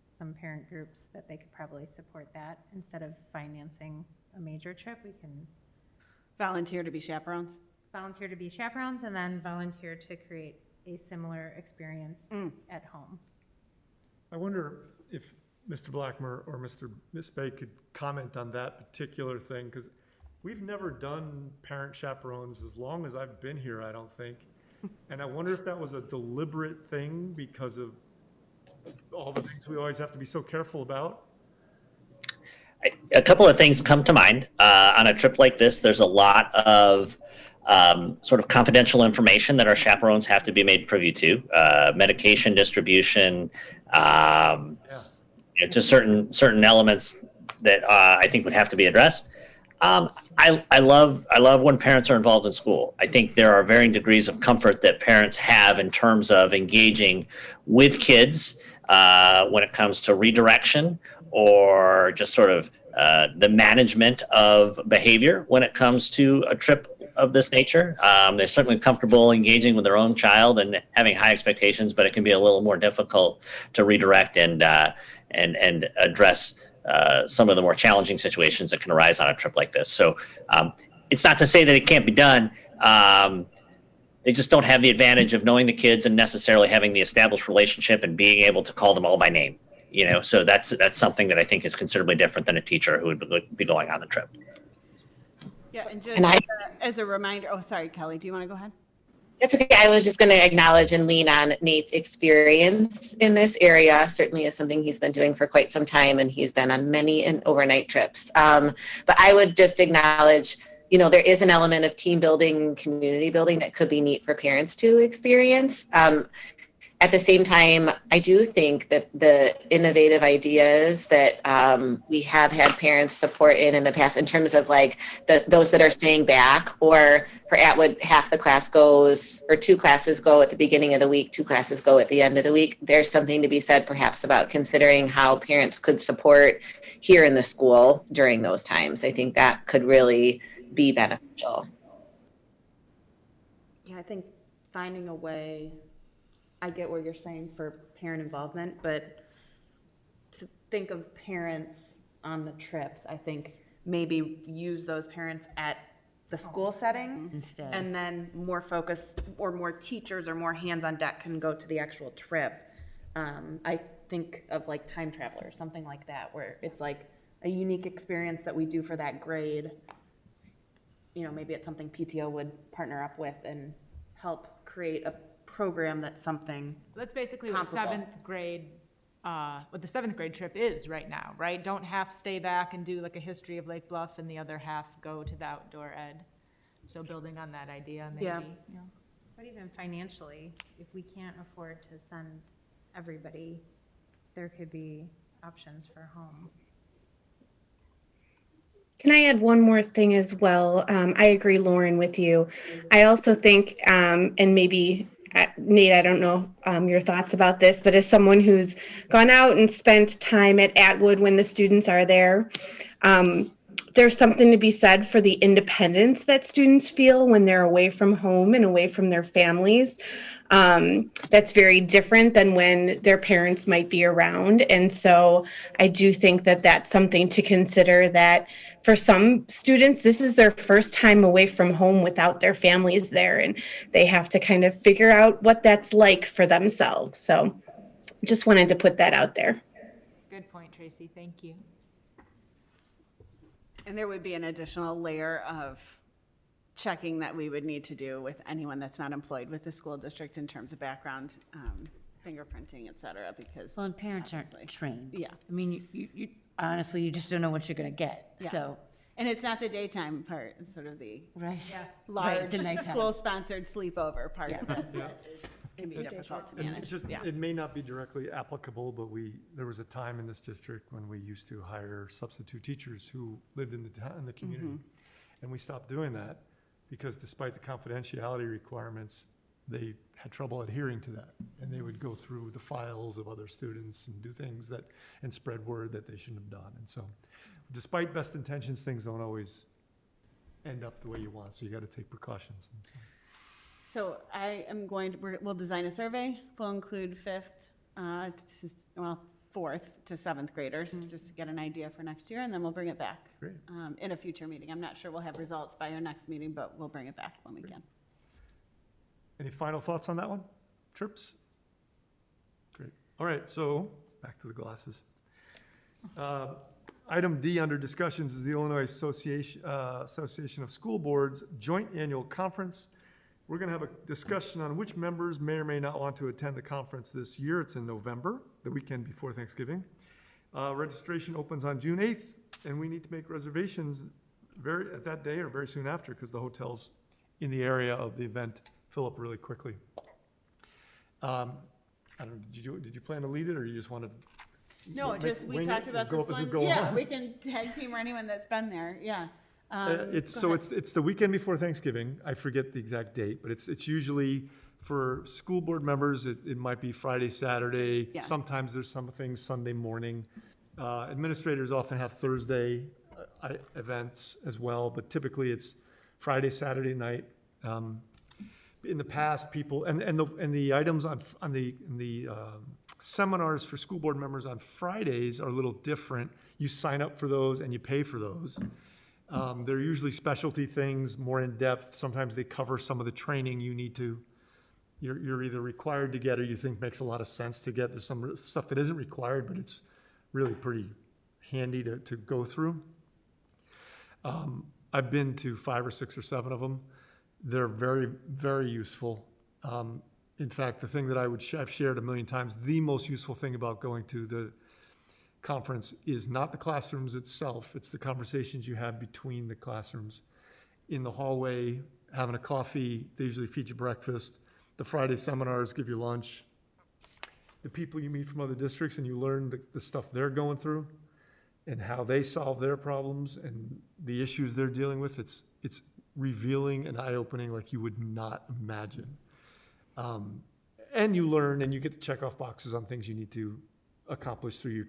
some parent groups that they could probably support that. Instead of financing a major trip, we can Volunteer to be chaperones? volunteer to be chaperones and then volunteer to create a similar experience at home. I wonder if Mr. Blackmer or Miss Bay could comment on that particular thing, because we've never done parent chaperones as long as I've been here, I don't think. And I wonder if that was a deliberate thing because of all the things we always have to be so careful about. A couple of things come to mind. On a trip like this, there's a lot of sort of confidential information that our chaperones have to be made privy to. Medication distribution, just certain elements that I think would have to be addressed. I love when parents are involved in school. I think there are varying degrees of comfort that parents have in terms of engaging with kids when it comes to redirection or just sort of the management of behavior when it comes to a trip of this nature. They're certainly comfortable engaging with their own child and having high expectations, but it can be a little more difficult to redirect and address some of the more challenging situations that can arise on a trip like this. So it's not to say that it can't be done. They just don't have the advantage of knowing the kids and necessarily having the established relationship and being able to call them all by name. So that's something that I think is considerably different than a teacher who would be going on the trip. Yeah, and just as a reminder, oh, sorry, Kelly, do you want to go ahead? That's okay. I was just going to acknowledge and lean on Nate's experience in this area. Certainly is something he's been doing for quite some time, and he's been on many overnight trips. But I would just acknowledge, there is an element of team building, community building that could be neat for parents to experience. At the same time, I do think that the innovative ideas that we have had parents support in the past, in terms of like those that are staying back, or for Atwood, half the class goes, or 2 classes go at the beginning of the week, 2 classes go at the end of the week. There's something to be said perhaps about considering how parents could support here in the school during those times. I think that could really be beneficial. Yeah, I think finding a way, I get what you're saying for parent involvement, but to think of parents on the trips, I think maybe use those parents at the school setting Instead. and then more focus, or more teachers or more hands on deck can go to the actual trip. I think of like Time Travelers, something like that, where it's like a unique experience that we do for that grade. Maybe it's something PTO would partner up with and help create a program that's something. That's basically what comparable. What the seventh grade trip is right now, right? Don't half stay back and do like a history of Lake Bluff and the other half go to the outdoor ed. So building on that idea, maybe. Yeah. But even financially, if we can't afford to send everybody, there could be options for home. Can I add one more thing as well? I agree, Lauren, with you. I also think, and maybe Nate, I don't know your thoughts about this, but as someone who's gone out and spent time at Atwood when the students are there, there's something to be said for the independence that students feel when they're away from home and away from their families. That's very different than when their parents might be around. And so I do think that that's something to consider, that for some students, this is their first time away from home without their families there, and they have to kind of figure out what that's like for themselves. So just wanted to put that out there. Good point, Tracy. Thank you. And there would be an additional layer of checking that we would need to do with anyone that's not employed with the school district in terms of background, fingerprinting, et cetera, because. Well, and parents aren't obviously- trained. Yeah. I mean, you honestly, you just don't know what you're gonna get, Yeah. so. And it's not the daytime part, it's sort of the Right. Yes. large the nighttime. school-sponsored sleepover part Yeah. of it. Yeah. that can be difficult to And it manage. just, Yeah. it may not be directly applicable, but there was a time in this district when we used to hire substitute teachers who lived in the community. And we stopped doing that because despite the confidentiality requirements, they had trouble adhering to that. And they would go through the files of other students and do things and spread word that they shouldn't have done. And so despite best intentions, things don't always end up the way you want. So you got to take precautions. And so. So I am we'll design a survey. We'll include 4th to 7th graders, just to get an idea for next year, and then we'll bring it back. Great. In a future meeting. I'm not sure we'll have results by our next meeting, but we'll bring it back when we can. Any final thoughts on that one? Trips? Great. All right, so back to the glasses. Item D under discussions is the Illinois Association of School Boards Joint Annual Conference. We're going to have a discussion on which members may or may not want to attend the conference this year. It's in November, the weekend before Thanksgiving. Registration opens on June 8th, and we need to make reservations at that day or very soon after, because the hotels in the area of the event fill up really quickly. I don't know, did you plan to lead it, or you just wanted? No, we talked about this one. Yeah, we can tag team or anyone that's been there, yeah. It's the weekend before Thanksgiving. I forget the exact date, but it's usually for school board members. It might be Friday, Saturday. Yeah. Sometimes there's some things Sunday morning. Administrators often have Thursday events as well, but typically it's Friday, Saturday night. In the past, people and the items on the seminars for school board members on Fridays are a little different. You sign up for those and you pay for those. They're usually specialty things, more in-depth. Sometimes they cover some of the training you need to, you're either required to get or you think makes a lot of sense to get. There's some stuff that isn't required, but it's really pretty handy to go through. I've been to 5 or 6 or 7 of them. They're very, very useful. In fact, the thing that I've shared a million times, the most useful thing about going to the conference is not the classrooms itself, it's the conversations you have between the classrooms. In the hallway, having a coffee, they usually feed you breakfast. The Friday seminars give you lunch. The people you meet from other districts and you learn the stuff they're going through and how they solve their problems and the issues they're dealing with, it's revealing and eye-opening like you would not imagine. And you learn and you get to check off boxes on things you need to accomplish through your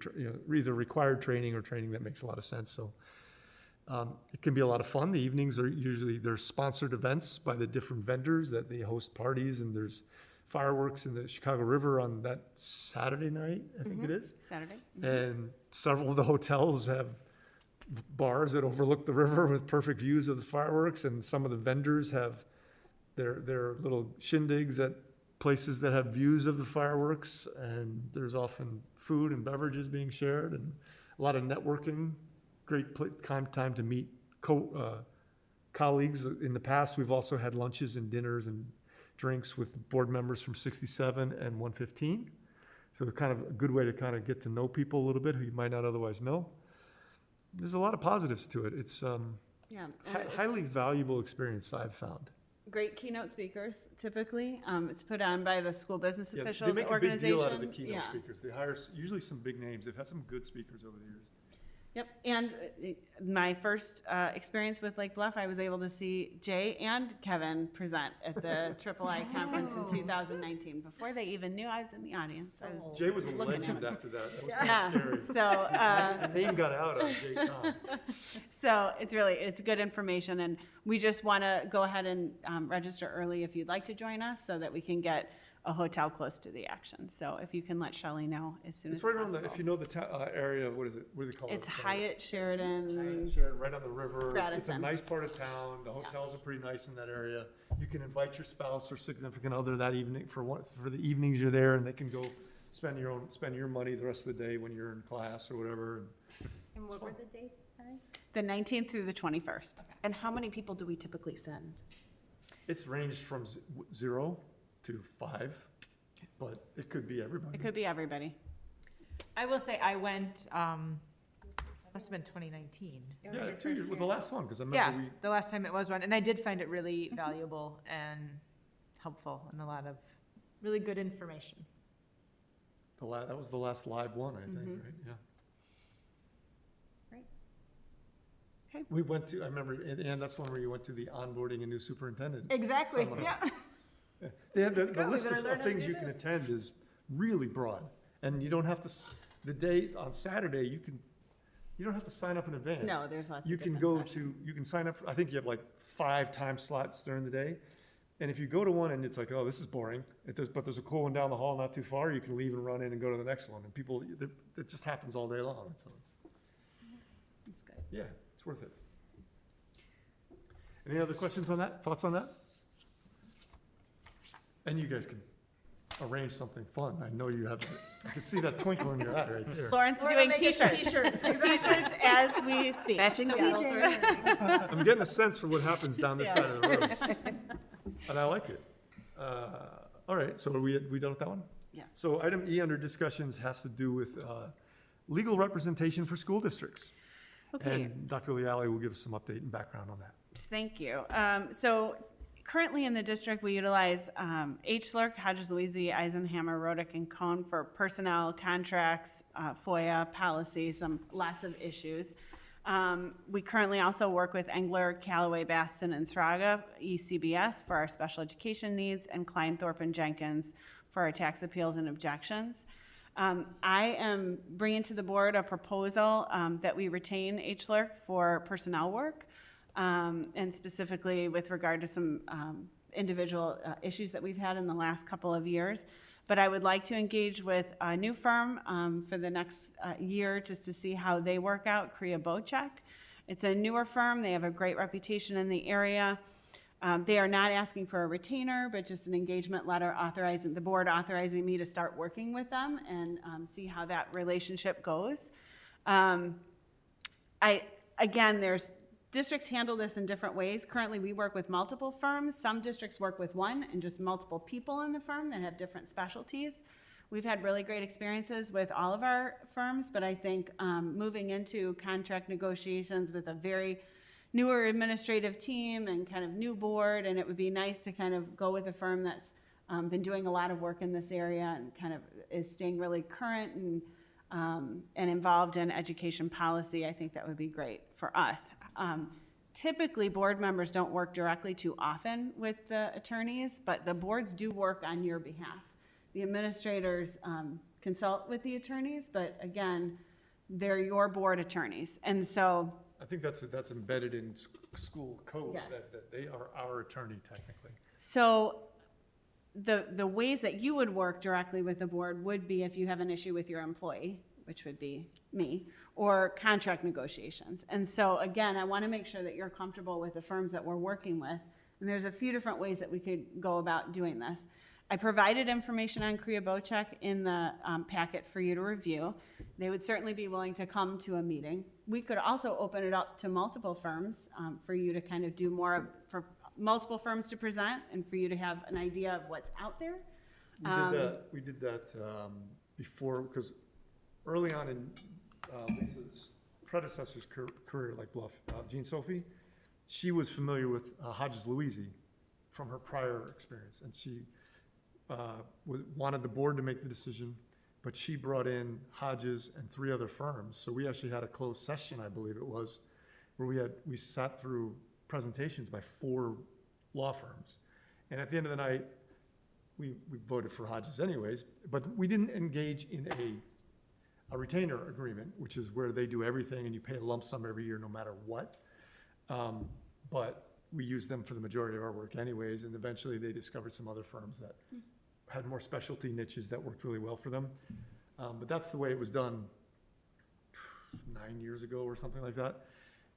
either required training or training that makes a lot of sense. So it can be a lot of fun. The evenings are usually, there's sponsored events by the different vendors that they host parties, and there's fireworks in the Chicago River on that Saturday night, I think it is. Saturday. And several of the hotels have bars that overlook the river with perfect views of the fireworks, and some of the vendors have their little shindigs at places that have views of the fireworks, and there's often food and beverages being shared and a lot of networking. Great time to meet colleagues. In the past, we've also had lunches and dinners and drinks with board members from 67 and 115. So kind of a good way to kind of get to know people a little bit who you might not otherwise know. There's a lot of positives to it. It's highly valuable experience I've found. Great keynote speakers, typically. It's put on by the school business Yeah, officials they make organization. a big deal out of the keynote Yeah. speakers. They hire usually some big names. They've had some good speakers over the years. Yep, and my first experience with Lake Bluff, I was able to see Jay and Kevin present at the III conference in 2019, before they even knew I was in the audience. I was Jay was a looking at legend them. after that. That was kind of scary. So, The name got out on Jay Tom. so it's good information, and we just want to go ahead and register early if you'd like to join us, so that we can get a hotel close to the action. So if you can let Shelley know as soon as It's right possible. around if you know the area, what is it? What do they call it? It's Hyatt Sheridan. Hyatt Sheridan, right on the river. It's a Radisson. nice part of town. The hotels are pretty nice in that area. You can invite your spouse or significant other that evening for the evenings you're there, and they can go spend your money the rest of the day when you're in class or whatever. And what were the dates, sorry? The 19th through the 21st. And how many people do we typically send? It's ranged from 0 to 5, but it could be everybody. It could be everybody. I will say I went, must have been 2019. Yeah, 2 years, well, the last one, because I Yeah, remember the last time it was one, and I did find it really valuable and helpful and a lot of really good information. that was the last live one, I think, right? Yeah. Great. Okay. We went to, I remember, and that's one where you went to the onboarding a new superintendent. Exactly, seminar. yeah. They had the Go, we list better of learn how to things do you can this. attend is really broad. And you don't have to, the day on Saturday, you don't have to sign up in advance. No, there's lots of You can different go to, sessions. you can sign up, I think you have like 5 time slots during the day. And if you go to one and it's like, oh, this is boring, but there's a cool one down the hall not too far, you can leave and run in and go to the next one. And people, it just happens all day long. So That's good. yeah, it's worth it. Any other questions on that? Thoughts on that? And you guys can arrange something fun. I know you have, I can see that twinkle in your eye right there. Lauren's doing t-shirts. T-shirts as we speak. Matching Yeah. I'm getting a sense for what happens down this side of the room. And I like it. All right, so are we done with that one? Yes. So item E under discussions has to do with legal representation for school districts. Okay. And Dr. Leali will give us some update and background on that. Thank you. So currently in the district, we utilize HLERC, Hodges, Louise, Eisenhammer, Rodick, and Cohn for personnel, contracts, FOIA, policy, lots of issues. We currently also work with Engler, Callaway, Baston, and Sraga, ECBS for our special education needs, and Kleinthorpe and Jenkins for our tax appeals and objections. I am bringing to the board a proposal that we retain HLERC for personnel work, and specifically with regard to some individual issues that we've had in the last couple of years. But I would like to engage with a new firm for the next year just to see how they work out, Korea Bochek, It's a newer firm. They have a great reputation in the area. They are not asking for a retainer, but just an engagement letter authorizing, the board authorizing me to start working with them and see how that relationship goes. Again, there's districts handle this in different ways. Currently, we work with multiple firms. Some districts work with one and just multiple people in the firm that have different specialties. We've had really great experiences with all of our firms, but I think moving into contract negotiations with a very newer administrative team and kind of new board, and it would be nice to kind of go with a firm that's been doing a lot of work in this area and kind of is staying really current and involved in education policy. I think that would be great for us. Typically, board members don't work directly too often with the attorneys, but the boards do work on your behalf. The administrators consult with the attorneys, but again, they're your board attorneys. And so I think that's embedded in school code, Yes. that they are our attorney technically. So the ways that you would work directly with the board would be if you have an issue with your employee, which would be me, or contract negotiations. And so again, I want to make sure that you're comfortable with the firms that we're working with. And there's a few different ways that we could go about doing this. I provided information on Kriya in the packet for you to review. They would certainly be willing to come to a meeting. We could also open it up to multiple firms for you to kind of do more for multiple firms to present and for you to have an idea of what's out there. We did that before, because early on in Lisa's predecessor's career, like Bluff, Jean Sophie, she was familiar with Hodges Louisi from her prior experience, and she wanted the board to make the decision, but she brought in Hodges and 3 other firms. So we actually had a closed session, I believe it was, where we sat through presentations by 4 law firms. And at the end of the night, we voted for Hodges anyways, but we didn't engage in a retainer agreement, which is where they do everything and you pay a lump sum every year no matter what. But we used them for the majority of our work anyways, and eventually they discovered some other firms that had more specialty niches that worked really well for them. But that's the way it was done 9 years ago or something like that.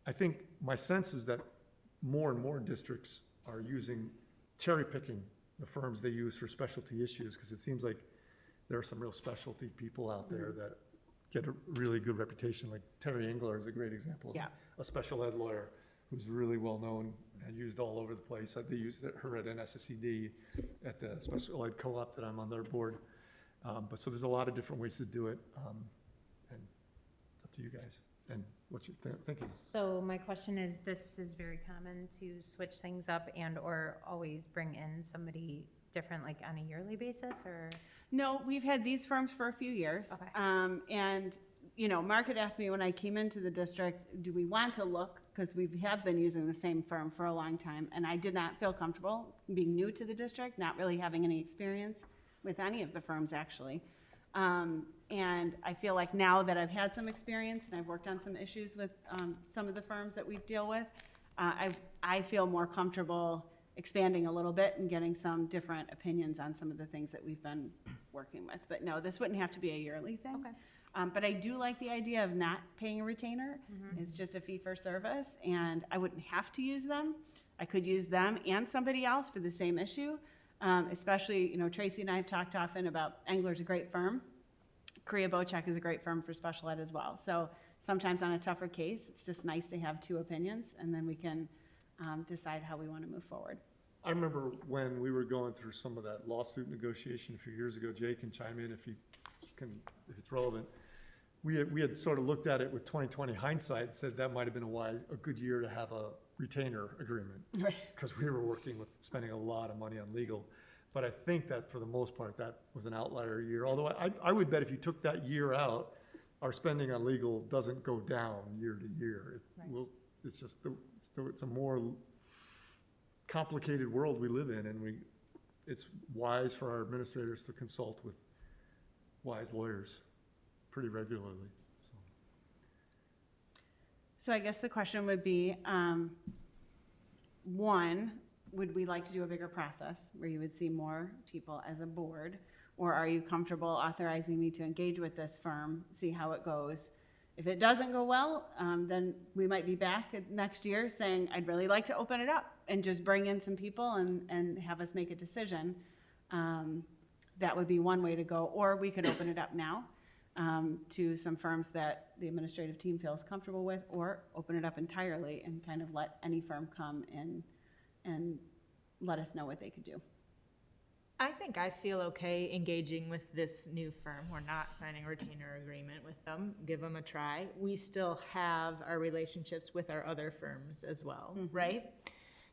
I think my sense is that more and more districts are cherry picking the firms they use for specialty issues, because it seems like there are some real specialty people out there that get a really good reputation. Like Terry Engler is a great example of a special ed lawyer who's really well known and used all over the place. They used her at NSSED, at the special ed co-op that I'm on their board. But so there's a lot of different ways to do it, and up to you guys and what you're thinking. So my question is, this is very common to switch things up and or always bring in somebody different, like on a yearly basis, or? No, we've had these firms for a few years. Okay. And, you know, Mark had asked me when I came into the district, do we want to look, because we have been using the same firm for a long time, and I did not feel comfortable being new to the district, not really having any experience with any of the firms, actually. And I feel like now that I've had some experience and I've worked on some issues with some of the firms that we deal with, I feel more comfortable expanding a little bit and getting some different opinions on some of the things that we've been working with. But no, this wouldn't have to be a yearly thing. Okay. But I do like the idea of not paying a retainer. It's just a fee for service, and I wouldn't have to use them. I could use them and somebody else for the same issue. Especially, you know, Tracy and I have talked often about Engler's a great firm. Kriya is a great firm for special ed as well. So sometimes on a tougher case, it's just nice to have 2 opinions, and then we can decide how we want to move forward. I remember when we were going through some of that lawsuit negotiation a few years ago. Jay can chime in if it's relevant. We had sort of looked at it with 20/20 hindsight and said that might have been a good year to have a retainer agreement, because we were spending a lot of money on legal. But I think that for the most part, that was an outlier year. Although I would bet if you took that year out, our spending on legal doesn't go down year to year. It's just it's a more complicated world we live in, and it's wise for our administrators to consult with wise lawyers pretty regularly. So I guess the question would be, 1, would we like to do a bigger process where you would see more people as a board? Or are you comfortable authorizing me to engage with this firm, see how it goes, If it doesn't go well, then we might be back next year saying, I'd really like to open it up and just bring in some people and have us make a decision. That would be one way to go, or we could open it up now to some firms that the administrative team feels comfortable with, or open it up entirely and kind of let any firm come in and let us know what they could do. I think I feel okay engaging with this new firm. We're not signing a retainer agreement with them. Give them a try. We still have our relationships with our other firms as well, right?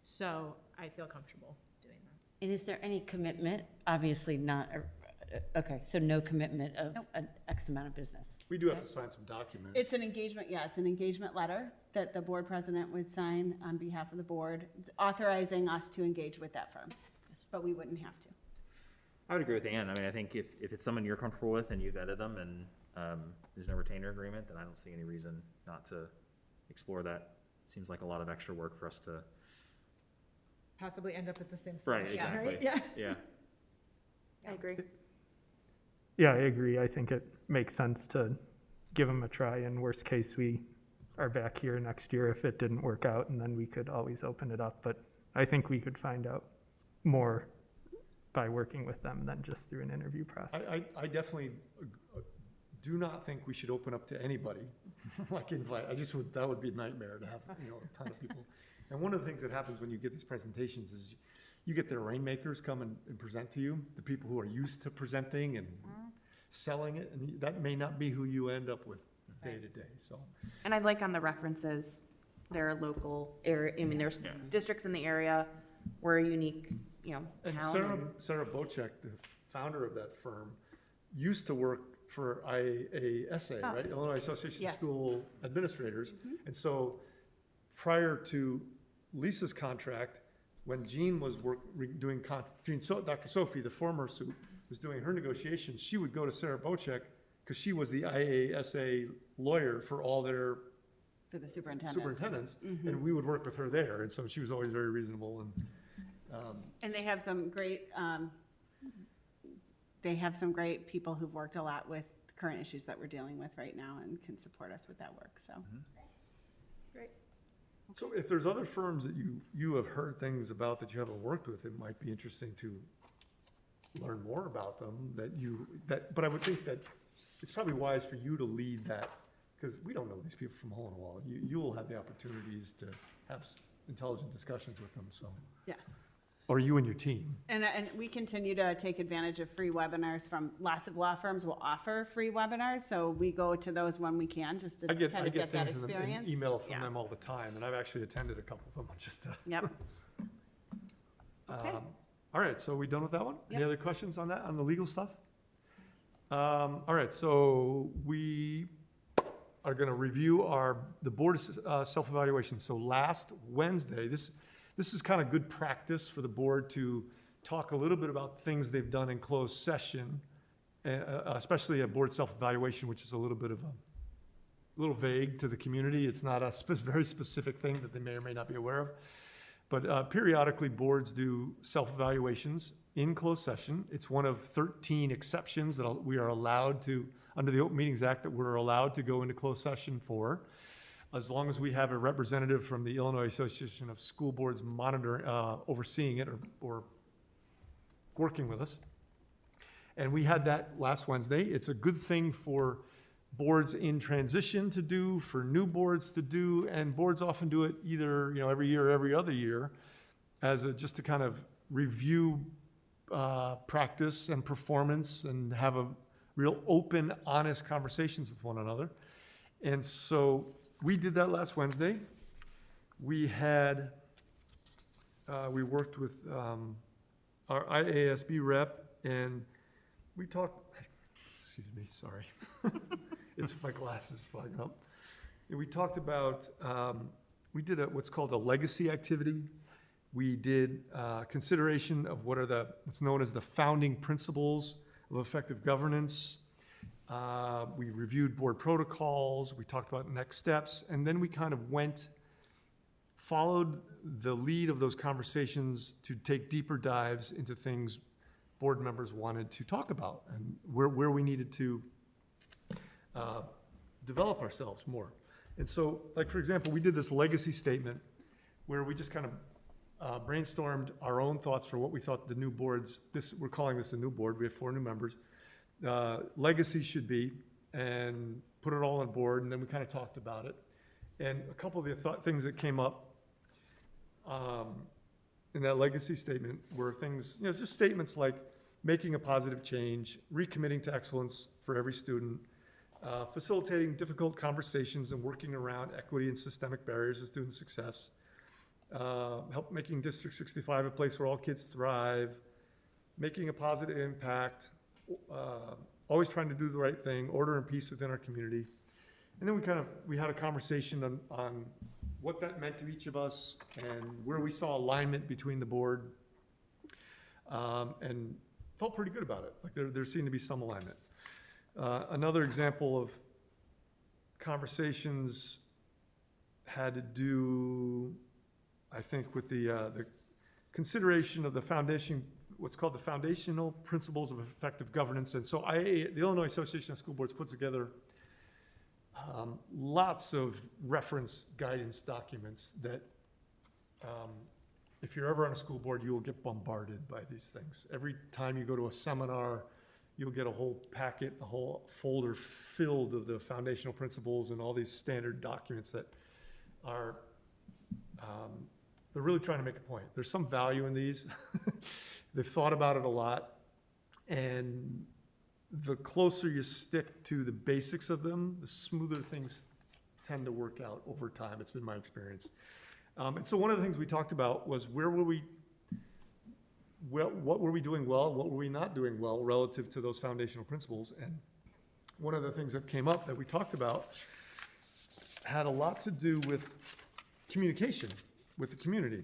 So I feel comfortable doing that. And is there any commitment? Obviously not, okay, so no commitment of an X amount of business. We do have to sign some documents. It's an engagement, yeah, it's an engagement letter that the board president would sign on behalf of the board, authorizing us to engage with that firm, but we wouldn't have to. I would agree with Ann. I mean, I think if it's someone you're comfortable with and you've vetted them and there's no retainer agreement, then I don't see any reason not to explore that. Seems like a lot of extra work for us to. Possibly end up at the same spot. Right, exactly. Right? Yeah. Yeah. I agree. Yeah, I agree. I think it makes sense to give them a try. In worst case, we are back here next year if it didn't work out, and then we could always open it up. But I think we could find out more by working with them than just through an interview process. I definitely do not think we should open up to anybody. Like invite, that would be a nightmare to have, a ton of people. And one of the things that happens when you get these presentations is you get the rainmakers come and present to you, the people who are used to presenting and selling it, and that may not be who you end up with day to day, so. And I like on the references, there are local area, I mean, there's districts in the area, we're a unique, And town. Sarah Bocek, the founder of that firm, used to work for IASA, right? Illinois Association of School Administrators. And so prior to Lisa's contract, when Jean was Dr. Sophie, the former soup, was doing her negotiations, she would go to Sarah Bocek because she was the IASA lawyer for all their For the superintendents. and we would work with her there. And so she was always very reasonable And they have some great, people who've worked a lot with the current issues that we're dealing with right now and can support us with that work, so. Great. So if there's other firms that you have heard things about that you haven't worked with, it might be interesting to learn more about them but I would think that it's probably wise for you to lead that, because we don't know these people from hole in the wall. You will have the opportunities to have intelligent discussions with them, so. Yes. Or you and your team. And we continue to take advantage of free webinars from lots of law firms will offer free webinars, so we go to those when we can, just to I get kind of get that things in experience. email from them all the time, and I've actually attended a couple of them just to. Yep. Okay. All right, so are we done with that one? Any Yep. other questions on that, on the legal stuff? All right, so we are going to review the board self-evaluation. So last Wednesday, this is kind of good practice for the board to talk a little bit about things they've done in closed session, especially a board self-evaluation, which is a little vague to the community. It's not a very specific thing that they may or may not be aware of. But periodically, boards do self-evaluations in closed session. It's one of 13 exceptions that we are allowed to, under the Open Meetings Act, that we're allowed to go into closed session for, as long as we have a representative from the Illinois Association of School Boards overseeing it or working with us. And we had that last Wednesday. It's a good thing for boards in transition to do, for new boards to do, and boards often do it either every year or every other year just to kind of review practice and performance and have a real open, honest conversations with one another. And so we did that last Wednesday. We worked with our IASB rep, and we talked, excuse me, sorry. It's my glasses fogging up. And we talked about, we did what's called a legacy activity. We did consideration of what's known as the founding principles of effective governance. We reviewed board protocols. We talked about next steps. And then we kind of followed the lead of those conversations to take deeper dives into things board members wanted to talk about and where we needed to develop ourselves more. And so, like, for example, we did this legacy statement where we just kind of brainstormed our own thoughts for what we thought the new boards, we're calling this a new board, we have 4 new members, legacy should be, and put it all on board, and then we kind of talked about it. And a couple of the things that came up in that legacy statement were things, just statements like making a positive change, recommitting to excellence for every student, facilitating difficult conversations and working around equity and systemic barriers to student success, help making District 65 a place where all kids thrive, making a positive impact, always trying to do the right thing, order and peace within our community. And then we had a conversation on what that meant to each of us and where we saw alignment between the board, and felt pretty good about it. Like there seemed to be some alignment. Another example of conversations had to do, I think, with the consideration of the foundation, what's called the foundational principles of effective governance. And so the Illinois Association of School Boards puts together lots of reference guidance documents that if you're ever on a school board, you will get bombarded by these things. Every time you go to a seminar, you'll get a whole packet, a whole folder filled of the foundational principles and all these standard documents that are, they're really trying to make a point. There's some value in these. They've thought about it a lot. And the closer you stick to the basics of them, the smoother things tend to work out over time. It's been my experience. And so one of the things we talked about was what were we doing well, what were we not doing well relative to those foundational principles. And one of the things that came up that we talked about had a lot to do with communication with the community.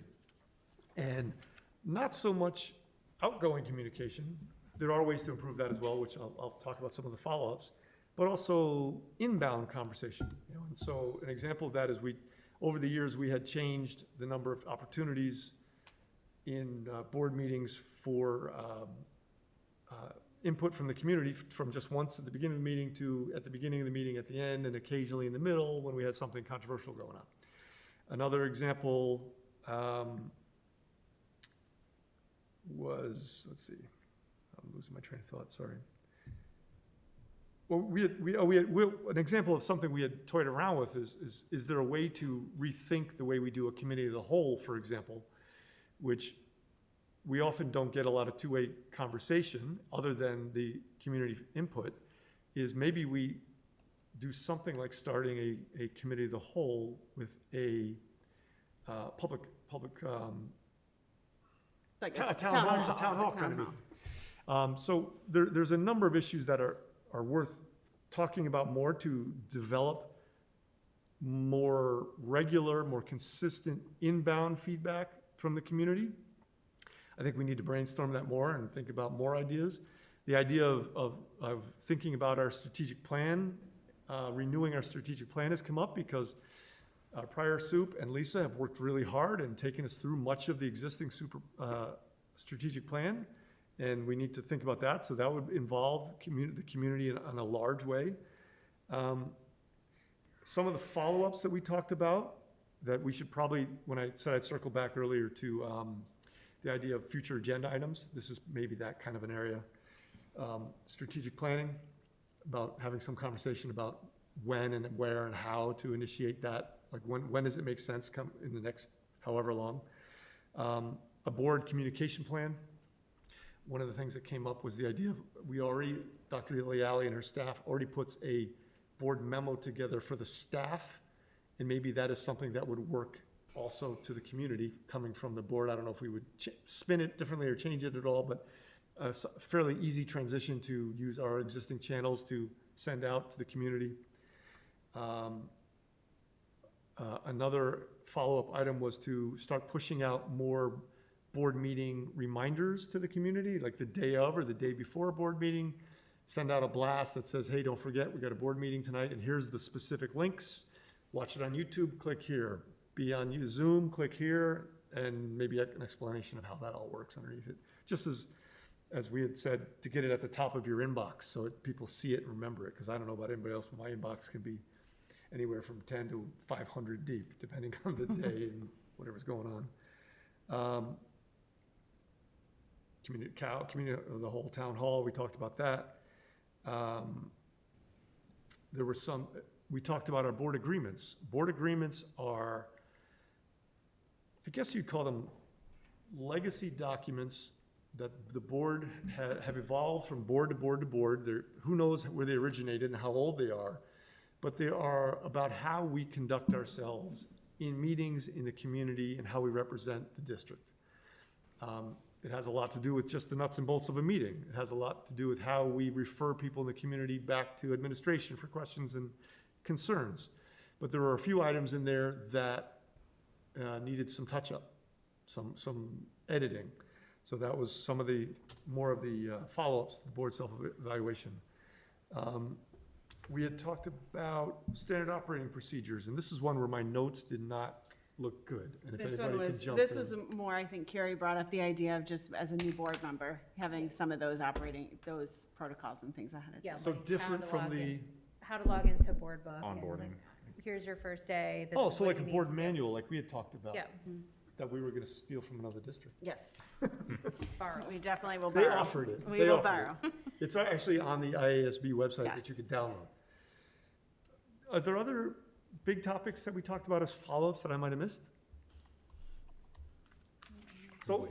And not so much outgoing communication. There are ways to improve that as well, which I'll talk about some of the follow-ups, but also inbound conversation. And so an example of that is over the years, we had changed the number of opportunities in board meetings for input from the community from just once at the beginning of the meeting to at the beginning of the meeting at the end, and occasionally in the middle when we had something controversial going on. Another example was, let's see, I'm losing my train of thought, sorry. Well, an example of something we had toyed around with is there a way to rethink the way we do a committee of the whole, for example, which we often don't get a lot of two-way conversation other than the community input, is maybe we do something like starting a committee of the whole with a public Like a town hall kind of meeting. So there's a number of issues that are worth talking about more to develop more regular, more consistent inbound feedback from the community. I think we need to brainstorm that more and think about more ideas. The idea of thinking about our strategic plan, renewing our strategic plan has come up because prior Soup and Lisa have worked really hard and taken us through much of the existing strategic plan. And we need to think about that. So that would involve the community in a large way. Some of the follow-ups that we talked about that we should probably, when I said I'd circle back earlier to the idea of future agenda items, this is maybe that kind of an area. Strategic planning, about having some conversation about when and where and how to initiate that. Like when does it make sense come in the next however long? A board communication plan. One of the things that came up was the idea of Dr. Iliali and her staff already puts a board memo together for the staff, and maybe that is something that would work also to the community coming from the board. I don't know if we would spin it differently or change it at all, but a fairly easy transition to use our existing channels to send out to the community. Another follow-up item was to start pushing out more board meeting reminders to the community, like the day of or the day before a board meeting. Send out a blast that says, hey, don't forget, we got a board meeting tonight, and here's the specific links. Watch it on YouTube, click here. Be on Zoom, click here, and maybe an explanation of how that all works underneath it. Just as we had said, to get it at the top of your inbox so people see it and remember it, because I don't know about anybody else, but my inbox can be anywhere from 10 to 500 deep, depending on the day and whatever's going on. Community, the whole town hall, we talked about that. There were we talked about our board agreements. Board agreements are, I guess you'd call them legacy documents that the board have evolved from board to board to board. Who knows where they originated and how old they are, but they are about how we conduct ourselves in meetings in the community and how we represent the district. It has a lot to do with just the nuts and bolts of a meeting. It has a lot to do with how we refer people in the community back to administration for questions and concerns. But there were a few items in there that needed some touch-up, some editing. So that was some of the, more of the follow-ups to the board self-evaluation. We had talked about standard operating procedures, and this is one where my notes did not look good. And if anybody could jump in. This was more, I think Carrie brought up the idea of just as a new board member, having some of those protocols and things ahead of time. So different from the. How to log into board book. Onboarding. Here's your first day. This Oh, is so what like a you board need to do. manual, like we had talked about. Yeah. That we were gonna steal from another district. Yes, Borrow. we definitely will They borrow. offered it. We They will offered borrow. it. It's actually on the IASB website Yes. that you could download. Are there other big topics that we talked about as follow-ups that I might have missed? So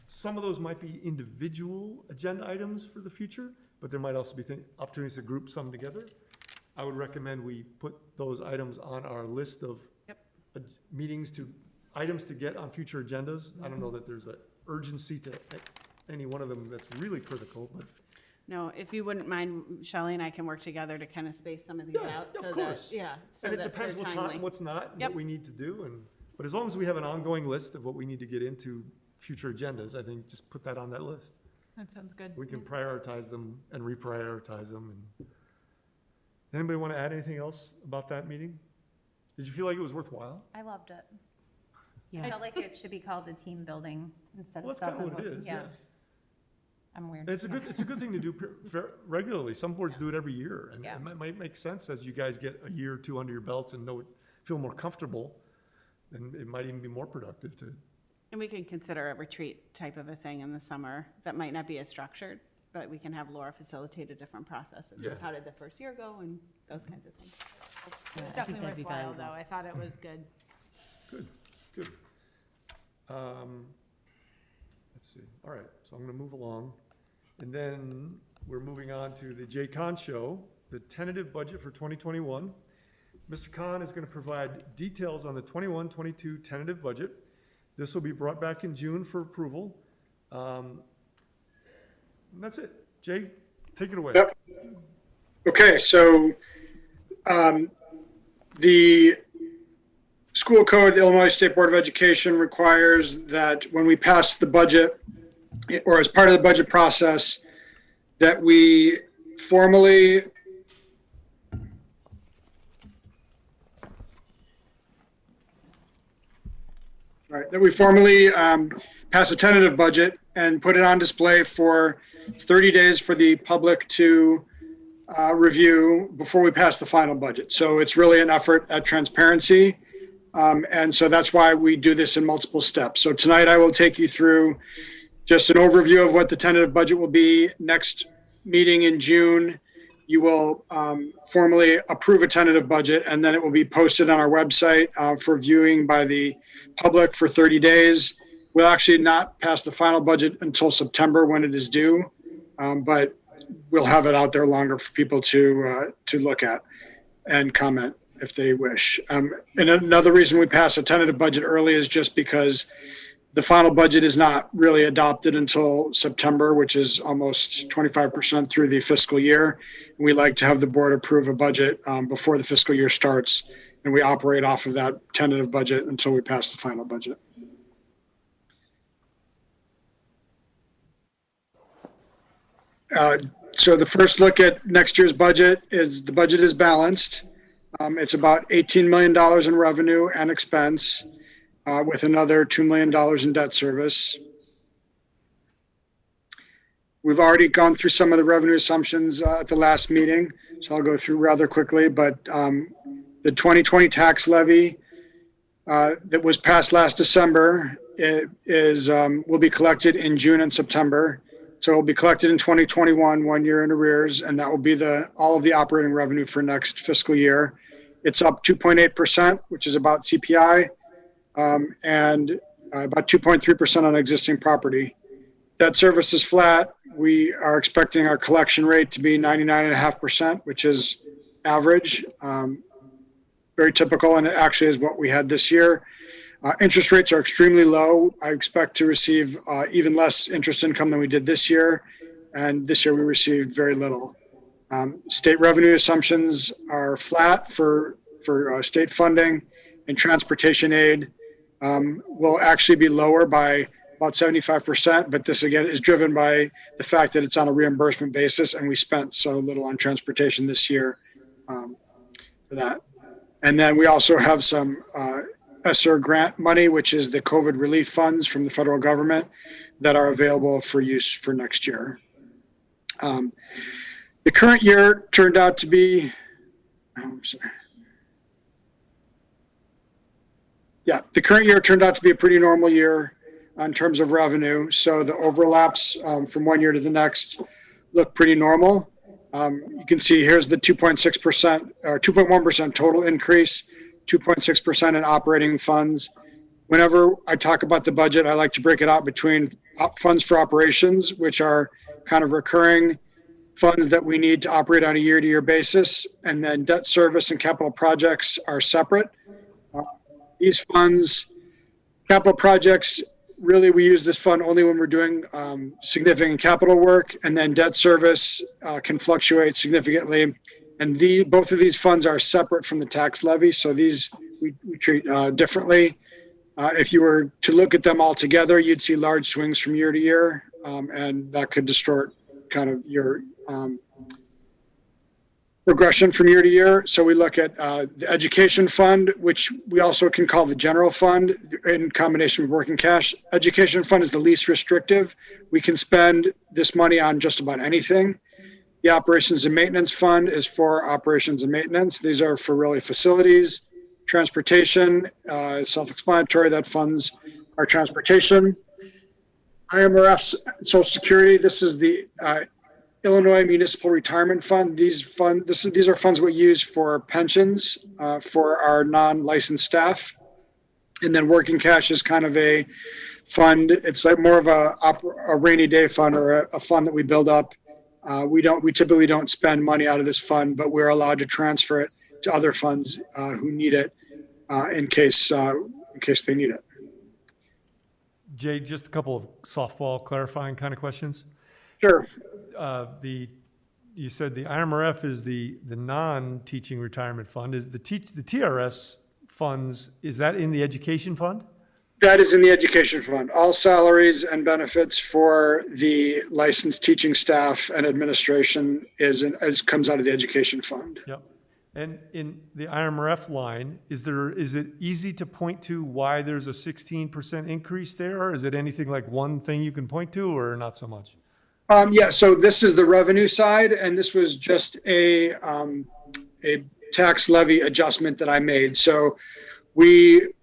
some of those might be individual agenda items for the future, but there might also be opportunities to group some together. I would recommend we put those items on our list of items to get on future agendas. I don't know that there's an urgency to any one of them that's really critical, but. No, if you wouldn't mind, Shelley and I can work together to kind of space some of these out. Of so course. that Yeah. so And it that depends they're what's hot timely. and what's not, and Yep. what we need to do, but as long as we have an ongoing list of what we need to get into future agendas, I think just put that on that list. That sounds good. We can prioritize them and reprioritize them. And anybody want to add anything else about that meeting? Did you feel like it was worthwhile? I loved it. Yeah. I felt like it should be called a team building instead Well, of that's kind of what it is, yeah. I'm weird. And it's a good thing to do regularly. Some boards do it every year, and Yeah. it might make sense as you guys get a year or two under your belts and feel more comfortable, then it might even be more productive to. And we can consider a retreat type of a thing in the summer that might not be as structured, but we can have Laura facilitate a different process of just Yeah. how did the first year go and those kinds of things. Yeah, I think Definitely that'd be worthwhile, valuable. though. I thought it was good. Good. Let's see. All right, so I'm going to move along. And then we're moving on to the Jay Kahn Show, the tentative budget for 2021. Mr. Kahn is going to provide details on the 21-22 tentative budget. This will be brought back in June for approval. And that's it. Jay, take it away. Yep. Okay, so the school code, the Illinois State Board of Education requires that when we pass the budget, or as part of the budget process, that we formally pass a tentative budget and put it on display for 30 days for the public to review before we pass the final budget. So it's really an effort at transparency. And so that's why we do this in multiple steps. So tonight I will take you through just an overview of what the tentative budget will be. Next meeting in June, you will formally approve a tentative budget, and then it will be posted on our website for viewing by the public for 30 days. We'll actually not pass the final budget until September when it is due, but we'll have it out there longer for people to look at and comment if they wish. And another reason we pass a tentative budget early is just because the final budget is not really adopted until September, which is almost 25% through the fiscal year. And we like to have the board approve a budget before the fiscal year starts, and we operate off of that tentative budget until we pass the final budget. So the first look at next year's budget is the budget is balanced. It's about $18 million in revenue and expense, with another $2 million in debt service. We've already gone through some of the revenue assumptions at the last meeting, so I'll go through rather quickly. But the 2020 tax levy that was passed last December will be collected in June and September. So it will be collected in 2021, 1 year in arrears, and that will be all of the operating revenue for next fiscal year. It's up 2.8%, which is about CPI, and about 2.3% on existing property. Debt service is flat. We are expecting our collection rate to be 99.5%, which is average, very typical, and it actually is what we had this year. Interest rates are extremely low. I expect to receive even less interest income than we did this year, and this year we received very little. State revenue assumptions are flat for state funding, and transportation aid will actually be lower by about 75%, but this again is driven by the fact that it's on a reimbursement basis, and we spent so little on transportation this year for that. And then we also have some ESSER grant money, which is the COVID relief funds from the federal government that are available for use for next year. The current year turned out to be, the current year turned out to be a pretty normal year in terms of revenue. So the overlaps from one year to the next look pretty normal. You can see here's the 2.6% or 2.1% total increase, 2.6% in operating funds. Whenever I talk about the budget, I like to break it out between funds for operations, which are kind of recurring funds that we need to operate on a year-to-year basis, and then debt service and capital projects are separate. These funds, capital projects, really we use this fund only when we're doing significant capital work, and then debt service can fluctuate significantly. And both of these funds are separate from the tax levy, so these we treat differently. If you were to look at them all together, you'd see large swings from year to year, and that could distort kind of your progression from year to year. So we look at the education fund, which we also can call the general fund in combination with working cash. Education fund is the least restrictive. We can spend this money on just about anything. The operations and maintenance fund is for operations and maintenance. These are for really facilities. Transportation, self-explanatory, that funds our transportation. IMRF's Social Security, this is the Illinois Municipal Retirement Fund. These are funds we use for pensions for our non-licensed staff. And then working cash is kind of a fund. It's like more of a rainy day fund or a fund that we build up. We typically don't spend money out of this fund, but we're allowed to transfer it to other funds who need it in case they need it. Jay, just a couple of softball clarifying kind of questions. Sure. You said the IMRF is the non-teaching retirement fund. Is the TRS funds, is that in the education fund? That is in the education fund. All salaries and benefits for the licensed teaching staff and administration comes out of the education fund. Yep. And in the IMRF line, is it easy to point to why there's a 16% increase there? Or is it anything like one thing you can point to, or not so much? So this is the revenue side, and this was just a tax levy adjustment that I made. So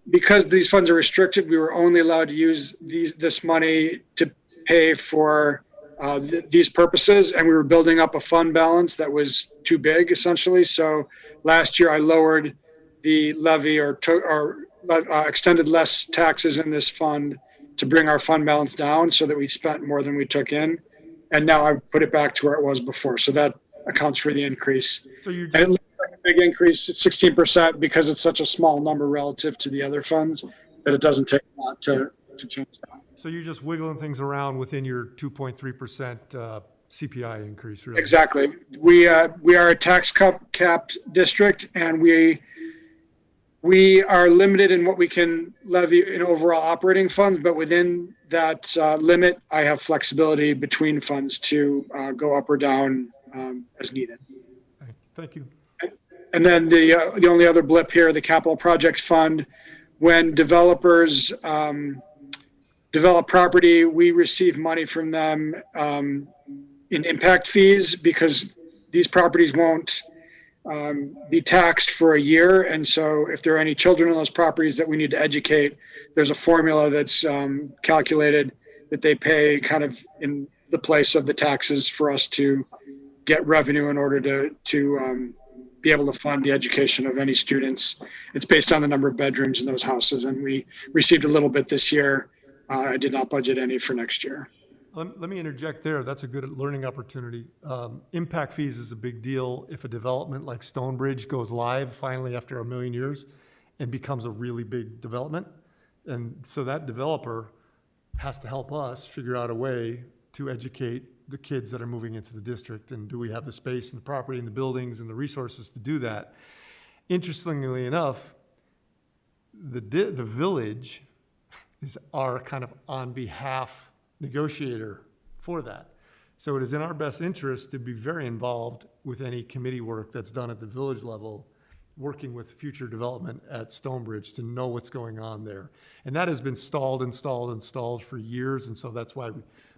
because these funds are restricted, we were only allowed to use this money to pay for these purposes, and we were building up a fund balance that was too big, essentially. So last year I lowered the levy or extended less taxes in this fund to bring our fund balance down so that we spent more than we took in. And now I've put it back to where it was before. So that accounts for the increase. So you're and it looks like a big increase. It's 16% because it's such a small number relative to the other funds that it doesn't take a lot to change that. So you're just wiggling things around within your 2.3% CPI increase, really? Exactly. We are a tax capped district, and we are limited in what we can levy in overall operating funds, but within that limit, I have flexibility between funds to go up or down as needed. Thank you. And then the only other blip here, the capital projects fund, when developers develop property, we receive money from them in impact fees because these properties won't be taxed for a year. And so if there are any children on those properties that we need to educate, there's a formula that's calculated that they pay kind of in the place of the taxes for us to get revenue in order to be able to fund the education of any students. It's based on the number of bedrooms in those houses. And we received a little bit this year. I did not budget any for next year. Let me interject there. That's a good learning opportunity. Impact fees is a big deal if a development like Stonebridge goes live finally after 1 million years and becomes a really big development. And so that developer has to help us figure out a way to educate the kids that are moving into the district. And do we have the space and the property and the buildings and the resources to do that? Interestingly enough, the village is our kind of on behalf negotiator for that. So it is in our best interest to be very involved with any committee work that's done at the village level, working with future development at Stonebridge to know what's going on there. And that has been stalled for years. And so that's why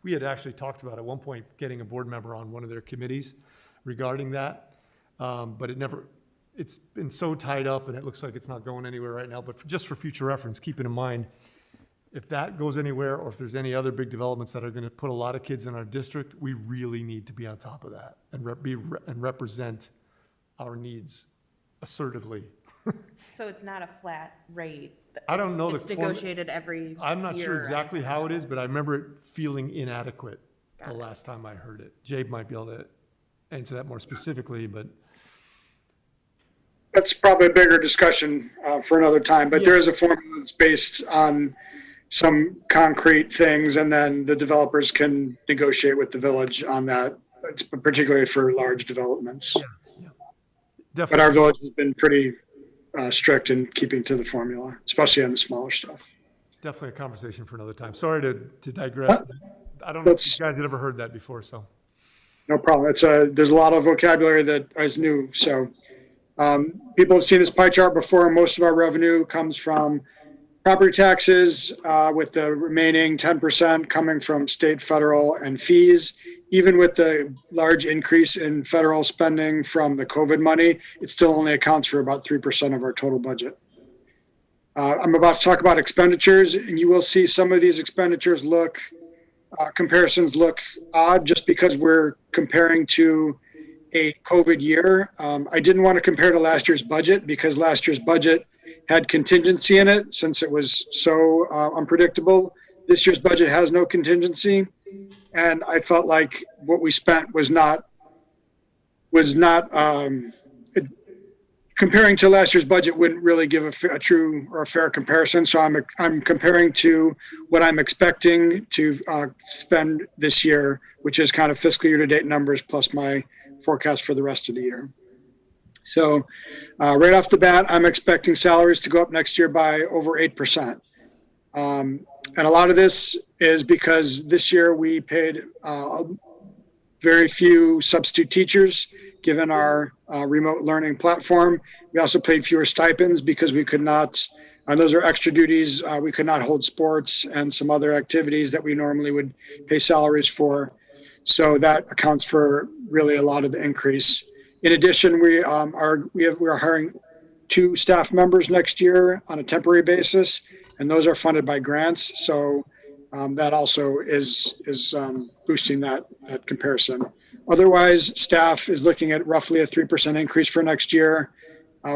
we had actually talked about at one point getting a board member on one of their committees regarding that. But it's been so tied up and it looks like it's not going anywhere right now. But just for future reference, keep it in mind, if that goes anywhere or if there's any other big developments that are going to put a lot of kids in our district, we really need to be on top of that and represent our needs assertively. So it's not a flat rate? I don't know It's negotiated every year? I'm not sure exactly how it is, but I remember it feeling inadequate the last time I heard it. Jade might be able to answer that more specifically, but that's probably a bigger discussion for another time, but there is a formula that's based on some concrete things, and then the developers can negotiate with the village on that. It's particularly for large developments. Yeah. But our village has been pretty strict in keeping to the formula, especially on the smaller stuff. Definitely a conversation for another time. Sorry to digress. I don't know if you guys had ever heard that before, so. No problem. There's a lot of vocabulary that is new. So people have seen this pie chart before. Most of our revenue comes from property taxes, with the remaining 10% coming from state, federal, and fees. Even with the large increase in federal spending from the COVID money, it still only accounts for about 3% of our total budget. I'm about to talk about expenditures, and you will see some of these expenditures comparisons look odd just because we're comparing to a COVID year. I didn't want to compare to last year's budget because last year's budget had contingency in it since it was so unpredictable. This year's budget has no contingency. And I felt like what we spent was not comparing to last year's budget wouldn't really give a true or a fair comparison. So I'm comparing to what I'm expecting to spend this year, which is kind of fiscal year to date numbers plus my forecast for the rest of the year. So right off the bat, I'm expecting salaries to go up next year by over 8%. And a lot of this is because this year we paid very few substitute teachers, given our remote learning platform. We also paid fewer stipends because we could not, those are extra duties. We could not hold sports and some other activities that we normally would pay salaries for. So that accounts for really a lot of the increase. In addition, we are hiring 2 staff members next year on a temporary basis, and those are funded by grants. So that also is boosting that comparison. Otherwise, staff is looking at roughly a 3% increase for next year.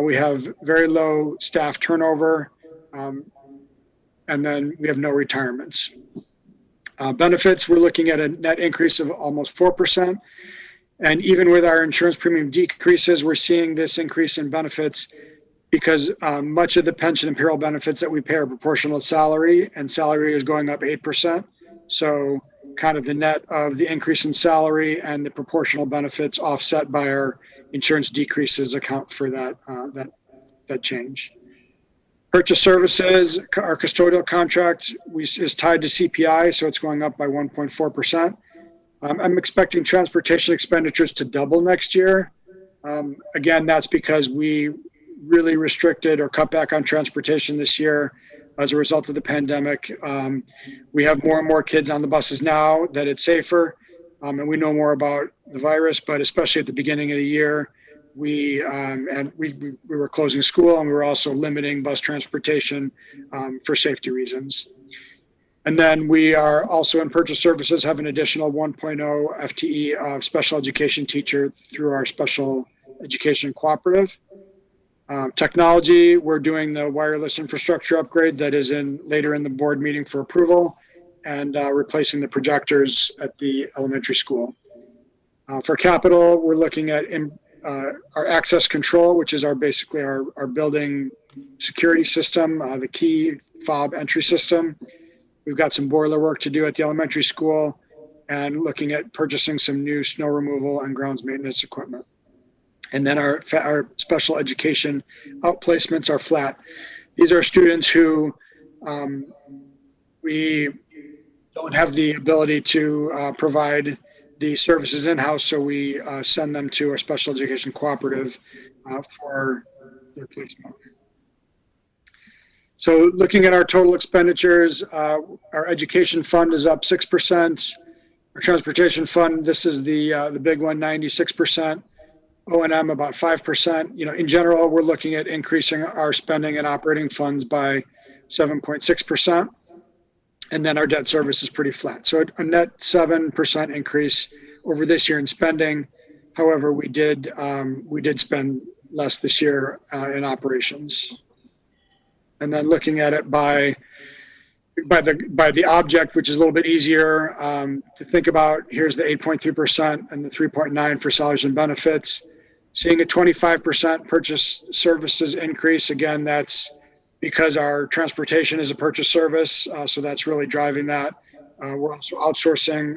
We have very low staff turnover, and then we have no retirements. Benefits, we're looking at a net increase of almost 4%. And even with our insurance premium decreases, we're seeing this increase in benefits because much of the pension and payroll benefits that we pay are proportional to salary, and salary is going up 8%. So kind of the net of the increase in salary and the proportional benefits offset by our insurance decreases account for that change. Purchase services, our custodial contract is tied to CPI, so it's going up by 1.4%. I'm expecting transportation expenditures to double next year. Again, that's because we really restricted or cut back on transportation this year as a result of the pandemic. We have more and more kids on the buses now, that it's safer, and we know more about the virus, but especially at the beginning of the year, we were closing school, and we were also limiting bus transportation for safety reasons. And then we are also in purchase services, have an additional 1.0 FTE of special education teacher through our special education cooperative. Technology, we're doing the wireless infrastructure upgrade that is later in the board meeting for approval, and replacing the projectors at the elementary school. For capital, we're looking at our access control, which is basically our building security system, the key fob entry system. We've got some boiler work to do at the elementary school, and looking at purchasing some new snow removal and grounds maintenance equipment. And then our special education outplacements are flat. These are students who we don't have the ability to provide the services in-house, so we send them to our special education cooperative for their placement. So looking at our total expenditures, our education fund is up 6%. Our transportation fund, this is the big one, 96%. O&M about 5%. In general, we're looking at increasing our spending and operating funds by 7.6%. And then our debt service is pretty flat. So a net 7% increase over this year in spending. However, we did spend less this year in operations. And then looking at it by the object, which is a little bit easier to think about. Here's the 8.3% and the 3.9% for salaries and benefits. Seeing a 25% purchase services increase. Again, that's because our transportation is a purchase service, so that's really driving that. We're also outsourcing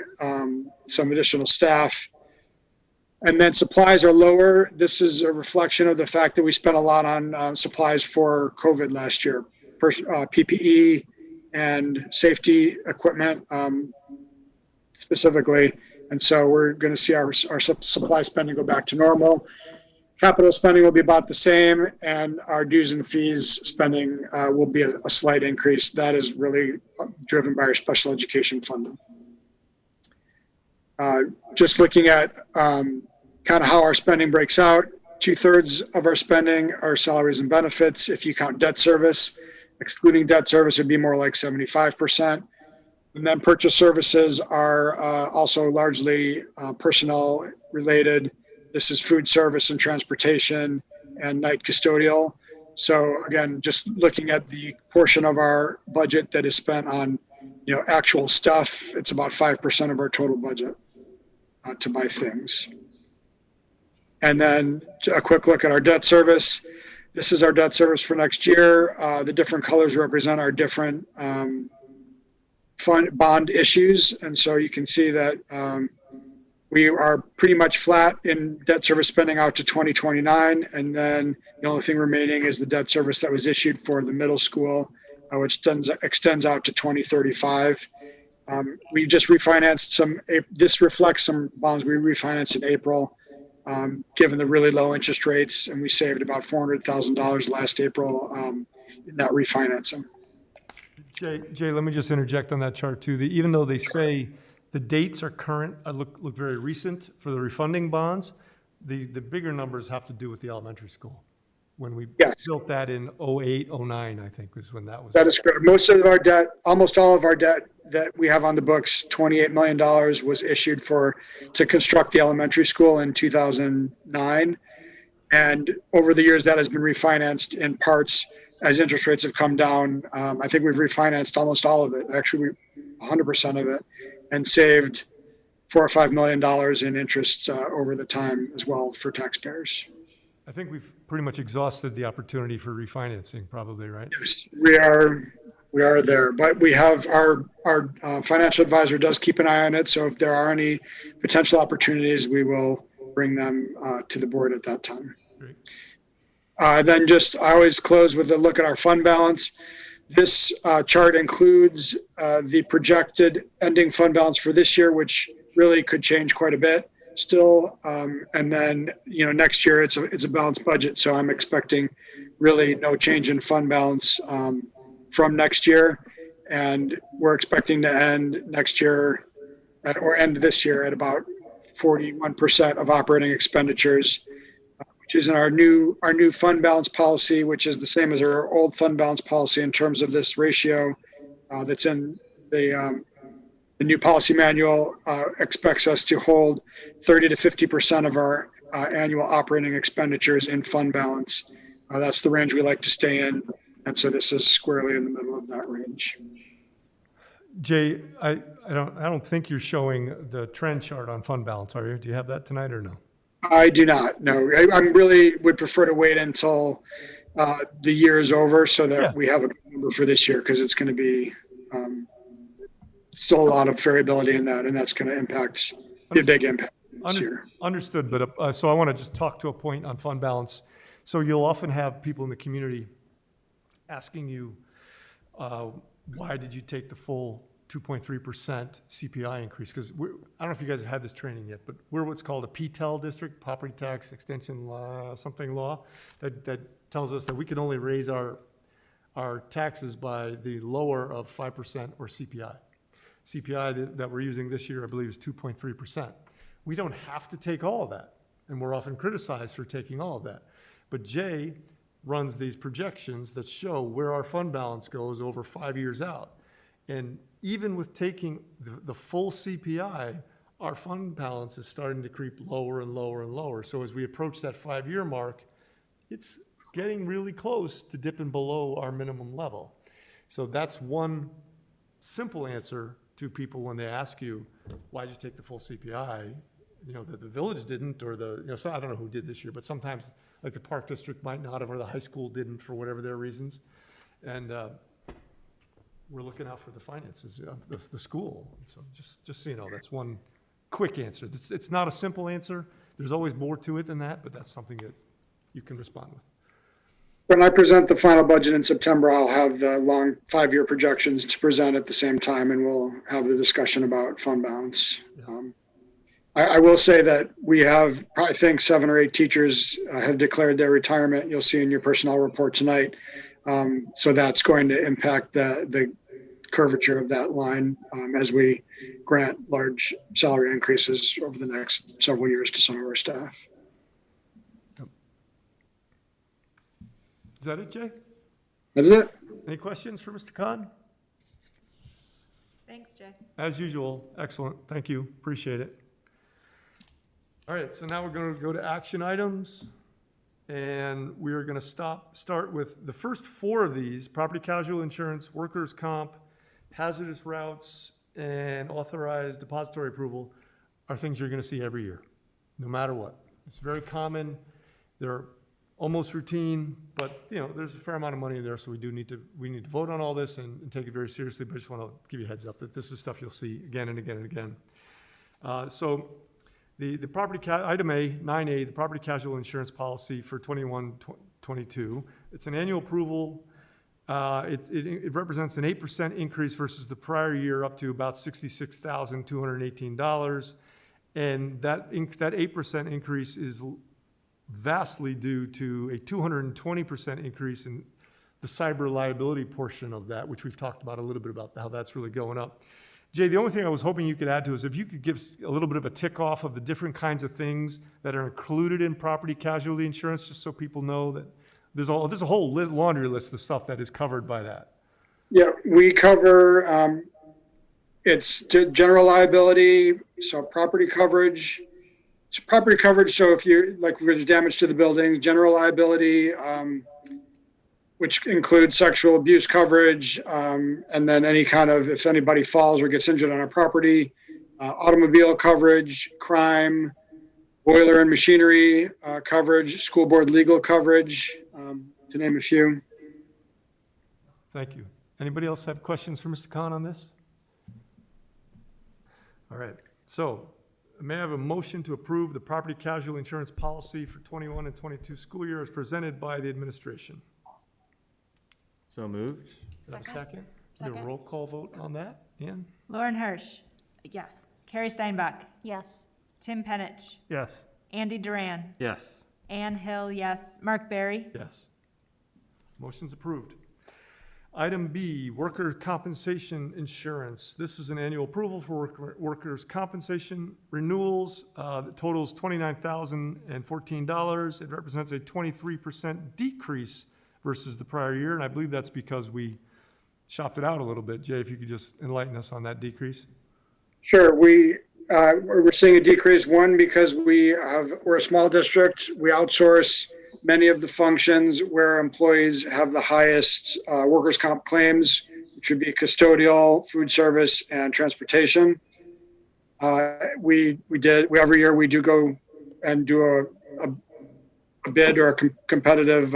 some additional staff. And then supplies are lower. This is a reflection of the fact that we spent a lot on supplies for COVID last year, PPE and safety equipment specifically. And so we're going to see our supply spending go back to normal. Capital spending will be about the same, and our dues and fees spending will be a slight increase. That is really driven by our special education funding. Just looking at kind of how our spending breaks out, 2/3 of our spending are salaries and benefits. If you count debt service, excluding debt service, it'd be more like 75%. And then purchase services are also largely personnel related. This is food service and transportation and night custodial. So again, just looking at the portion of our budget that is spent on, actual stuff, it's about 5% of our total budget to buy things. And then a quick look at our debt service. This is our debt service for next year. The different colors represent our different bond issues. And so you can see that we are pretty much flat in debt service spending out to 2029. And then the only thing remaining is the debt service that was issued for the middle school, which extends out to 2035. We just refinanced this reflects some bonds we refinanced in April, given the really low interest rates, and we saved about $400,000 last April in that refinancing. Jay, let me just interject on that chart too. Even though they say the dates are current, look very recent for the refunding bonds, the bigger numbers have to do with the elementary school. When we built that in 08, 09, I think was when that was. That is correct. Most of our debt, almost all of our debt that we have on the books, $28 million was issued to construct the elementary school in 2009. And over the years that has been refinanced in parts as interest rates have come down. I think we've refinanced almost all of it, actually 100% of it, and saved $4 or $5 million in interest over the time as well for taxpayers. I think we've pretty much exhausted the opportunity for refinancing, probably, right? Yes, we are there, but we have our financial advisor does keep an eye on it. So if there are any potential opportunities, we will bring them to the board at that time. Great. Then I always close with a look at our fund balance. This chart includes the projected ending fund balance for this year, which really could change quite a bit still. And then, next year it's a balanced budget. So I'm expecting really no change in fund balance from next year. And we're expecting to end next year or end this year at about 41% of operating expenditures, which is in our new fund balance policy, which is the same as our old fund balance policy in terms of this ratio that's in the new policy manual. Expects us to hold 30 to 50% of our annual operating expenditures in fund balance. That's the range we like to stay in. And so this is squarely in the middle of that range. Jay, I don't think you're showing the trend chart on fund balance, are you? Do you have that tonight or no? I do not. No, I really would prefer to wait until the year is over so that we have a number for this year, because it's going to be still a lot of variability in that, and that's going to be a big impact this year. Understood, but so I want to just talk to a point on fund balance. So you'll often have people in the community asking you, why did you take the full 2.3% CPI increase? Because I don't know if you guys have had this training yet, but we're what's called a PTEL district, property tax extension law, that tells us that we can only raise our taxes by the lower of 5% or CPI. CPI that we're using this year, I believe, is 2.3%. We don't have to take all of that, and we're often criticized for taking all of that. But Jay runs these projections that show where our fund balance goes over 5 years out. And even with taking the full CPI, our fund balance is starting to creep lower and lower and lower. So as we approach that 5-year mark, it's getting really close to dipping below our minimum level. So that's one simple answer to people when they ask you, why'd you take the full CPI? You know, the village didn't, or so I don't know who did this year, but sometimes like the park district might not have, or the high school didn't for whatever their reasons. And we're looking out for the finances of the school. So just so you know, that's one quick answer. It's not a simple answer. There's always more to it than that, but that's something that you can respond with. When I present the final budget in September, I'll have the long 5-year projections to present at the same time, and we'll have the discussion about fund balance. Yeah. I will say that we have, I think, 7 or 8 teachers have declared their retirement. You'll see in your personnel report tonight. So that's going to impact the curvature of that line as we grant large salary increases over the next several years to some of our staff. Is that it, Jay? That is it. Any questions for Mr. Khan? Thanks, Jay. As usual, excellent. Thank you. Appreciate it. All right, so now we're going to go to action items. And we are going to start with the first 4 of these: property casualty insurance, workers' comp, hazardous routes, and authorized depository approval are things you're going to see every year, no matter what. It's very common. They're almost routine, but there's a fair amount of money in there, so we need to vote on all this and take it very seriously. But I just want to give you a heads up that this is stuff you'll see again and again and again. So the property item A, 9A, the property casualty insurance policy for 21-22. It's an annual approval. It represents an 8% increase versus the prior year, up to about $66,218. And that 8% increase is vastly due to a 220% increase in the cyber liability portion of that, which we've talked about a little bit about how that's really going up. Jay, the only thing I was hoping you could add to is if you could give a little bit of a tick off of the different kinds of things that are included in property casualty insurance, just so people know that there's a whole laundry list of stuff that is covered by that. Yeah, we cover it's general liability, so property coverage. It's property coverage, so if there's damage to the building, general liability, which includes sexual abuse coverage, and then any kind of, if anybody falls or gets injured on our property, automobile coverage, crime, boiler and machinery coverage, school board legal coverage, to name a few. Thank you. Anybody else have questions for Mr. Khan on this? All right, so may I have a motion to approve the property casualty insurance policy for 21 and 22 school year as presented by the administration? So moved. Is that a second? Do a roll call vote on that? Ann? Lauren Hirsch, Yes. Carrie Steinbach, Yes. Tim Penich, Yes. Andy Duran, Yes. Ann Hill, yes. Mark Barry, Yes. Motion's approved. Item B, worker compensation insurance. This is an annual approval for workers' compensation renewals. The total is $29,014. It represents a 23% decrease versus the prior year, and I believe that's because we shopped it out a little bit. Jay, if you could just enlighten us on that decrease. Sure. We're seeing a decrease, one, because we're a small district. We outsource many of the functions where employees have the highest workers' comp claims, which would be custodial, food service, and transportation. Every year we do go and do a bid or a competitive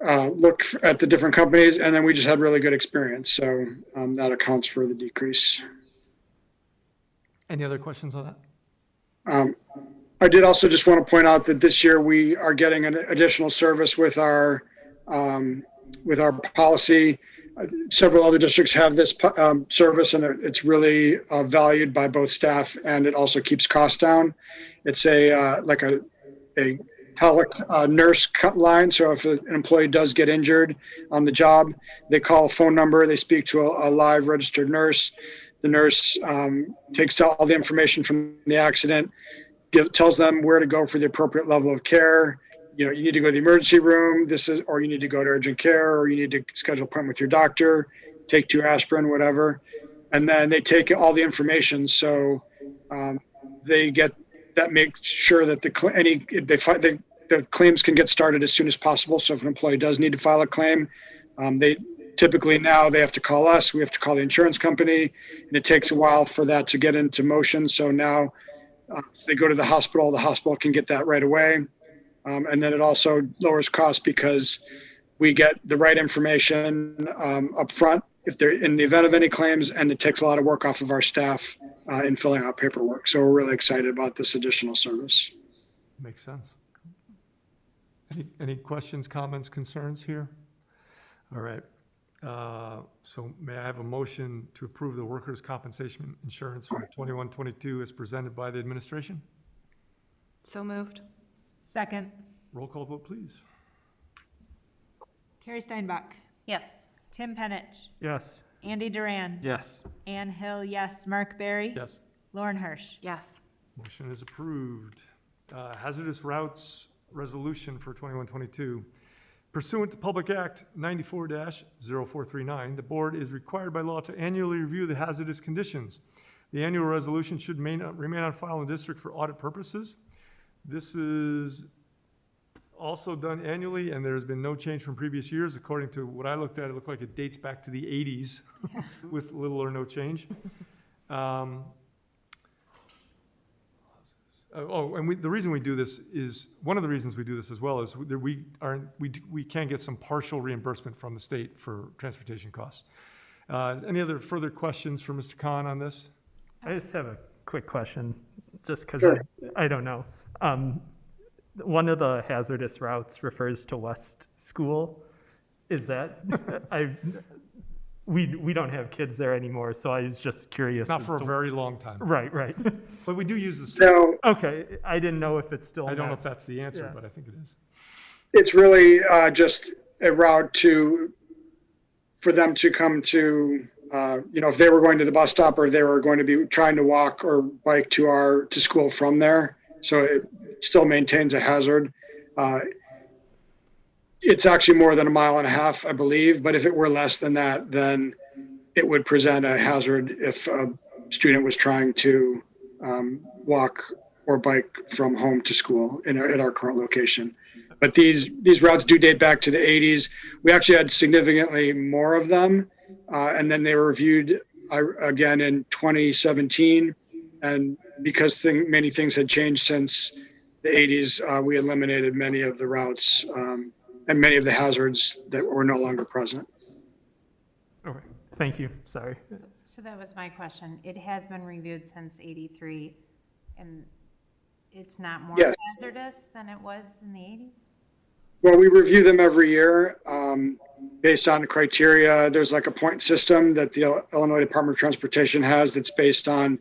look at the different companies, and then we just had really good experience. So that accounts for the decrease. Any other questions on that? I did also just want to point out that this year we are getting an additional service with our policy. Several other districts have this service, and it's really valued by both staff, and it also keeps costs down. It's like a nurse line. So if an employee does get injured on the job, they call a phone number, they speak to a live registered nurse. The nurse takes all the information from the accident, tells them where to go for the appropriate level of care. You need to go to the emergency room, or you need to go to urgent care, or you need to schedule an appointment with your doctor, take 2 aspirin, whatever. And then they take all the information. So they get that, make sure that the claims can get started as soon as possible. So if an employee does need to file a claim, they have to call us, we have to call the insurance company, and it takes a while for that to get into motion. So now if they go to the hospital can get that right away. And then it also lowers costs because we get the right information up front if they're in the event of any claims, and it takes a lot of work off of our staff in filling out paperwork. So we're really excited about this additional service. Makes sense. Any questions, comments, concerns here? All right. So may I have a motion to approve the workers' compensation insurance for 21-22 as presented by the administration? So moved. Second. Roll call vote, please. Carrie Steinbach. Yes. Tim Penich. Yes. Andy Duran. Yes. Ann Hill, yes. Mark Barry. Yes. Lauren Hirsch. Yes. Motion is approved. Hazardous routes resolution for 21-22. Pursuant to Public Act 94-0439, the board is required by law to annually review the hazardous conditions. The annual resolution should remain on file in the district for audit purposes. This is also done annually, and there has been no change from previous years. According to what I looked at, it looked like it dates back to the 80s with little or no change. And the reason we do this is, one of the reasons we do this as well is that we can get some partial reimbursement from the state for transportation costs. Any other further questions for Mr. Khan on this? I just have a quick question, just because Sure. I don't know. One of the hazardous routes refers to West School. Is that, we don't have kids there anymore, so I was just curious. Not as for a to- very long time. Right, right. But we do use the streets. No, Okay, I didn't know if it's still. I don't know not- if that's the answer, Yeah. but I think it is. it's really just a route for them to come to, if they were going to the bus stop or they were going to be trying to walk or bike to school from there. So it still maintains a hazard. It's actually more than 1.5 miles, I believe, but if it were less than that, then it would present a hazard if a student was trying to walk or bike from home to school at our current location. But these routes do date back to the 80s. We actually had significantly more of them, and then they were reviewed again in 2017. And because many things had changed since the 80s, we eliminated many of the routes and many of the hazards that were no longer present. Okay, thank you, sorry. So that was my question. It has been reviewed since '83, and it's not more Yes. hazardous than it was in the '80s? Well, we review them every year based on criteria. There's like a point system that the Illinois Department of Transportation has that's based on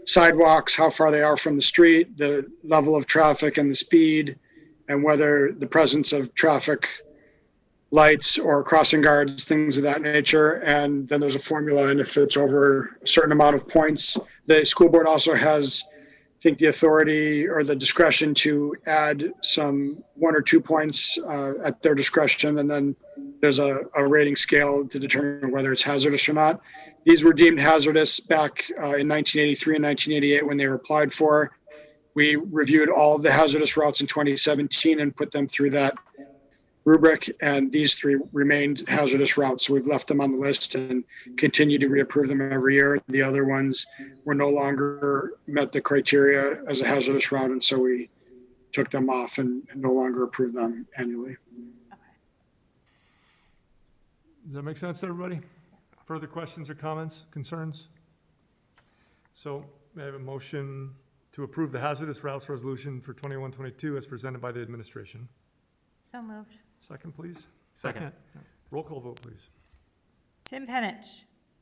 sidewalks, how far they are from the street, the level of traffic and the speed, and whether the presence of traffic lights or crossing guards, things of that nature. And then there's a formula, and if it's over a certain amount of points, the school board also has, I think, the authority or the discretion to add some 1 or 2 points at their discretion. And then there's a rating scale to determine whether it's hazardous or not. These were deemed hazardous back in 1983 and 1988 when they were applied for. We reviewed all of the hazardous routes in 2017 and put them through that rubric, and these 3 remained hazardous routes. So we've left them on the list and continue to reapprove them every year. The other ones were no longer met the criteria as a hazardous route, and so we took them off and no longer approve them annually. Does that make sense to everybody? Further questions or comments, concerns? So may I have a motion to approve the hazardous routes resolution for 21-22 as presented by the administration? So moved. Second, please. Second. Roll call vote, please. Tim Penich.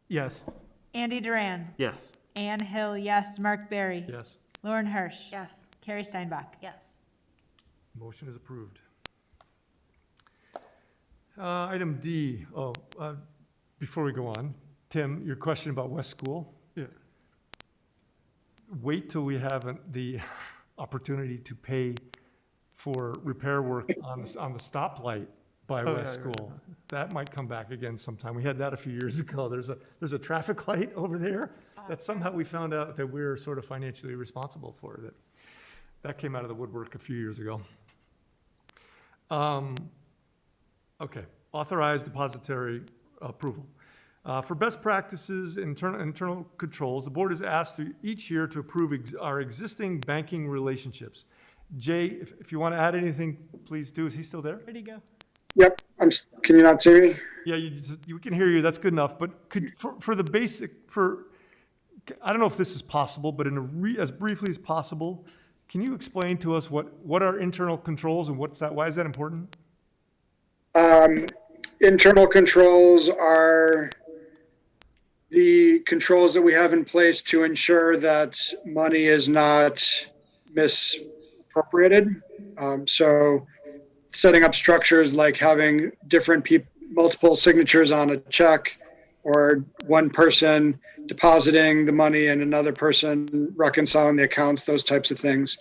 Yes. Andy Duran. Yes. Anne Hill, yes. Mark Barry. Yes. Lauren Hirsch. Yes. Carrie Steinbach. Yes. Motion is approved. Item D, before we go on, Tim, your question about West School? Yeah. Wait till we have the opportunity to pay for repair work on the stoplight by West School. That might come back again sometime. We had that a few years ago. There's a traffic light over there that somehow we found out that we're sort of financially responsible for. That came out of the woodwork a few years ago. Okay, authorized depository approval. For best practices, internal controls, the board is asked each year to approve our existing banking relationships. Jay, if you want to add anything, please do. Is he still there? Where'd he go? Yep. Can you not see me? Yeah, we can hear you. That's good enough. But for the basic, I don't know if this is possible, but as briefly as possible, can you explain to us what are internal controls and why is that important? Internal controls are the controls that we have in place to ensure that money is not misappropriated. So setting up structures like having multiple signatures on a check, or one person depositing the money and another person reconciling the accounts, those types of things.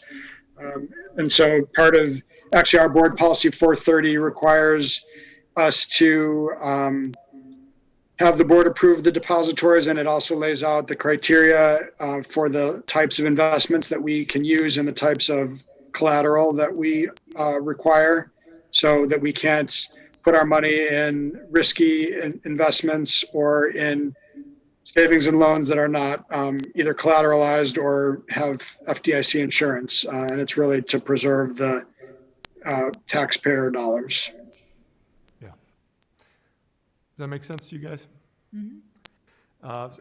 And so actually our board policy 430 requires us to have the board approve the depositories, and it also lays out the criteria for the types of investments that we can use and the types of collateral that we require, so that we can't put our money in risky investments or in savings and loans that are not either collateralized or have FDIC insurance. And it's really to preserve the taxpayer dollars. Does that make sense to you guys?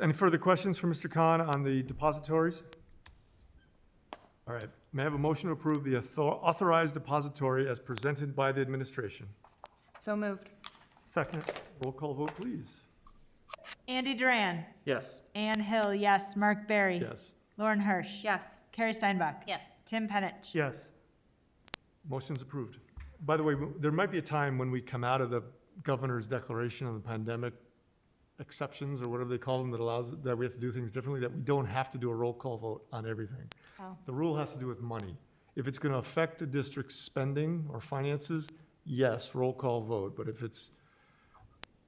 Any further questions for Mr. Khan on the depositories? All right. May I have a motion to approve the authorized depository as presented by the administration? So moved. Second. Roll call vote, please. Andy Duran. Yes. Anne Hill, yes. Mark Barry. Yes. Lauren Hirsch. Yes. Carrie Steinbach. Yes. Tim Penich. Yes. Motion's approved. By the way, there might be a time when we come out of the governor's declaration on the pandemic exceptions, or whatever they call them, that we have to do things differently, that we don't have to do a roll call vote on everything. Oh. The rule has to do with money. If it's going to affect the district's spending or finances, yes, roll call vote. But if it's,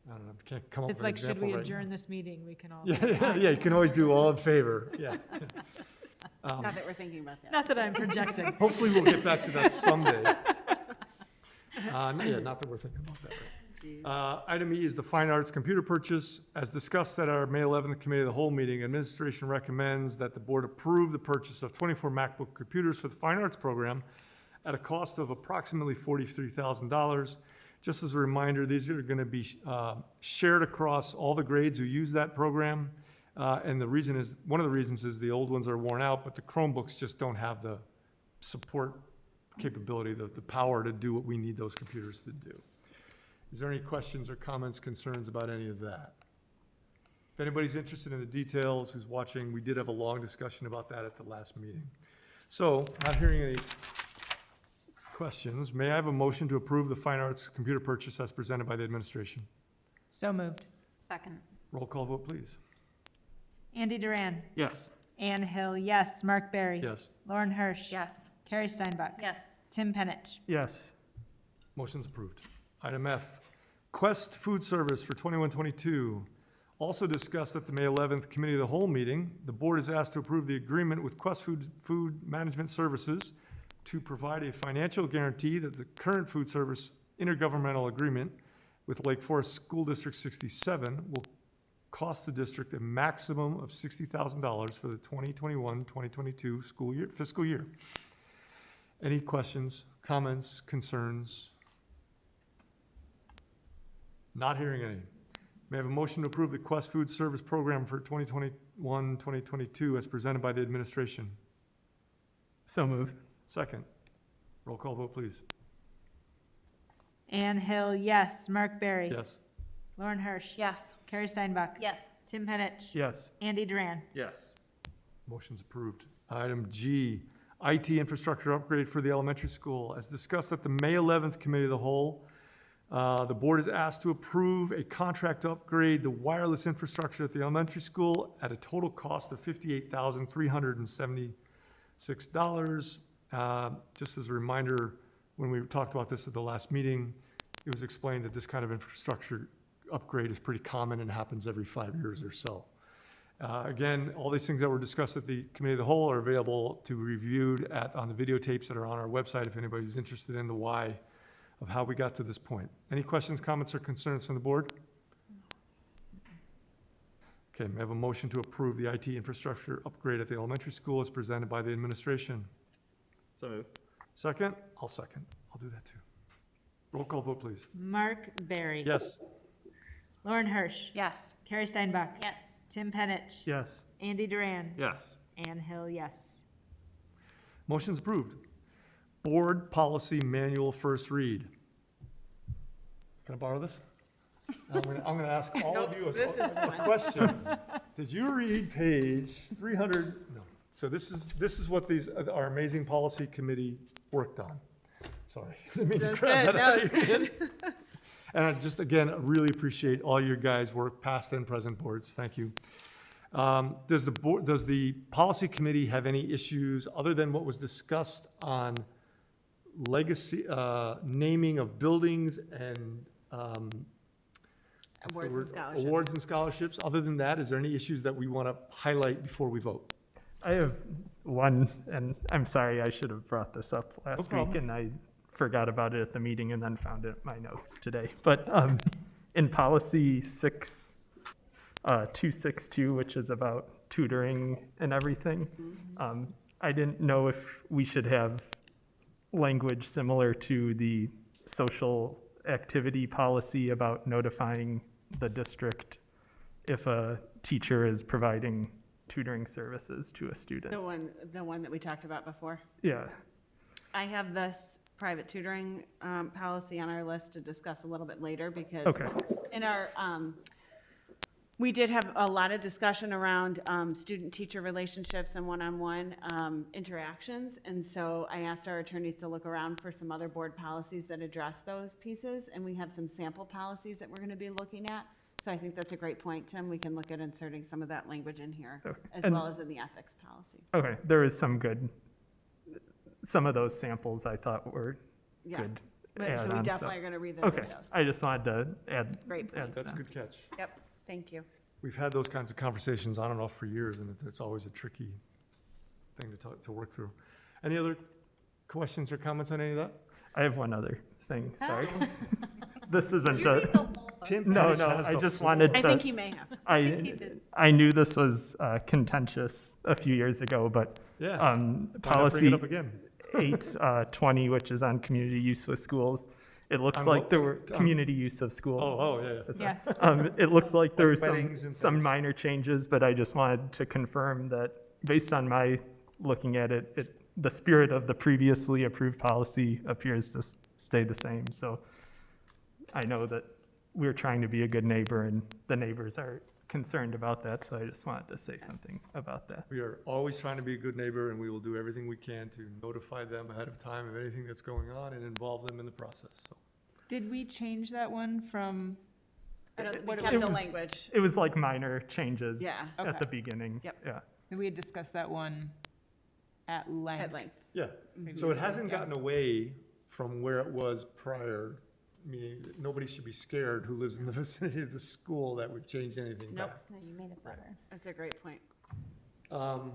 I don't know, can't come up with It's an like, should example we right adjourn now. this meeting? We can all. Yeah, you can always do all in favor. Yeah. Not that we're thinking about that. Not that I'm projecting. Hopefully we'll get back to that someday. Not that we're thinking about that. Item E is the fine arts computer purchase. As discussed at our May 11th Committee of the Whole meeting, administration recommends that the board approve the purchase of 24 MacBook computers for the fine arts program at a cost of approximately $43,000. Just as a reminder, these are going to be shared across all the grades who use that program. And one of the reasons is the old ones are worn out, but the Chromebooks just don't have the support capability, the power to do what we need those computers to do. Is there any questions or comments, concerns about any of that? If anybody's interested in the details, who's watching, we did have a long discussion about that at the last meeting. So, not hearing any questions, may I have a motion to approve the fine arts computer purchase as presented by the administration? So moved. Second. Roll call vote, please. Andy Duran. Yes. Anne Hill, yes. Mark Barry. Yes. Lauren Hirsch. Yes. Carrie Steinbach. Yes. Tim Penich. Yes. Motion's approved. Item F, Quest Food Service for 21-22. Also discussed at the May 11th Committee of the Whole meeting, the board is asked to approve the agreement with Quest Food Management Services to provide a financial guarantee that the current food service intergovernmental agreement with Lake Forest School District 67 will cost the district a maximum of $60,000 for the 2021-2022 school year, fiscal year. Any questions, comments, concerns? Not hearing any. May I have a motion to approve the Quest Food Service Program for 2021-2022 as presented by the administration? So moved. Second. Roll call vote, please. Anne Hill, yes. Mark Barry. Yes. Lauren Hirsch. Yes. Carrie Steinbach. Yes. Tim Penich. Yes. Andy Duran. Yes. Motion's approved. Item G, IT infrastructure upgrade for the elementary school. As discussed at the May 11th Committee of the Whole, the board is asked to approve a contract to upgrade the wireless infrastructure at the elementary school at a total cost of $58,376. Just as a reminder, when we talked about this at the last meeting, it was explained that this kind of infrastructure upgrade is pretty common and happens every 5 years or so. Again, all these things that were discussed at the Committee of the Whole are available to be reviewed on the videotapes that are on our website if anybody's interested in the why of how we got to this point. Any questions, comments, or concerns from the board? Okay, may I have a motion to approve the IT infrastructure upgrade at the elementary school as presented by the administration? So moved. Second? I'll second. I'll do that too. Roll call vote, please. Mark Barry. Yes. Lauren Hirsch. Yes. Carrie Steinbach. Yes. Tim Penich. Yes. Andy Duran. Yes. Anne Hill, yes. Motion's approved. Board Policy Manual First Read. Can I borrow this? I'm gonna ask all of you a question. Did you read page 300? No. So this is what our amazing policy committee worked on. Sorry. I didn't mean to grab that out of your hand. And I just, again, really appreciate all your guys' work, past and present boards. Thank you. Does the policy committee have any issues other than what was discussed on legacy, naming of buildings and what's the Awards and word? scholarships. Awards and scholarships? Other than that, is there any issues that we want to highlight before we vote? I have one, and I'm sorry, I should have brought this up last week, problem. and I forgot about it at the meeting and then found it in my notes today. But in policy 262, which is about tutoring and everything, I didn't know if we should have language similar to the social activity policy about notifying the district if a teacher is providing tutoring services to a student. The one that we talked about before. Yeah. I have this private tutoring policy on our list to discuss a little bit later because Okay. in our, we did have a lot of discussion around student-teacher relationships and one-on-one interactions. And so I asked our attorneys to look around for some other board policies that address those pieces. And we have some sample policies that we're going to be looking at. So I think that's a great point, Tim. We can look at inserting some of that language in here, Okay. as And- well as in the ethics policy. Okay, there is some of those samples I thought were Yeah. good. So we add-ons, definitely are going to revisit Okay, those. I just wanted to add. Great point. add That's a that. good catch. Yep, thank you. We've had those kinds of conversations on and off for years, and it's always a tricky thing to work through. Any other questions or comments on any of that? I have one other thing, sorry. This isn't Did you read the whole book? Tim No, Penich no, has I the just floor. wanted to. I think he may have. think he did. I knew this was contentious a few years ago, but Yeah. Why not bring policy it up again? 820, which is on community use with schools, it looks On like what? there were community use of schools. Yeah. That's Yes. It looks like there were Weddings and some things. minor changes, but I just wanted to confirm that based on my looking at it, the spirit of the previously approved policy appears to stay the same. So I know that we're trying to be a good neighbor and the neighbors are concerned about that, so I just wanted to say something about that. We are always trying to be a good neighbor, and we will do everything we can to notify them ahead of time of anything that's going on and involve them in the process, so. Did we change that one from? I don't, we what it kept was- the language. It was like minor changes Yeah. at Okay. the beginning. Yep. Yeah. We had discussed that one at length. At length. Yeah, so previously, it hasn't yeah. gotten away from where it was prior, meaning that nobody should be scared who lives in the vicinity of the school that we've changed anything Nope. back. No, you made it better. That's a great point. All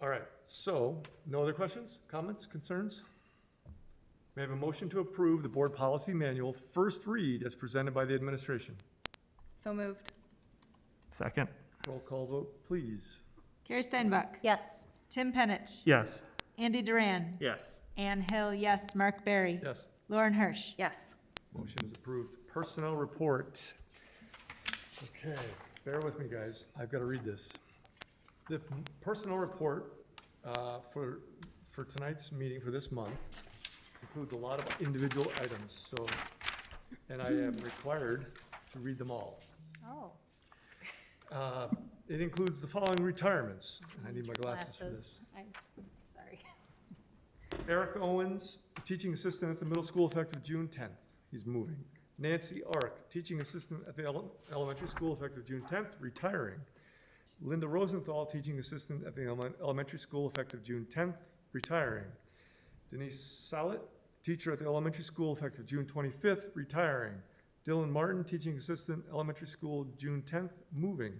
right, so, no other questions, comments, concerns? May I have a motion to approve the board policy manual first read as presented by the administration? So moved. Second. Roll call vote, please. Carrie Steinbach. Yes. Tim Penich. Yes. Andy Duran. Yes. Anne Hill, yes. Mark Barry. Yes, Lauren Hirsch. Yes. motion is approved. Personnel report. Okay, bear with me, guys, I've got to read this. The personnel report for tonight's meeting for this month includes a lot of individual items, so, and I am required to read them all. Oh. It includes the following retirements, and I need my glasses for this. I'm sorry. Eric Owens, teaching assistant at the middle school effective June 10th, he's moving. Nancy Ark, teaching assistant at the elementary school effective June 10th, retiring. Linda Rosenthal, teaching assistant at the elementary school effective June 10th, retiring. Denise Salet, teacher at the elementary school effective June 25th, retiring. Dylan Martin, teaching assistant, elementary school, June 10th, moving.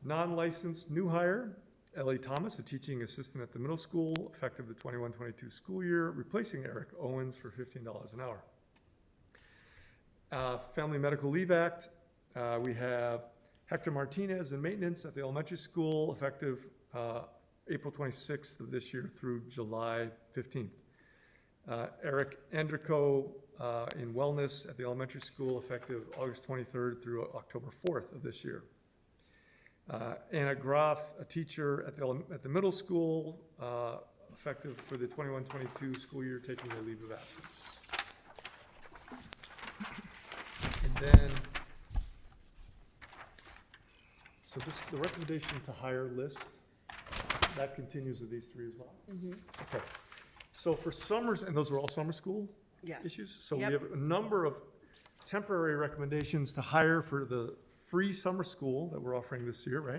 Non-licensed new hire, Ellie Thomas, a teaching assistant at the middle school, effective the 21-22 school year, replacing Eric Owens for $15 an hour. Family Medical Leave Act, we have Hector Martinez in maintenance at the elementary school, effective April 26th of this year through July 15th. Eric Andrico in wellness at the elementary school, effective August 23rd through October 4th of this year. Anna Groff, a teacher at the middle school, effective for the 21-22 school year, taking a leave of absence. And then, so this, the recommendation to hire list, that continues with these three as well? Okay. So for summers, and those are all summer school Yes. issues? So we Yep. have a number of temporary recommendations to hire for the free summer school that we're offering this year, right?